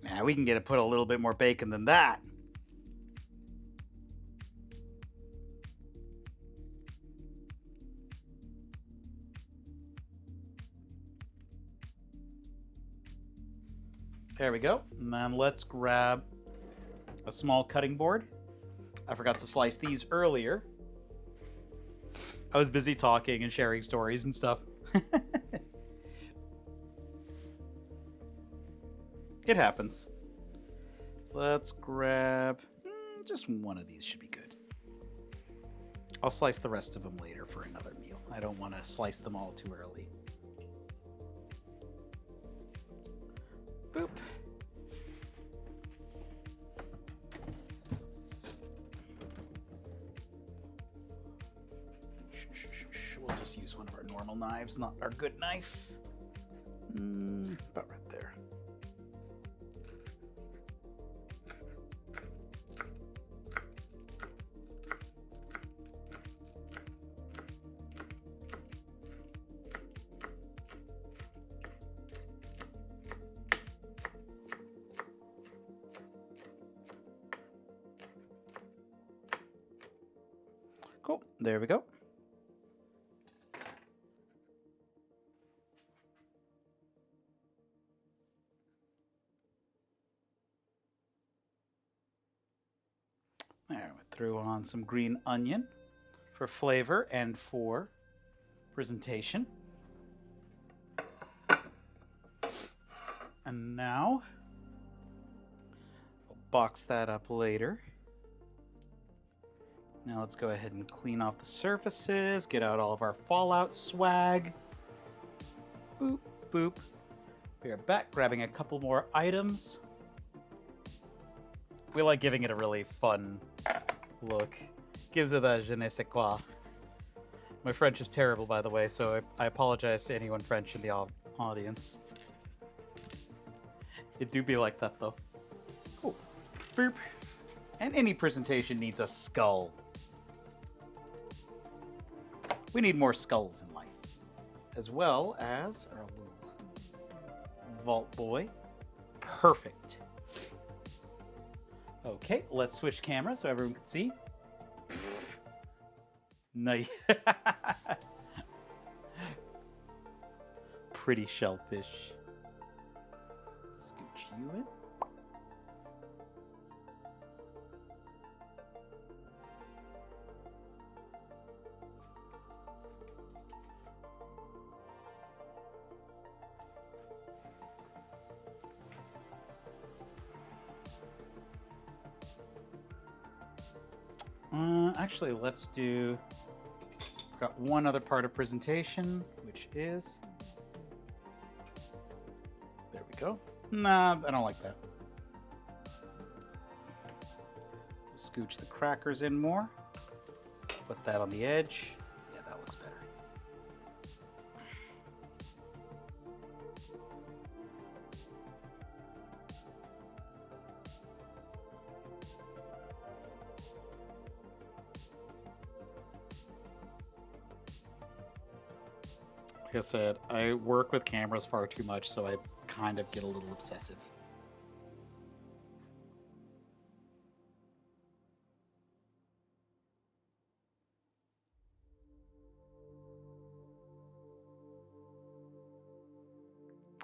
Now we can put a little bit more bacon than that. There we go. And then let's grab a small cutting board. I forgot to slice these earlier. I was busy talking and sharing stories and stuff. It happens. Let's grab... just one of these should be good. I'll slice the rest of them later for another meal. I don't want to slice them all too early. Boop. We'll just use one of our normal knives, not our good knife. About right there. Cool. There we go. There, we threw on some green onion for flavor and for presentation. And now, we'll box that up later. Now let's go ahead and clean off the surfaces, get out all of our Fallout swag. Boop, boop. We are back, grabbing a couple more items. We like giving it a really fun look. Gives it a je ne sais quoi. My French is terrible, by the way, so I apologize to anyone French in the audience. It do be like that, though. Cool. Boop. And any presentation needs a skull. We need more skulls in life. As well as our little vault boy. Perfect. Okay, let's switch cameras so everyone can see. Nice. Pretty shellfish. Scooch you in. Actually, let's do... Got one other part of presentation, which is... There we go. Nah, I don't like that. Scooch the crackers in more. Put that on the edge. Yeah, that looks better. Like I said, I work with cameras far too much, so I kind of get a little obsessive.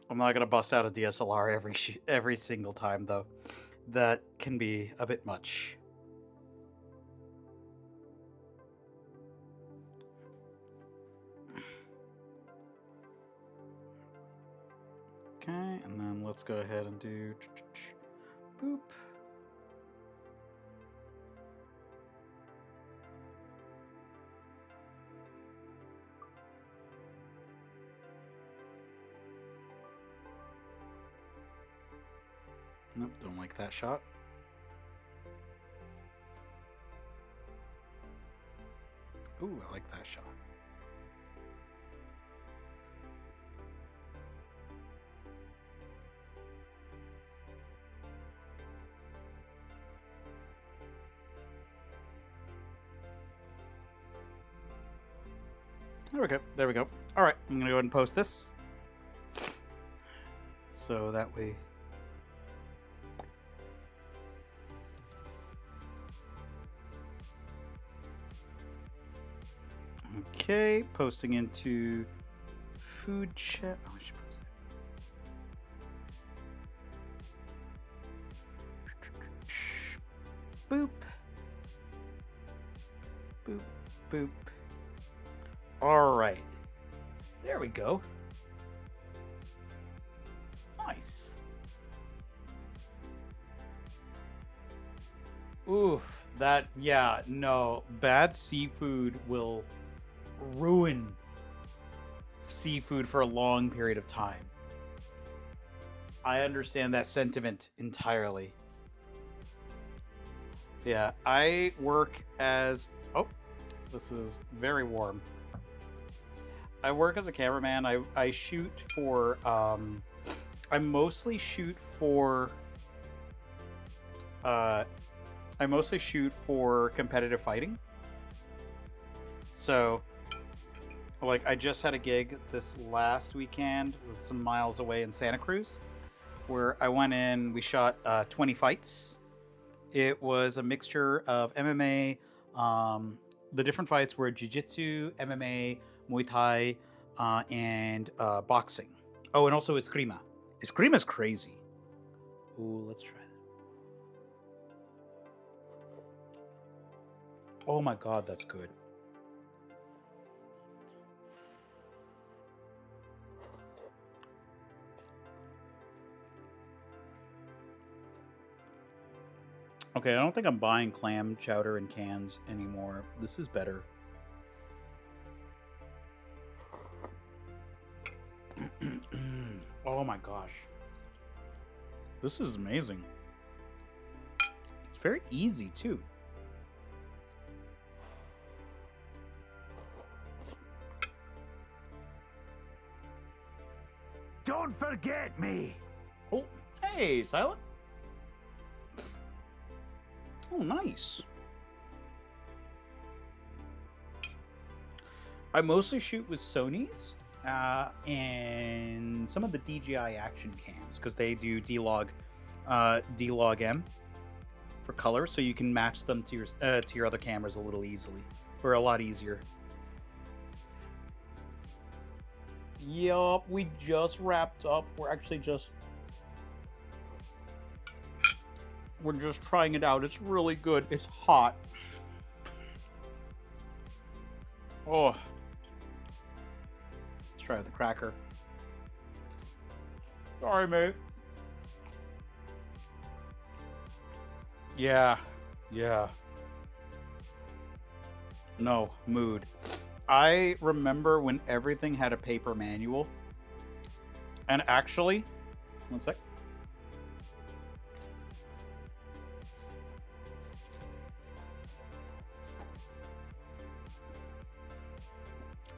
I'm not gonna bust out a DSLR every single time, though. That can be a bit much. Okay, and then let's go ahead and do boop. Nope, don't like that shot. Ooh, I like that shot. There we go. There we go. All right, I'm gonna go ahead and post this, so that way. Okay, posting into food chat. Oh, I should post that. Boop. Boop. Boop. All right. There we go. Nice. Oof, that, yeah, no. Bad seafood will ruin seafood for a long period of time. I understand that sentiment entirely. Yeah, I work as... Oh, this is very warm. I work as a cameraman. I shoot for... I mostly shoot for... I mostly shoot for competitive fighting. So, like, I just had a gig this last weekend. It was some miles away in Santa Cruz, where I went in, we shot 20 fights. It was a mixture of MMA. The different fights were jiu-jitsu, MMA, Muay Thai, and boxing. Oh, and also Eskrima. Eskrima is crazy. Ooh, let's try this. Oh my god, that's good. Okay, I don't think I'm buying clam chowder in cans anymore. This is better. Oh my gosh. This is amazing. It's very easy too. Don't forget me. Oh, hey, Silent. Oh, nice. I mostly shoot with Sony's and some of the DJI action cams because they do D-Log M for color, so you can match them to your other cameras a little easily, or a lot easier. Yup, we just wrapped up. We're just trying it out. It's really good. It's hot. Oh. Let's try the cracker. Sorry, mate. Yeah. No, mood. I remember when everything had a paper manual. And actually, one sec.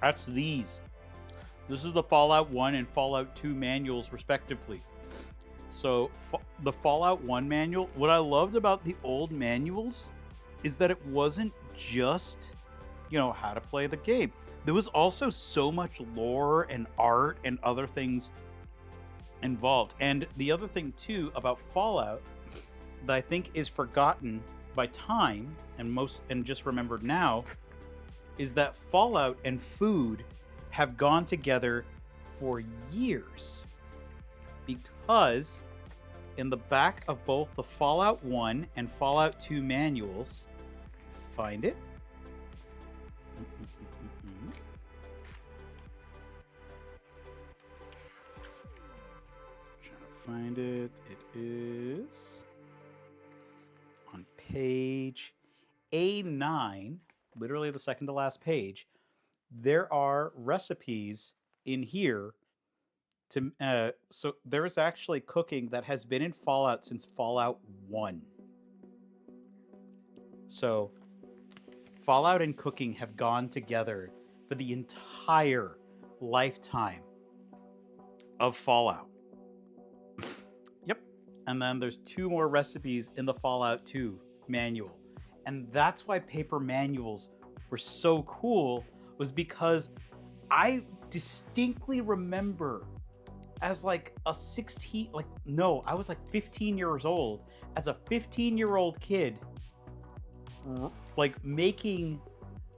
That's these. This is the Fallout 1 and Fallout 2 manuals, respectively. So, the Fallout 1 manual, what I loved about the old manuals is that it wasn't just, how to play the game. There was also so much lore and art and other things involved. And the other thing, too, about Fallout that I think is forgotten by time and just remembered now is that Fallout and food have gone together for years, because in the back of both the Fallout 1 and Fallout 2 manuals, find it. Trying to find it. It is on page A9, literally the second to last page. There are recipes in here to so there is actually cooking that has been in Fallout since Fallout 1. So Fallout and cooking have gone together for the entire lifetime of Fallout. Yep. And then there's 2 more recipes in the Fallout 2 manual. And that's why paper manuals were so cool, was because I distinctly remember as like a 16, I was like 15 years old, as a 15-year-old kid, making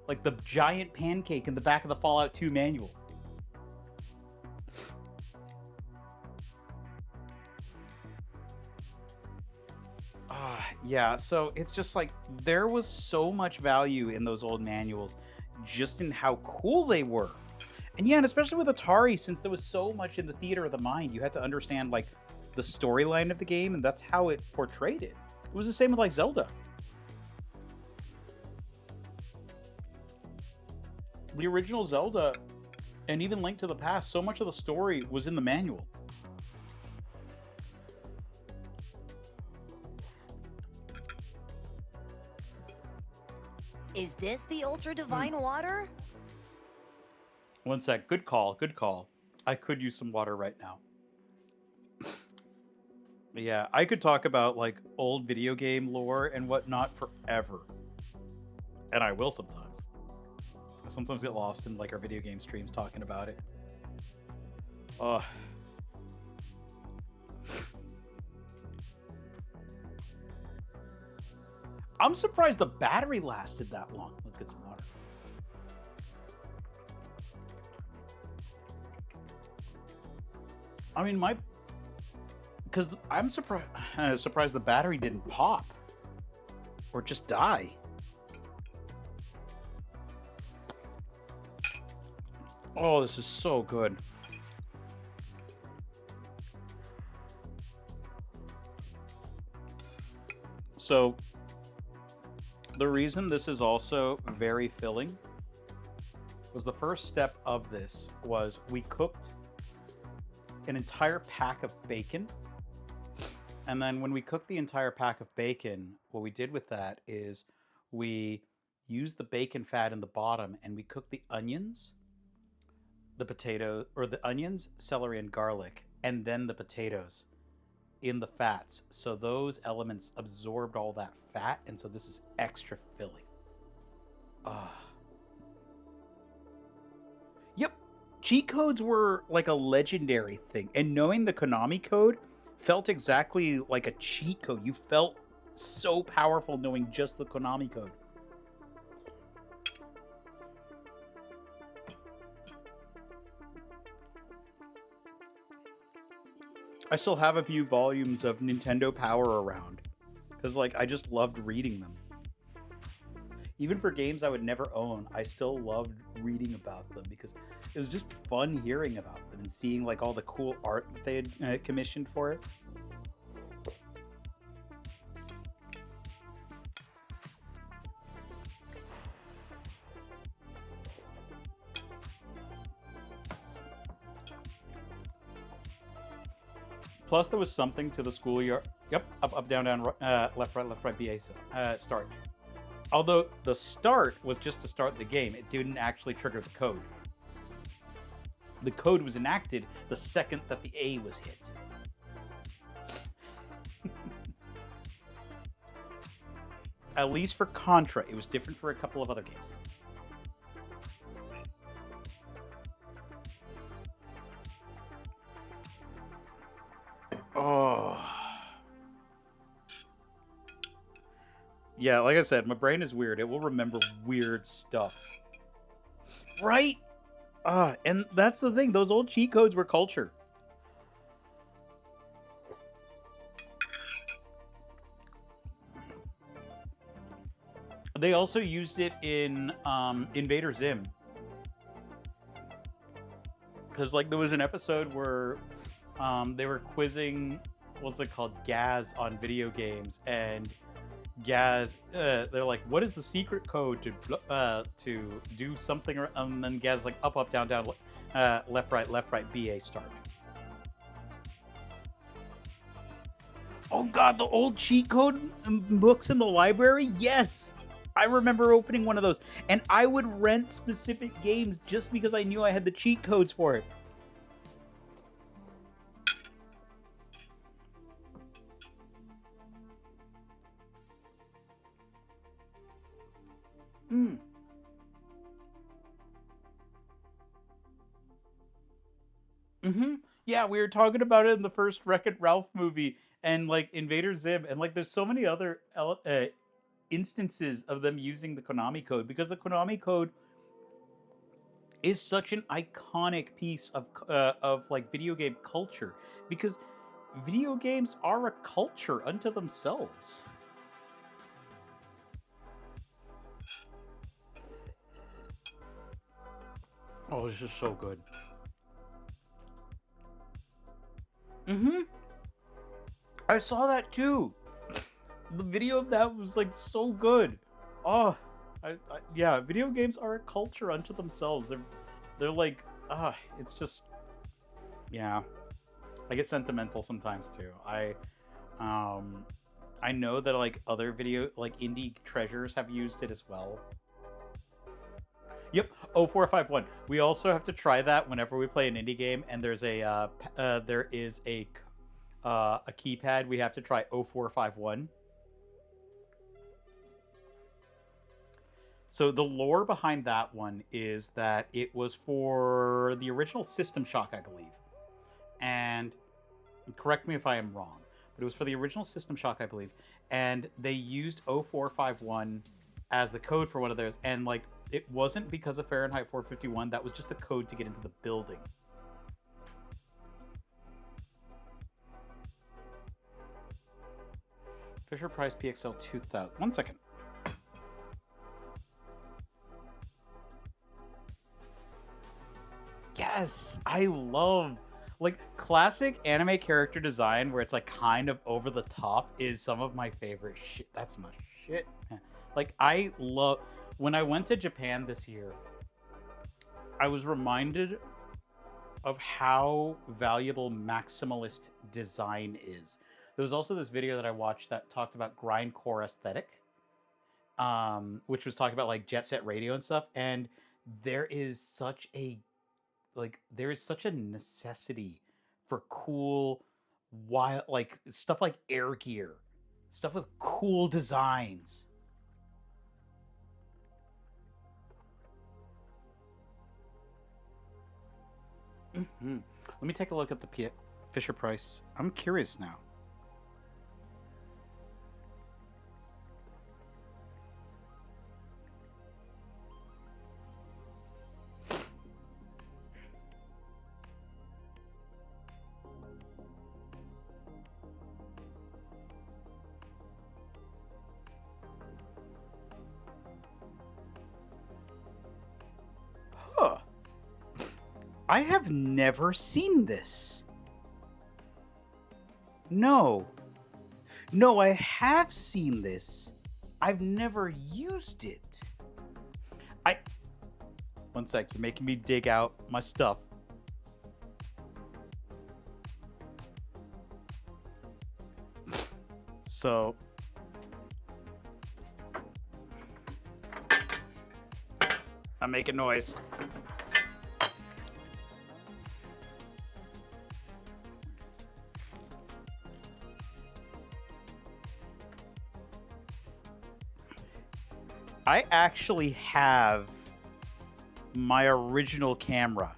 the giant pancake in the back of the Fallout 2 manual. Yeah, so it's just there was so much value in those old manuals, just in how cool they were. And yeah, and especially with Atari, since there was so much in the theater of the mind, you had to understand the storyline of the game, and that's how it portrayed it. It was the same with Zelda. the original Zelda and even Link to the Past, so much of the story was in the manual. Is this the ultra divine water? One sec. Good call. Good call. I could use some water right now. Yeah, I could talk about like old video game lore and whatnot forever. And I will sometimes. I sometimes get lost in like our video game streams talking about it. I'm surprised the battery lasted that long. Let's get some water. I mean, because I'm surprised the battery didn't pop or just die. Oh, this is so good. So, the reason this is also very filling was the first step of this was we cooked an entire pack of bacon. And then when we cooked the entire pack of bacon, what we did with that is we used the bacon fat in the bottom and we cooked the onions, the potato, or the onions, celery, and garlic, and then the potatoes in the fats. So those elements absorbed all that fat, and so this is extra filling. Yep. Cheat codes were like a legendary thing, and knowing the Konami code felt exactly like a cheat code. You felt so powerful knowing just the Konami code. I still have a few volumes of Nintendo Power around because like I just loved reading them. Even for games I would never own, I still loved reading about them because it was just fun hearing about them and seeing like all the cool art that they had commissioned for it. Plus, there was something to the schoolyard. Yep, up, down, down, left, right, BA start. Although the start was just to start the game, it didn't actually trigger the code. The code was enacted the second that the A was hit. At least for Contra, it was different for a couple of other games. Oh. Yeah, like I said, my brain is weird. It will remember weird stuff. Right? And that's the thing. Those old cheat codes were culture. They also used it in Invader Zim. Because, like, there was an episode where they were quizzing, what's it called, Gaz on video games, and Gaz, they're like, "What is the secret code to do something?" And then Gaz like, up, down, down, left, right, BA start. Oh God, the old cheat code books in the library. Yes, I remember opening one of those, and I would rent specific games just because I knew I had the cheat codes for it. Yeah, we were talking about it in the first Wreck-It Ralph movie and like Invader Zim, and like there's so many other instances of them using the Konami code because the Konami code is such an iconic piece of like video game culture because video games are a culture unto themselves. Oh, this is so good. I saw that too. The video of that was like so good. Oh, Yeah, video games are a culture unto themselves. They're like, it's just, yeah. I get sentimental sometimes too. I know that like other indie treasures have used it as well. Yep, 0451. We also have to try that whenever we play an indie game, and there is a keypad. We have to try 0451. So the lore behind that one is that it was for the original System Shock, I believe. And correct me if I am wrong, but it was for the original System Shock, I believe. And they used 0451 as the code for one of theirs. And like, it wasn't because of Fahrenheit 451. That was just the code to get into the building. Fisher Price PXL 2000. 1 second. Yes, I love like classic anime character design where it's like kind of over the top is some of my favorite shit. That's my shit. Like I love when I went to Japan this year, I was reminded of how valuable maximalist design is. There was also this video that I watched that talked about grindcore aesthetic, which was talking about like Jet Set Radio and stuff. And there is such a necessity for cool, wild, like stuff like Air Gear, stuff with cool designs. Let me take a look at the Fisher Price. I'm curious now. I have never seen this. No. No, I have seen this. I've never used it. One sec, you're making me dig out my stuff. So... I'm making noise. I actually have my original camera.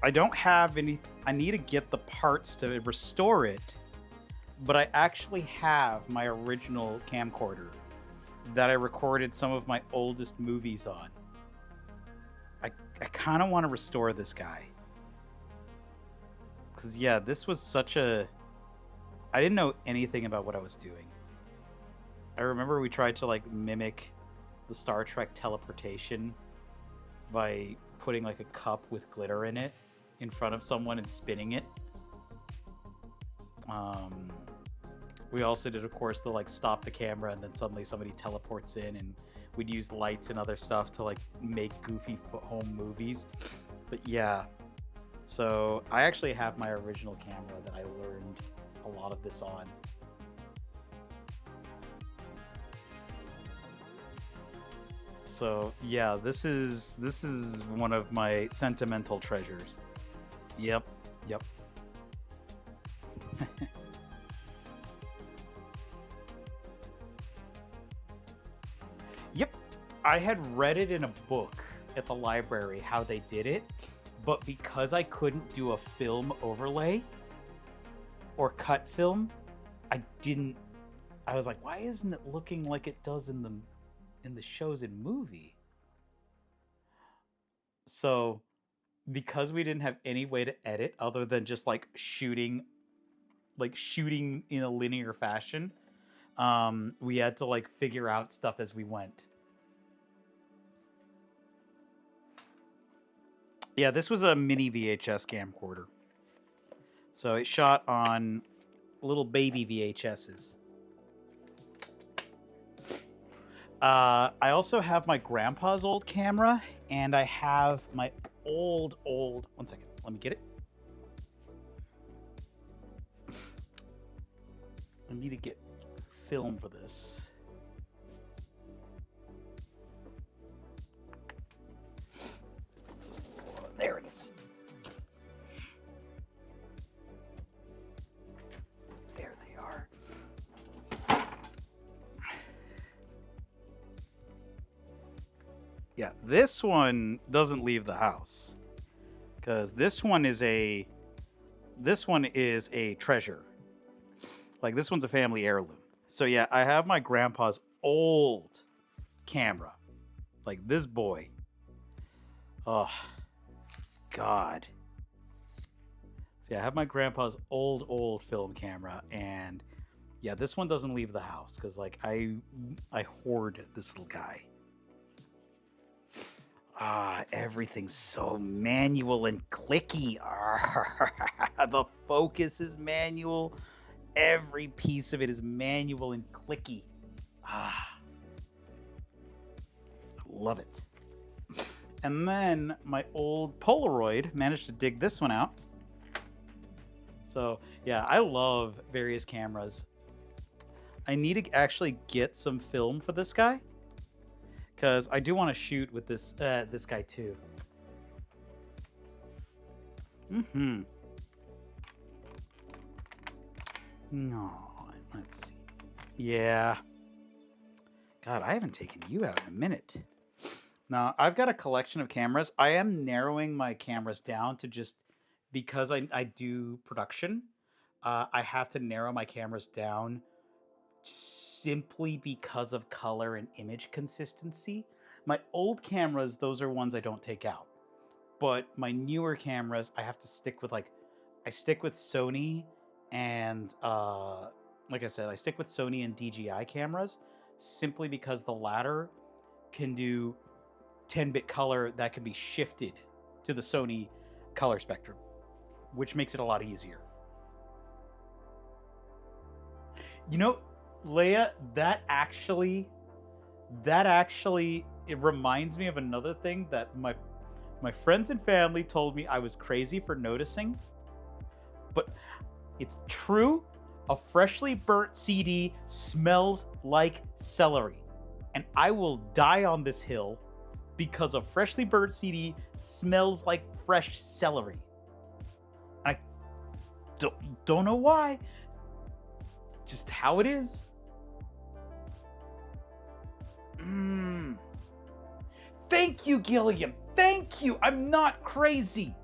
I don't have any... I need to get the parts to restore it, but I actually have my original camcorder that I recorded some of my oldest movies on. I kind of want to restore this guy. Because, yeah, this was such a... I didn't know anything about what I was doing. I remember we tried to like mimic the Star Trek teleportation by putting like a cup with glitter in it in front of someone and spinning it. We also did, of course, the like stop the camera and then suddenly somebody teleports in, and we'd use lights and other stuff to like make goofy home movies. But yeah, so I actually have my original camera that I learned a lot of this on. So yeah, this is one of my sentimental treasures. Yep. Yep. I had read it in a book at the library how they did it, but because I couldn't do a film overlay or cut film, I was like, why isn't it looking like it does in the shows and movie? So because we didn't have any way to edit other than just like shooting in a linear fashion, we had to like figure out stuff as we went. Yeah, this was a mini VHS camcorder. So it shot on little baby VHSs. I also have my grandpa's old camera, and I have my old. 1 second. Let me get it. I need to get film for this. There it is. There they are. Yeah, this one doesn't leave the house because this one is a treasure. Like, this one's a family heirloom. So yeah, I have my grandpa's old camera. Like, this boy. Oh, God. So yeah, I have my grandpa's old film camera, and yeah, this one doesn't leave the house because, like, I hoard this little guy. Everything's so manual and clicky. The focus is manual. Every piece of it is manual and clicky. I love it. And then my old Polaroid managed to dig this one out. So yeah, I love various cameras. I need to actually get some film for this guy, because I do want to shoot with this this guy too. No, let's see. Yeah. God, I haven't taken you out in a minute. Now, I've got a collection of cameras. I am narrowing my cameras down to just because I do production. I have to narrow my cameras down simply because of color and image consistency. My old cameras, those are ones I don't take out. But my newer cameras, I have to stick with, like, I stick with Sony and like I said, I stick with Sony and DJI cameras simply because the latter can do 10-bit color that can be shifted to the Sony color spectrum, which makes it a lot easier. You know, Leia, that actually it reminds me of another thing that my friends and family told me I was crazy for noticing, but it's true. A freshly burnt CD smells like celery, and I will die on this hill because a freshly burnt CD smells like fresh celery. I don't know why. Just how it is. Thank you, Gilliam. Thank you. I'm not crazy.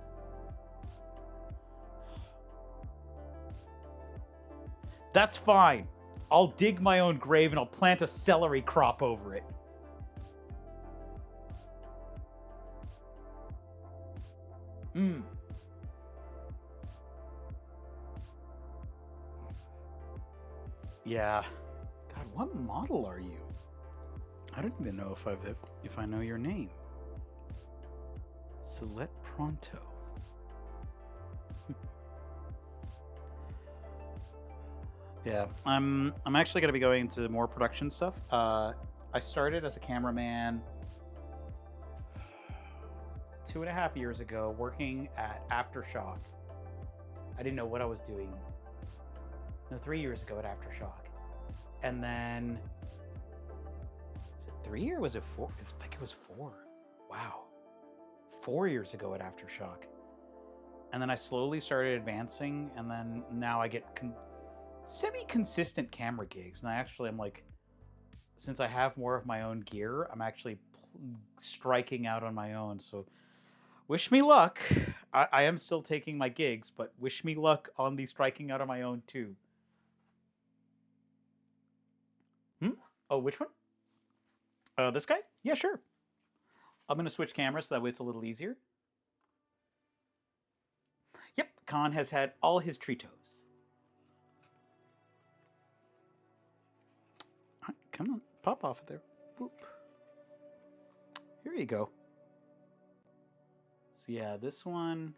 That's fine. I'll dig my own grave and I'll plant a celery crop over it. Yeah. God, what model are you? I don't even know if I know your name. Celeste Pronto. Yeah, I'm actually going to be going into more production stuff. I started as a cameraman 2.5 years ago, working at Aftershock. I didn't know what I was doing. No, 3 years ago at Aftershock. And then, was it 3 or was it 4? I think it was 4. Wow. 4 years ago at Aftershock. And then I slowly started advancing, and then now I get semi-consistent camera gigs. And I'm like, since I have more of my own gear, I'm actually striking out on my own. So wish me luck. I am still taking my gigs, but wish me luck on the striking out on my own too. Oh, which one? This guy? Yeah, sure. I'm going to switch cameras so that way it's a little easier. Yep, Khan has had all his Tritos. All right, come on, pop off of there. Boop. Here you go. So yeah, this one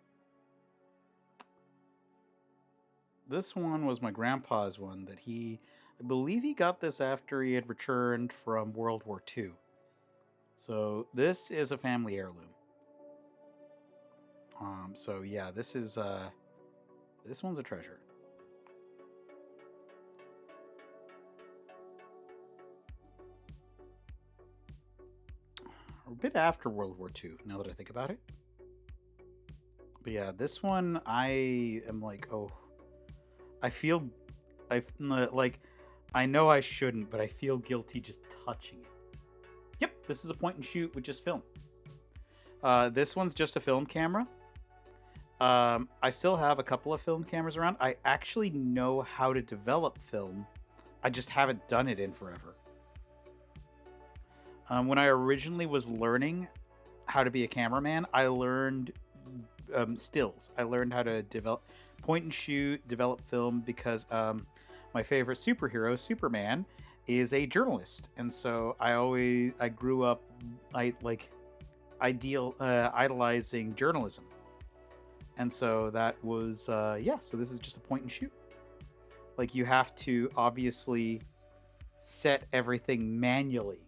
was my grandpa's one that he I believe he got this after he had returned from World War II. So this is a family heirloom. So yeah, this one's a treasure. A bit after World War II, now that I think about it. But yeah, this one I am like, oh, I feel, I know I shouldn't, but I feel guilty just touching it. Yep, this is a point and shoot with just film. This one's just a film camera. I still have a couple of film cameras around. I actually know how to develop film. I just haven't done it in forever. When I originally was learning how to be a cameraman, I learned stills. I learned how to develop point and shoot, develop film, because my favorite superhero, Superman, is a journalist, and so I grew up idolizing journalism, and so that was so this is just a point and shoot. Like, you have to obviously set everything manually.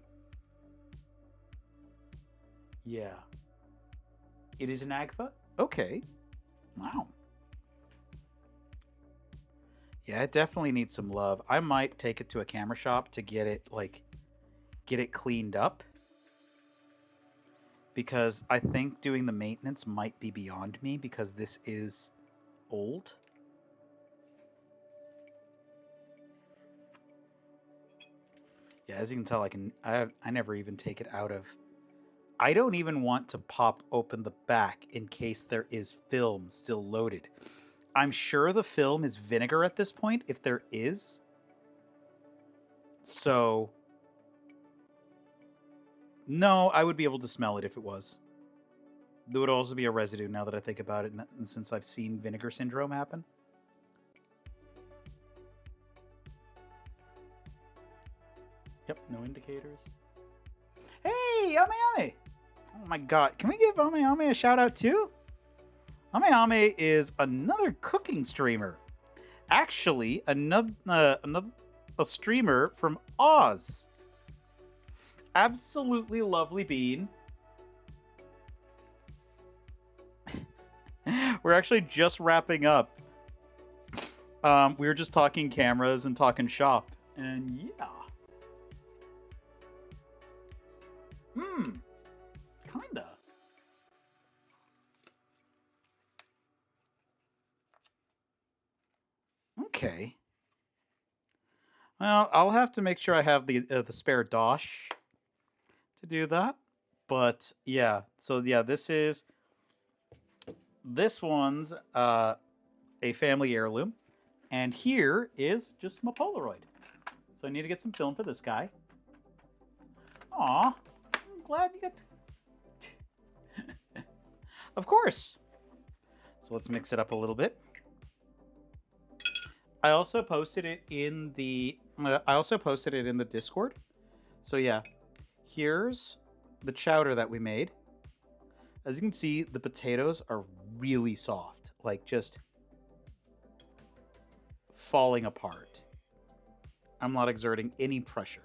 Yeah. It is an Agfa? Okay. Wow. Yeah, it definitely needs some love. I might take it to a camera shop to get it cleaned up, because I think doing the maintenance might be beyond me, because this is old. Yeah, as you can tell, I never even take it out of. I don't even want to pop open the back in case there is film still loaded. I'm sure the film is vinegar at this point, if there is. So, no, I would be able to smell it if it was. There would also be a residue, now that I think about it, and since I've seen vinegar syndrome happen. Yep, no indicators. Hey, Ame Ame! Oh my god, can we give Ame Ame a shout out too? Ame Ame is another cooking streamer. Actually, another streamer from Oz. Absolutely lovely bean. We're actually just wrapping up. We were just talking cameras and talking shop, and yeah. Kinda. Okay. Well, I'll have to make sure I have the spare dosh to do that. But yeah, so yeah, this one's a family heirloom, and here is just my Polaroid. So I need to get some film for this guy. Aw, I'm glad you got to... Of course. So let's mix it up a little bit. I also posted it in the Discord. So yeah, here's the chowder that we made. As you can see, the potatoes are really soft, like just falling apart. I'm not exerting any pressure.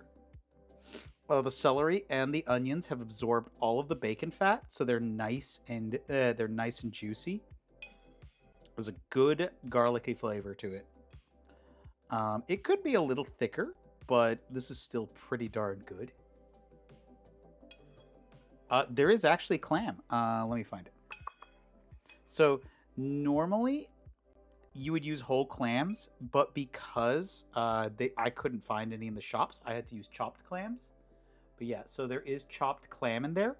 The celery and the onions have absorbed all of the bacon fat, so they're nice and juicy. There's a good garlicky flavor to it. It could be a little thicker, but this is still pretty darn good. There is actually clam. Let me find it. So normally you would use whole clams, but because I couldn't find any in the shops, I had to use chopped clams. But yeah, so there is chopped clam in there.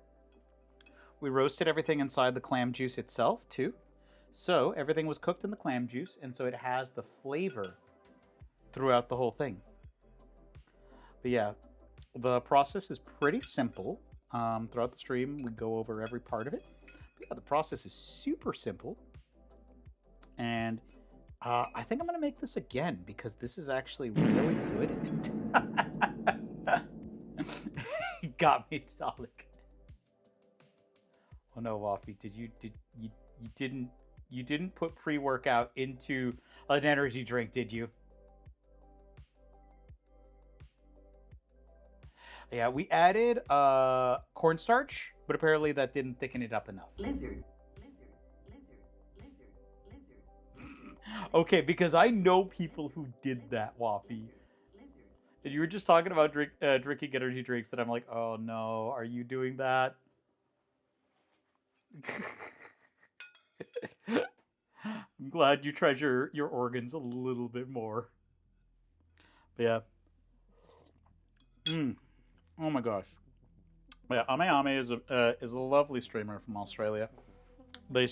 We roasted everything inside the clam juice itself too. So everything was cooked in the clam juice, and so it has the flavor throughout the whole thing. But yeah, the process is pretty simple. Throughout the stream, we go over every part of it. But yeah, the process is super simple. And I think I'm going to make this again, because this is actually really good. Got me, Salik. Oh no, Waffy, you didn't put pre-workout into an energy drink, did you? Yeah, we added cornstarch, but apparently that didn't thicken it up enough. Lizard. Okay, because I know people who did that, Waffy. And you were just talking about drinking energy drinks, and I'm like, oh no, are you doing that? I'm glad you treasure your organs a little bit more. But yeah. Oh my gosh. Yeah, Ame Ame is a lovely streamer from Australia. They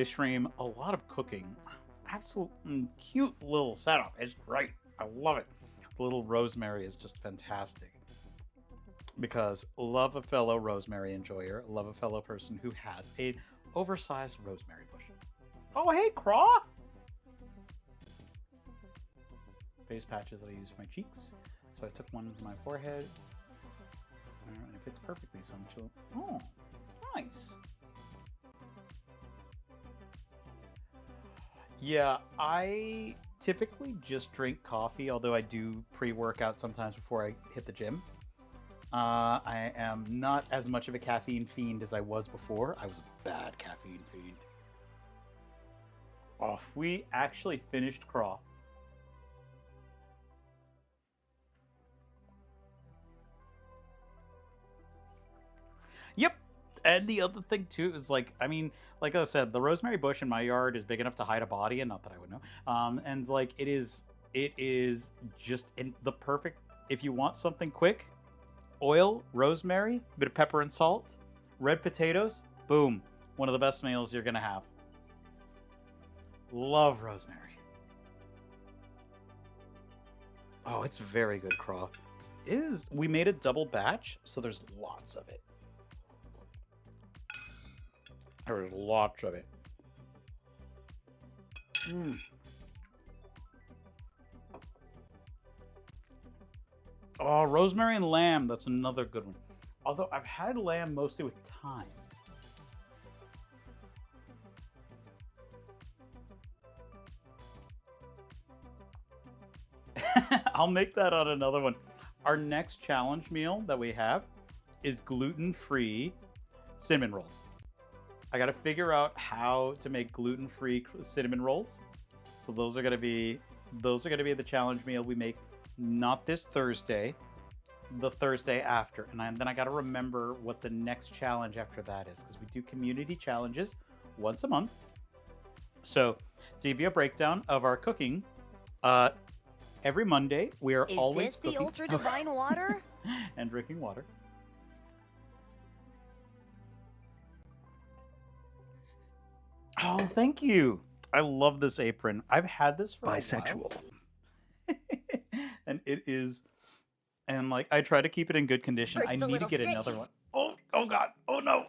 stream a lot of cooking. Absolute cute little setup. It's great. I love it. The little rosemary is just fantastic. Because love a fellow rosemary enjoyer, love a fellow person who has an oversized rosemary bush. Oh, hey, Craw! Face patches that I use for my cheeks. So I took one to my forehead. And it fits perfectly, so I'm chill. Oh, nice. Yeah, I typically just drink coffee, although I do pre-workout sometimes before I hit the gym. I am not as much of a caffeine fiend as I was before. I was a bad caffeine fiend. Oh, we actually finished Craw. Yep. And the other thing too is like, I mean, like I said, the rosemary bush in my yard is big enough to hide a body, and not that I would know. And like it is just in the perfect. If you want something quick, oil, rosemary, bit of pepper and salt, red potatoes, boom, one of the best meals you're gonna have. Love rosemary. Oh, it's very good, Craw. We made a double batch, so there's lots of it. There's lots of it. Oh, rosemary and lamb. That's another good one. Although I've had lamb mostly with thyme. I'll make that on another one. Our next challenge meal that we have is gluten-free cinnamon rolls. I got to figure out how to make gluten-free cinnamon rolls. So those are going to be the challenge meal we make, not this Thursday, the Thursday after. And then I got to remember what the next challenge after that is, because we do community challenges once a month. So to give you a breakdown of our cooking, every Monday we are always Is this the cooking. ultra divine water? And drinking water. Oh, thank you. I love this apron. I've had this for bisexual. A while. And it is, and like I try to keep it in good condition. First I the need to little get another stretches. one. Oh God. Oh no.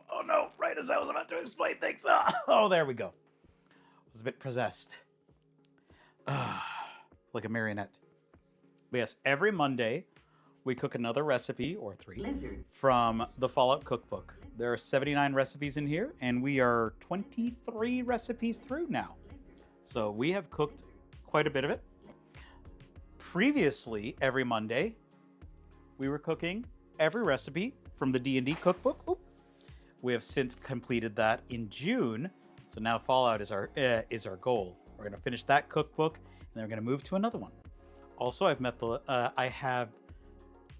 Right as I was about to explain things. Oh, there we go. I was a bit possessed. Like a marionette. But yes, every Monday we cook another recipe, or 3, from the Fallout Cookbook. There are 79 recipes in here, and we are 23 recipes through now. So we have cooked quite a bit of it. Previously, every Monday, we were cooking every recipe from the D&D Cookbook. Oop. We have since completed that in June, so now Fallout is our goal. We're going to finish that cookbook, and then we're going to move to another one. Also, I've met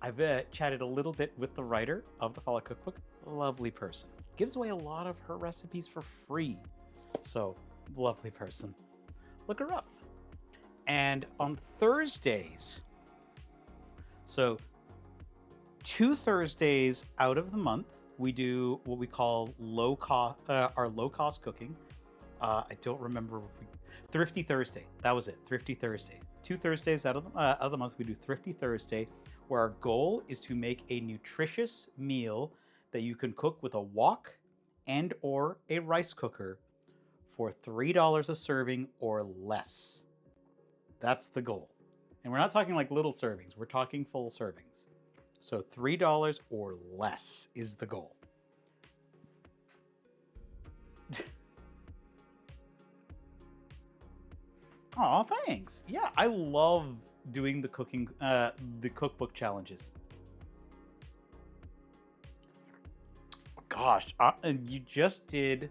I've chatted a little bit with the writer of the Fallout Cookbook. Lovely person. Gives away a lot of her recipes for free. So, lovely person. Look her up. And on Thursdays, so 2 Thursdays out of the month, we do what we call our low-cost cooking. I don't remember if we... Thrifty Thursday. That was it. Thrifty Thursday. 2 Thursdays out of the month, we do Thrifty Thursday, where our goal is to make a nutritious meal that you can cook with a wok and or a rice cooker for $3 a serving or less. That's the goal. And we're not talking like little servings. We're talking full servings. So $3 or less is the goal. Oh, thanks. Yeah, I love doing the cookbook challenges. Gosh, and you just did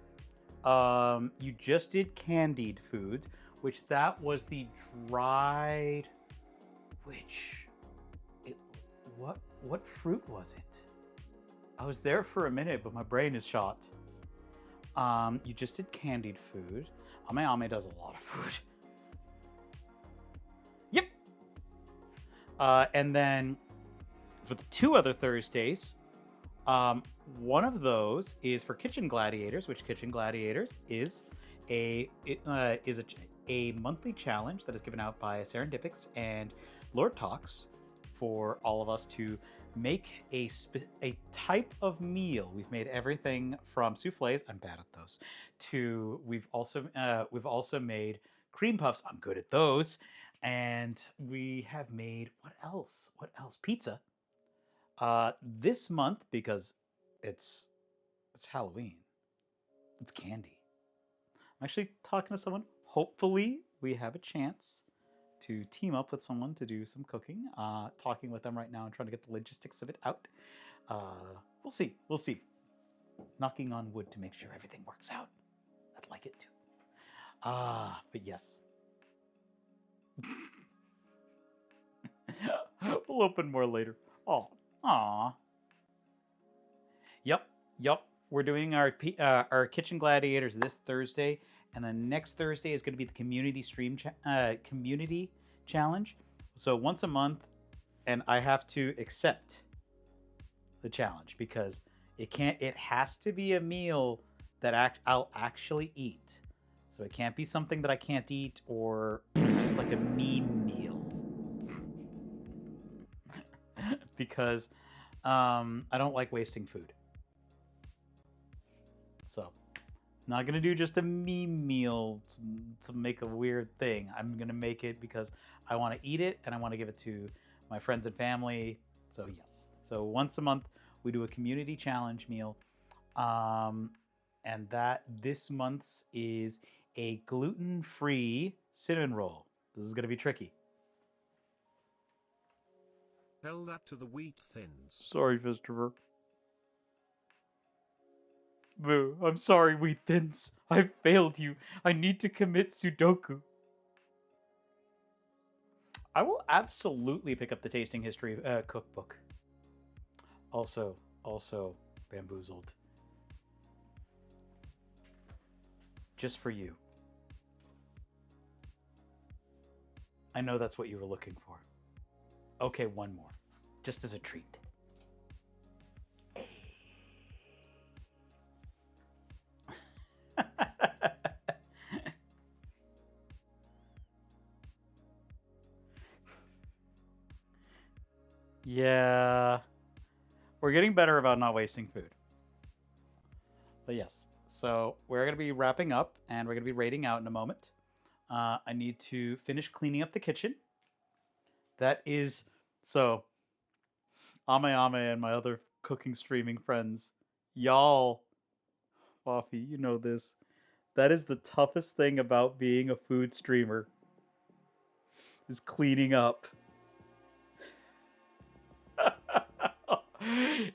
candied food, which that was the dried, which it what fruit was it? I was there for a minute, but my brain is shot. You just did candied food. Ame does a lot of food. Yep. And then for the 2 other Thursdays, one of those is for Kitchen Gladiators, which Kitchen Gladiators is a monthly challenge that is given out by Serendipics and Lord Talks for all of us to make a type of meal. We've made everything from souffles, I'm bad at those, to we've also made cream puffs, I'm good at those, and we have made what else? Pizza. This month, because it's Halloween, it's candy. I'm actually talking to someone. Hopefully, we have a chance to team up with someone to do some cooking. Talking with them right now and trying to get the logistics of it out. We'll see. Knocking on wood to make sure everything works out. I'd like it to. But yes. We'll open more later. Oh, aw. Yep. We're doing our Kitchen Gladiators this Thursday, and then next Thursday is going to be the community community challenge. So once a month, and I have to accept the challenge because it has to be a meal that I'll actually eat. So it can't be something that I can't eat, or it's just like a meme meal. Because I don't like wasting food. So, not gonna do just a meme meal to make a weird thing. I'm gonna make it because I want to eat it and I want to give it to my friends and family. So yes. So once a month we do a community challenge meal, and that this month's is a gluten-free cinnamon roll. This is gonna be tricky. Tell that to the wheat thins. Sorry, Christopher. Boo, I'm sorry, Wheat Thins. I failed you. I need to commit Sudoku. I will absolutely pick up the Tasting History cookbook. Also bamboozled. Just for you. I know that's what you were looking for. Okay, one more. Just as a treat. Yeah. We're getting better about not wasting food. But yes. So we're going to be wrapping up and we're going to be raiding out in a moment. I need to finish cleaning up the kitchen. That is... So, Ame and my other cooking streaming friends, y'all, Buffy, you know this. That is the toughest thing about being a food streamer. Is cleaning up.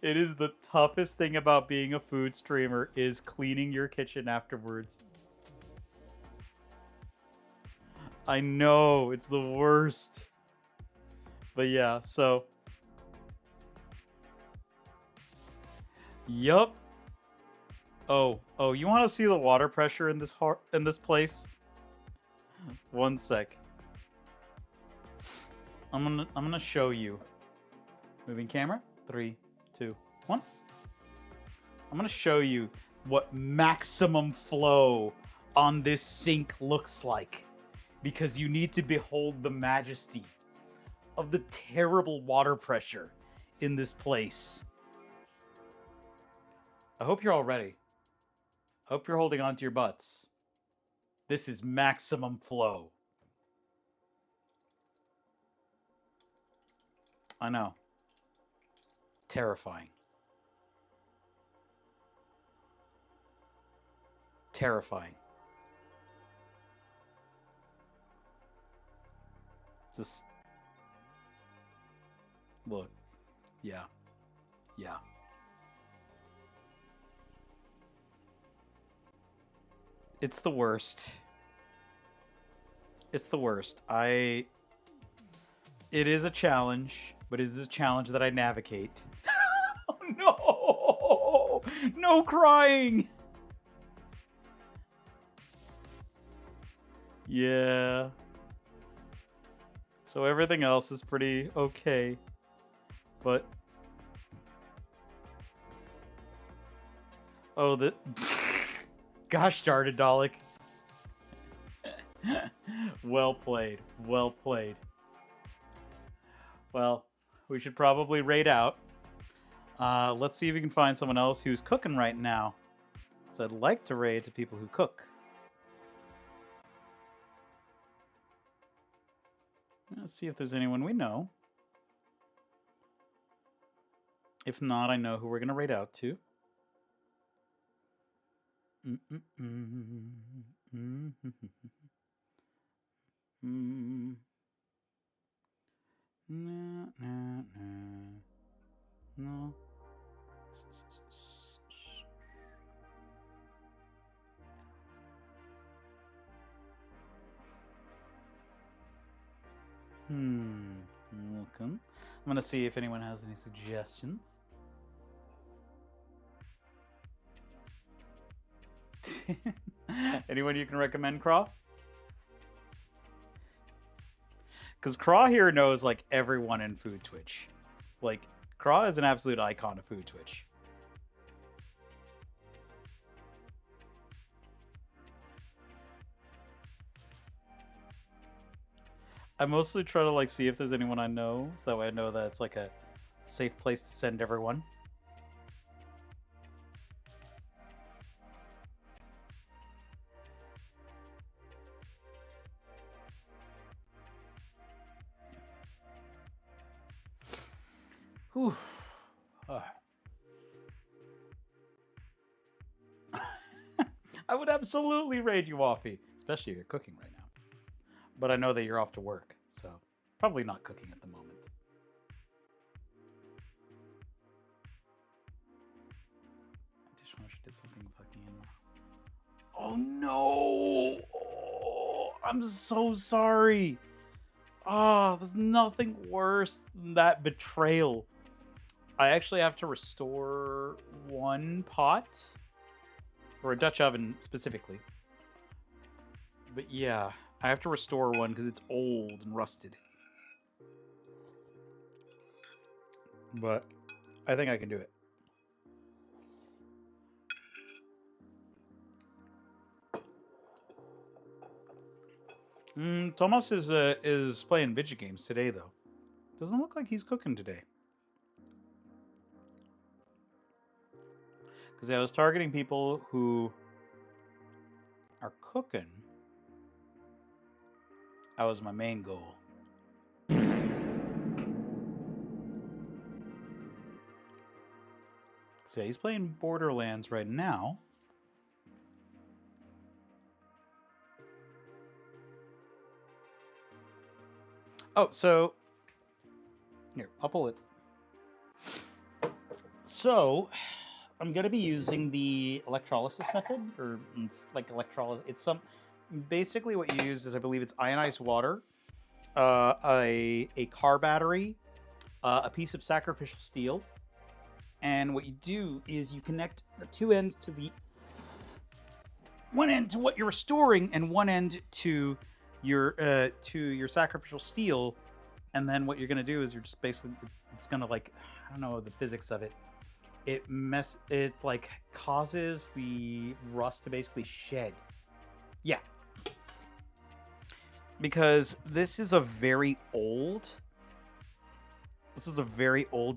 It is the toughest thing about being a food streamer is cleaning your kitchen afterwards. I know, it's the worst. But yeah, so yup. Oh, you want to see the water pressure in this place? One sec. I'm gonna show you. Moving camera. 3, 2, 1. I'm gonna show you what maximum flow on this sink looks like, because you need to behold the majesty of the terrible water pressure in this place. I hope you're all ready. I hope you're holding on to your butts. This is maximum flow. I know. Terrifying. Terrifying. Just Look. Yeah. Yeah. It's the worst. It's the worst. It is a challenge, but it is a challenge that I navigate. Oh no! No crying! Yeah. So everything else is pretty okay. But oh, the gosh darn it, Dalek. Well played. Well played. Well, we should probably raid out. Let's see if we can find someone else who's cooking right now. So I'd like to raid to people who cook. Let's see if there's anyone we know. If not, I know who we're going to raid out to. No. Welcome. I'm gonna see if anyone has any suggestions. Anyone you can recommend, Craw? Because Craw here knows like everyone in Food Twitch. Like, Craw is an absolute icon of Food Twitch. I mostly try to like see if there's anyone I know, so that way I know that it's like a safe place to send everyone. Whew. I would absolutely raid you, Waffy, especially if you're cooking right now. But I know that you're off to work, so probably not cooking at the moment. Dishwasher did something fucking in. Oh no! Oh, I'm so sorry. Oh, there's nothing worse than that betrayal. I actually have to restore one pot, or a Dutch oven specifically. But yeah, I have to restore one because it's old and rusted. But I think I can do it. Thomas is playing video games today, though. Doesn't look like he's cooking today. Because I was targeting people who are cooking. That was my main goal. So yeah, he's playing Borderlands right now. Oh, so here, I'll pull it. So I'm gonna be using the electrolysis method, or it's like electrolysis. It's basically what you use is, I believe it's ionized water, a car battery, a piece of sacrificial steel, and what you do is you connect the two ends to the one end to what you're restoring, and one end to your sacrificial steel, and then what you're gonna do is you're just basically, it's gonna, like, I don't know the physics of it. It like causes the rust to basically shed. Yeah. Because this is a very old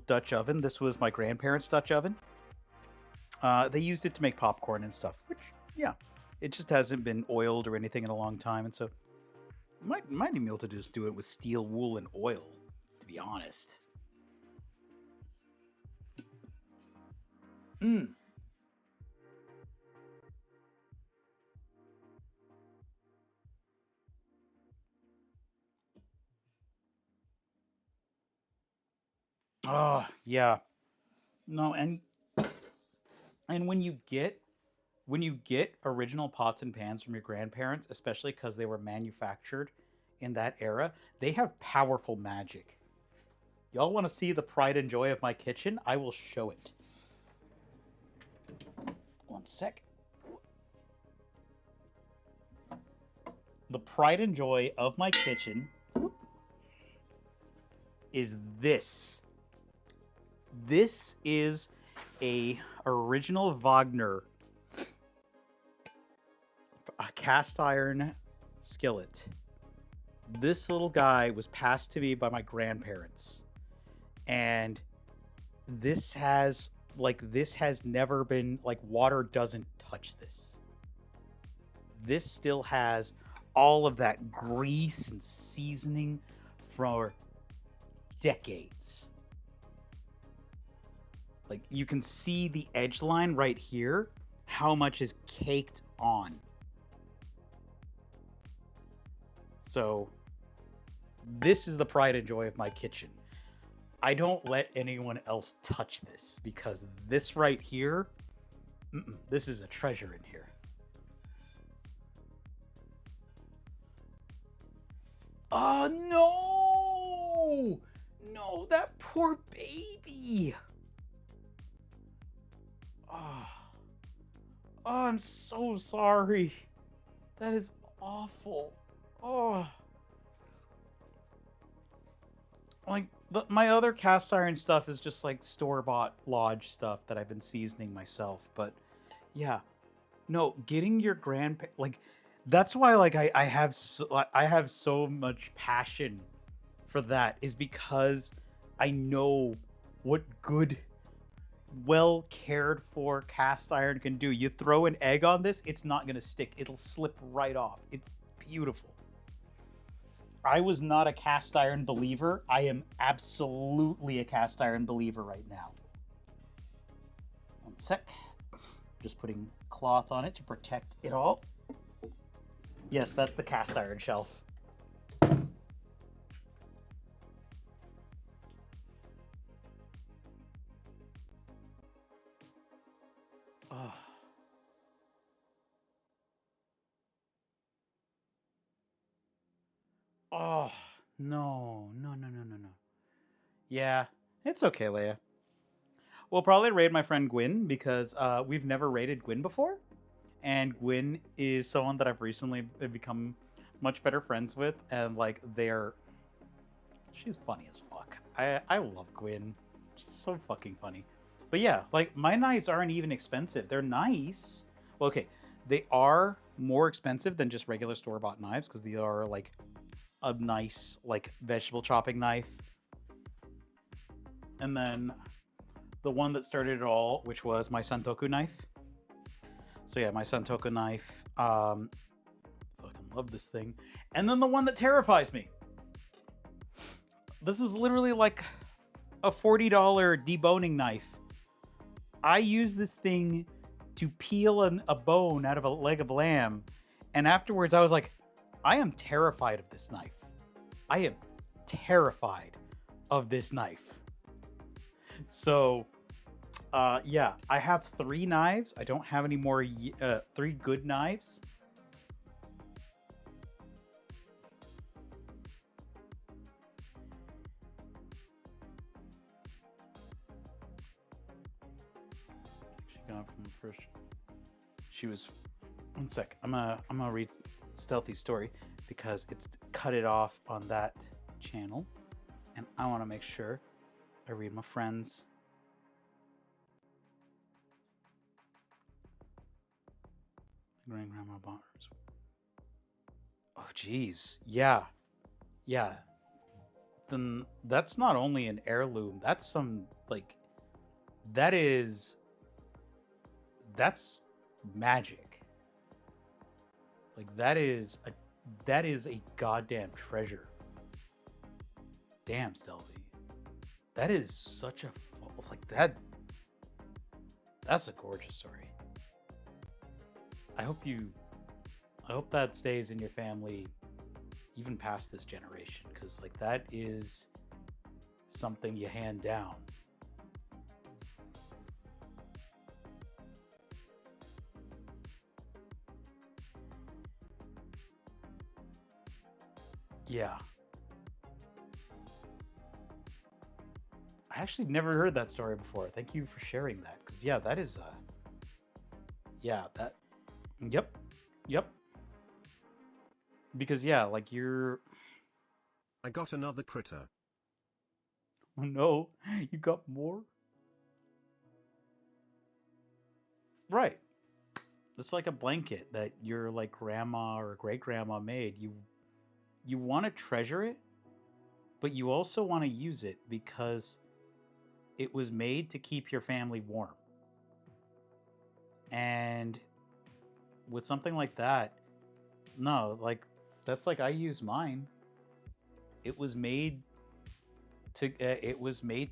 Dutch oven. This was my grandparents' Dutch oven. They used it to make popcorn and stuff, which, yeah, it just hasn't been oiled or anything in a long time, and so might be able to just do it with steel wool and oil, to be honest. Oh, yeah. No, and when you get original pots and pans from your grandparents, especially because they were manufactured in that era, they have powerful magic. Y'all want to see the pride and joy of my kitchen? I will show it. One sec. The pride and joy of my kitchen is this. This is a original Wagner, a cast iron skillet. This little guy was passed to me by my grandparents, and this has never been, like, water doesn't touch this. This still has all of that grease and seasoning for decades. Like, you can see the edge line right here, how much is caked on. So, this is the pride and joy of my kitchen. I don't let anyone else touch this, because this right here, this is a treasure in here. Oh, no! No, that poor baby! Oh, I'm so sorry. That is awful. Oh. Like, my other cast iron stuff is just like store-bought lodge stuff that I've been seasoning myself. But yeah, no, getting your like, that's why, like, I have so much passion for that, is because I know what good, well cared for cast iron can do. You throw an egg on this, it's not gonna stick. It'll slip right off. It's beautiful. I was not a cast iron believer. I am absolutely a cast iron believer right now. One sec. Just putting cloth on it to protect it all. Yes, that's the cast iron shelf. Oh. Oh, no. Yeah, it's okay, Leia. We'll probably raid my friend Gwyn, because we've never raided Gwyn before. And Gwyn is someone that I've recently become much better friends with. And, like, she's funny as fuck. I love Gwyn. She's so fucking funny. But yeah, like, my knives aren't even expensive. They're nice. Well, okay, they are more expensive than just regular store-bought knives, because they are, like, a nice, like, vegetable chopping knife. And then the one that started it all, which was my Santoku knife. So yeah, my Santoku knife. Fucking love this thing. And then the one that terrifies me. This is literally like a $40 deboning knife. I use this thing to peel a bone out of a leg of lamb. And afterwards I was like, I am terrified of this knife. I am terrified of this knife. So, yeah, I have 3 knives. I don't have any more 3 good knives. She got from the first. She was. One sec. I'm gonna read Stealthy's story, because it's cut it off on that channel, and I want to make sure I read my friends. Grandma Bonner's. Oh, geez. Yeah. Then that's not only an heirloom. That's some, like, that's magic. Like, that is a goddamn treasure. Damn, Stealthy. That is such a, like, that's a gorgeous story. I hope that stays in your family even past this generation, because, like, that is something you hand down. Yeah. I actually never heard that story before. Thank you for sharing that. Because, yeah, that is, yeah, that, yep, yep. Because, yeah, like you're, I got another critter. oh no, you got more? Right. It's like a blanket that your, like, grandma or great-grandma made. You want to treasure it, but you also want to use it because it was made to keep your family warm. And with something like that, no, like that's like I use mine. It was made to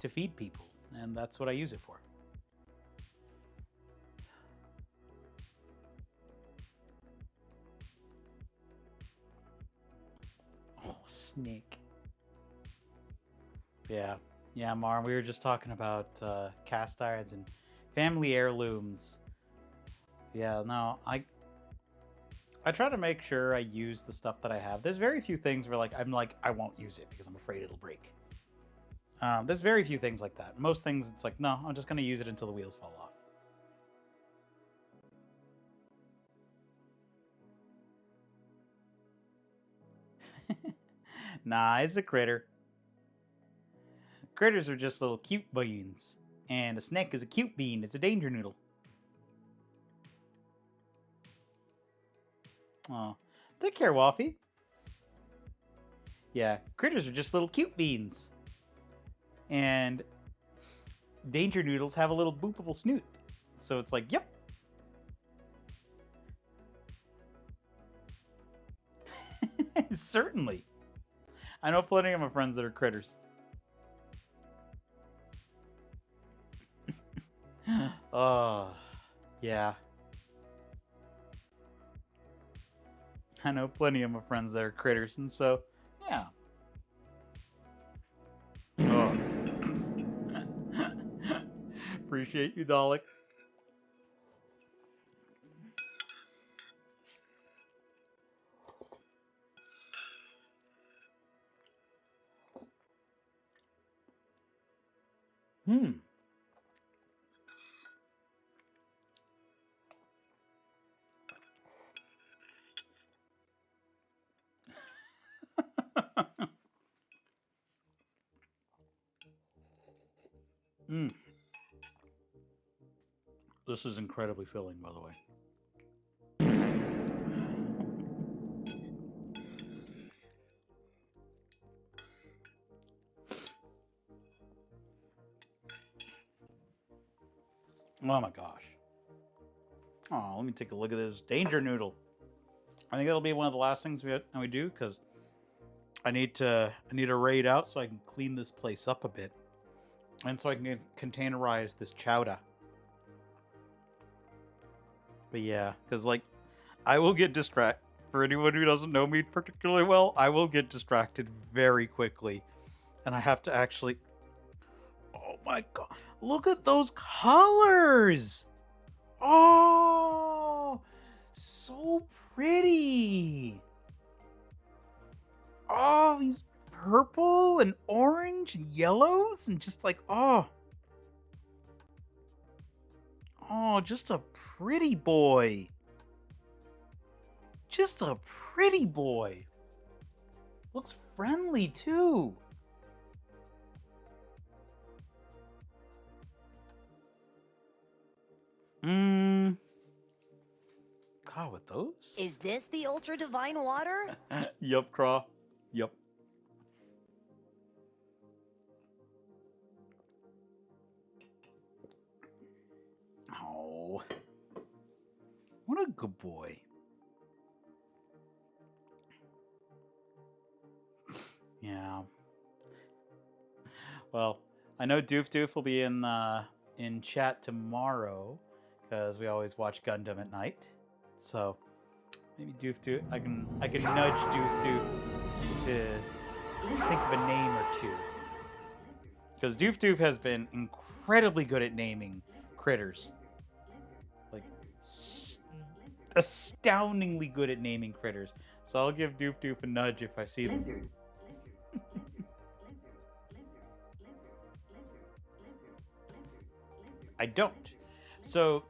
feed people, and that's what I use it for. Oh, snake. Yeah. Yeah, Mar, we were just talking about cast irons and family heirlooms. Yeah, no, I try to make sure I use the stuff that I have. There's very few things where I'm like I won't use it because I'm afraid it'll break. There's very few things like that. Most things it's like, no, I'm just gonna use it until the wheels fall off. Nah, it's a critter. Critters are just little cute beans. And a snake is a cute bean. It's a danger noodle. Oh, take care, Waffy. Yeah, critters are just little cute beans. And danger noodles have a little boopable snoot. So it's like, yep. Certainly. I know plenty of my friends that are critters. Oh, yeah. I know plenty of my friends that are critters, and so, yeah. Oh. Appreciate you, Dalek. This is incredibly filling, by the way. Oh my gosh. Oh, let me take a look at this danger noodle. I think it'll be one of the last things we do because I need to raid out so I can clean this place up a bit, and so I can containerize this chowder. But yeah, because like I will get distracted. For anyone who doesn't know me particularly well, I will get distracted very quickly, and I have to actually. Oh my god! Look at those colors! Oh, so pretty! Oh, these purple and orange and yellows and just like oh, just a pretty boy. Just a pretty boy. Looks friendly too. God, with those? Is this the ultra divine water? Yup, Craw. Yup. Oh. What a good boy. Yeah. Well, I know Doof will be in chat tomorrow because we always watch Gundam at night. So maybe Doof, I can nudge Doof to think of a name or two. Because Doof Doof has been incredibly good at naming critters. Like, astoundingly good at naming critters. So I'll give Doof Doof a nudge if I see them. I don't. So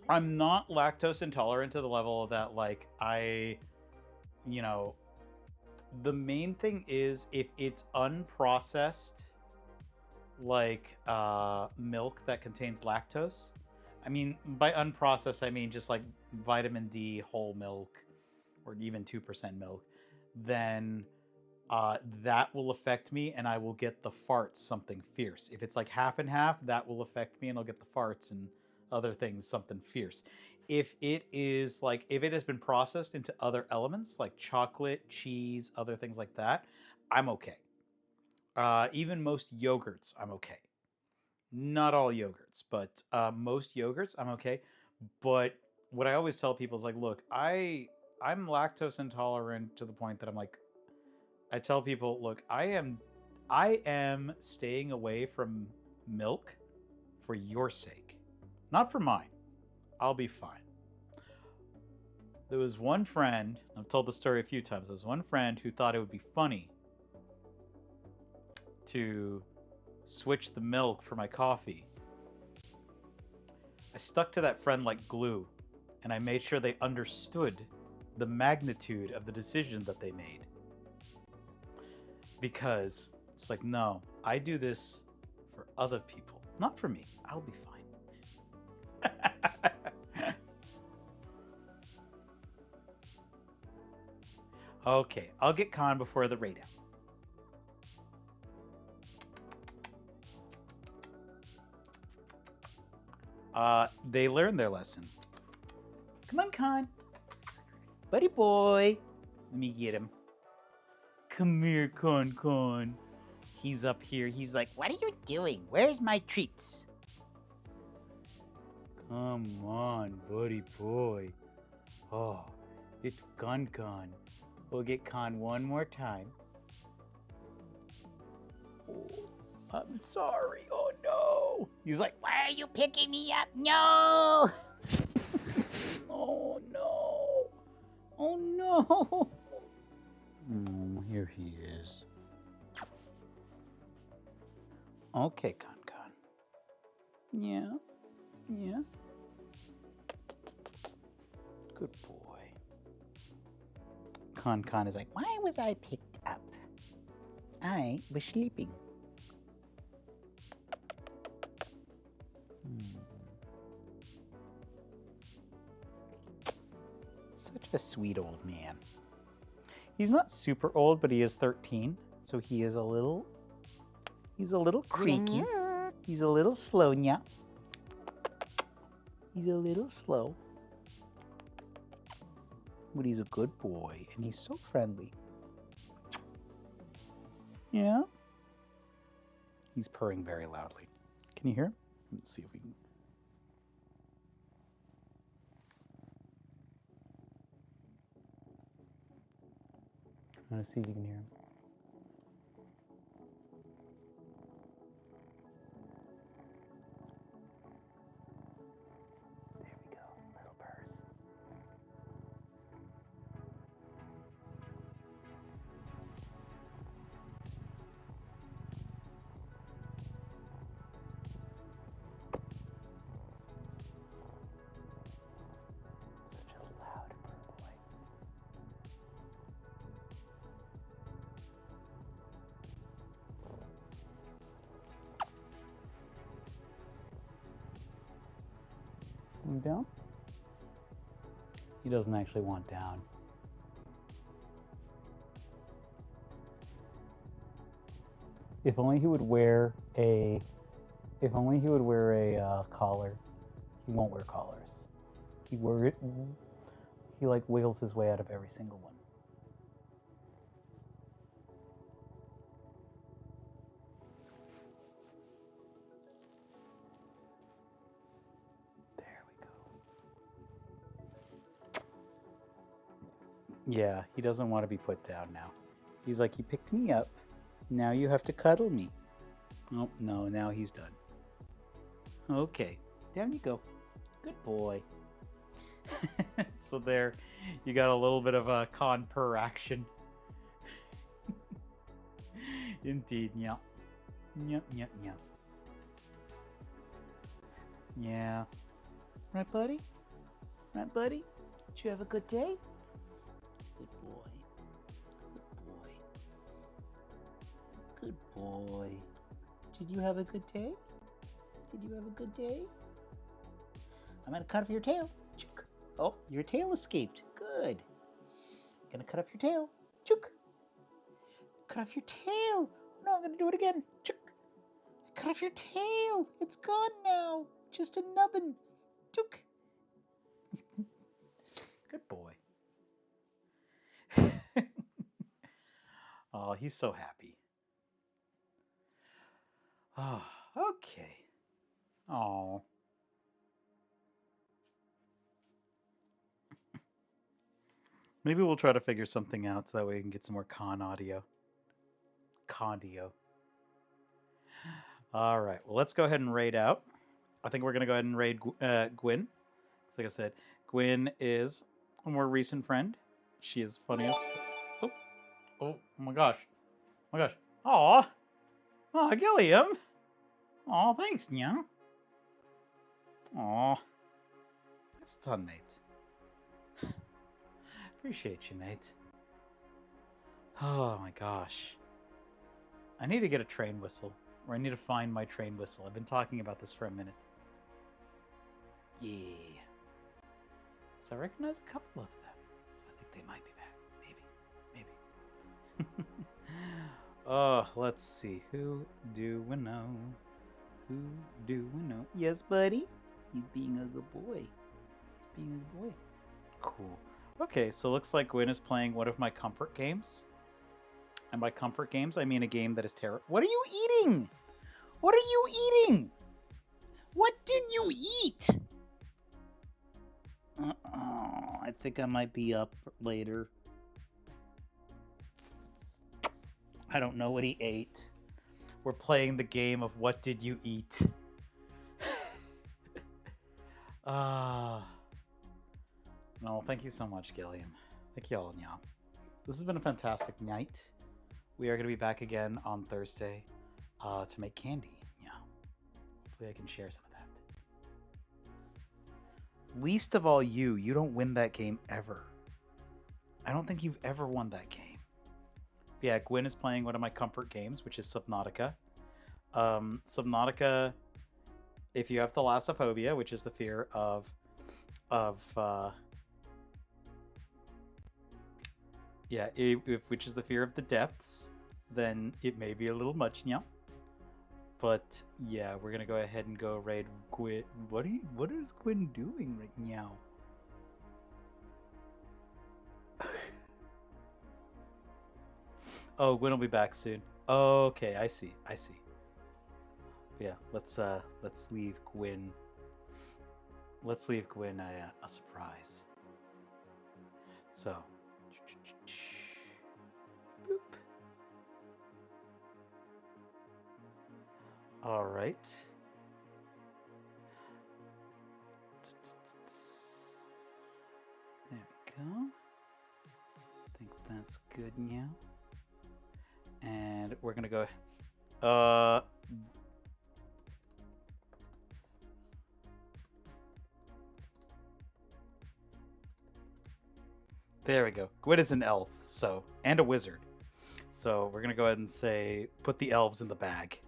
I'm not lactose intolerant to the level that, like, the main thing is if it's unprocessed, like milk that contains lactose. I mean, by unprocessed, I mean just like vitamin D whole milk or even 2% milk, then that will affect me and I will get the farts something fierce. If it's like half and half, that will affect me and I'll get the farts and other things something fierce. If it is like, if it has been processed into other elements like chocolate, cheese, other things like that, I'm okay. Even most yogurts, I'm okay. Not all yogurts, but most yogurts, I'm okay. But what I always tell people is like, look, I'm lactose intolerant to the point that I'm like, I tell people, look, I am staying away from milk for your sake, not for mine. I'll be fine. There was one friend, I've told the story a few times, there was one friend who thought it would be funny to switch the milk for my coffee. I stuck to that friend like glue, and I made sure they understood the magnitude of the decision that they made. Because it's like, no, I do this for other people, not for me. I'll be fine. Okay, I'll get Khan before the raid out. They learned their lesson. Come on, Khan. Buddy boy. Let me get him. Come here, Con. He's up here. He's like, What are you doing? Where's my treats? come on, buddy boy. Oh, it's Con. We'll get Con one more time. Oh, I'm sorry. Oh, no. He's like, Why are you picking me up? No! oh, no. Oh, no. Here he is. Okay, Con. Yeah. Good boy. Con is like, Why was I picked up? I was sleeping. Such a sweet old man. He's not super old, but he is 13, so he is a little. He's a little creaky. He's a little slow now. He's a little slow. But he's a good boy, and he's so friendly. Yeah? He's purring very loudly. Can you hear him? Let's see if we can. I want to see if you can hear him. There we go, little purrs. Such a loud purr boy. Down? He doesn't actually want down. If only he would wear a collar. He won't wear collars. He like wiggles his way out of every single one. Yeah, he doesn't want to be put down now. He's like, you picked me up. Now you have to cuddle me. Oh, no, now he's done. Okay, down you go. Good boy. So there, you got a little bit of a con per action. Indeed, yeah. Yep. Yeah. Right, buddy? Right, buddy? Did you have a good day? Good boy. Good boy. Did you have a good day? I'm gonna cut off your tail. Oh, your tail escaped. Good. Gonna cut off your tail. Chook. Cut off your tail. No, I'm gonna do it again. Chook. Cut off your tail. It's gone now. Just a nubbin. Chook. Good boy. Oh, he's so happy. Oh, okay. Oh. Maybe we'll try to figure something out so that way we can get some more con audio. Condio. All right. Well, let's go ahead and raid out. I think we're going to go ahead and raid Gwyn. Like I said, Gwyn is a more recent friend. She is funny as... Oh my gosh. Aw. Aw, Gilliam. Aw, thanks, yeah. Aw. That's done, mate. Appreciate you, mate. Oh my gosh. I need to get a train whistle. Or I need to find my train whistle. I've been talking about this for a minute. Yeah. So I recognize a couple of them. So I think they might be back. Maybe. Oh, let's see. Who do we know? Yes, buddy. He's being a good boy. Cool. Okay, so looks like Gwyn is playing one of my comfort games. And by comfort games, I mean a game that is terrible. What are you eating? What did you eat? I think I might be up later. I don't know what he ate. We're playing the game of what did you eat? No, thank you so much, Gilliam. Thank you all, yeah. This has been a fantastic night. We are going to be back again on Thursday to make candy. Yeah. Hopefully I can share some of that. Least of all you don't win that game ever. I don't think you've ever won that game. Yeah, Gwyn is playing one of my comfort games, which is Subnautica. Subnautica, if you have thalassophobia, which is the fear which is the fear of the depths, then it may be a little much now. But yeah, we're gonna go ahead and go raid Gwyn. What is Gwyn doing right now? Oh, Gwyn will be back soon. Okay, I see. Yeah, let's leave Gwyn. Let's leave Gwyn a surprise. So. Boop. All right. There we go. I think that's good now. And we're gonna go. There we go. Gwyn is an elf, and a wizard. So we're gonna go ahead and say, put the elves in the bag.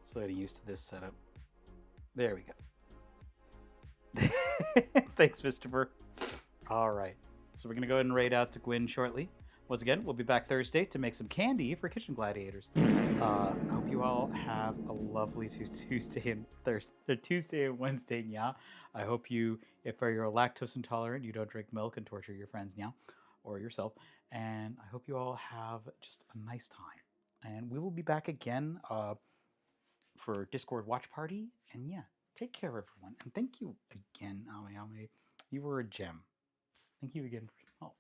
So getting used to this setup. There we go. Thanks, Christopher. All right. So we're going to go ahead and raid out to Gwyn shortly. Once again, we'll be back Thursday to make some candy for Kitchen Gladiators. I hope you all have a lovely Tuesday and Tuesday and Wednesday, yeah. I hope you, if you're lactose intolerant, you don't drink milk and torture your friends, yeah, or yourself. And I hope you all have just a nice time. And we will be back again for Discord Watch Party. And yeah, take care, everyone. And thank you again, Ame. You were a gem. Thank you again. Oh.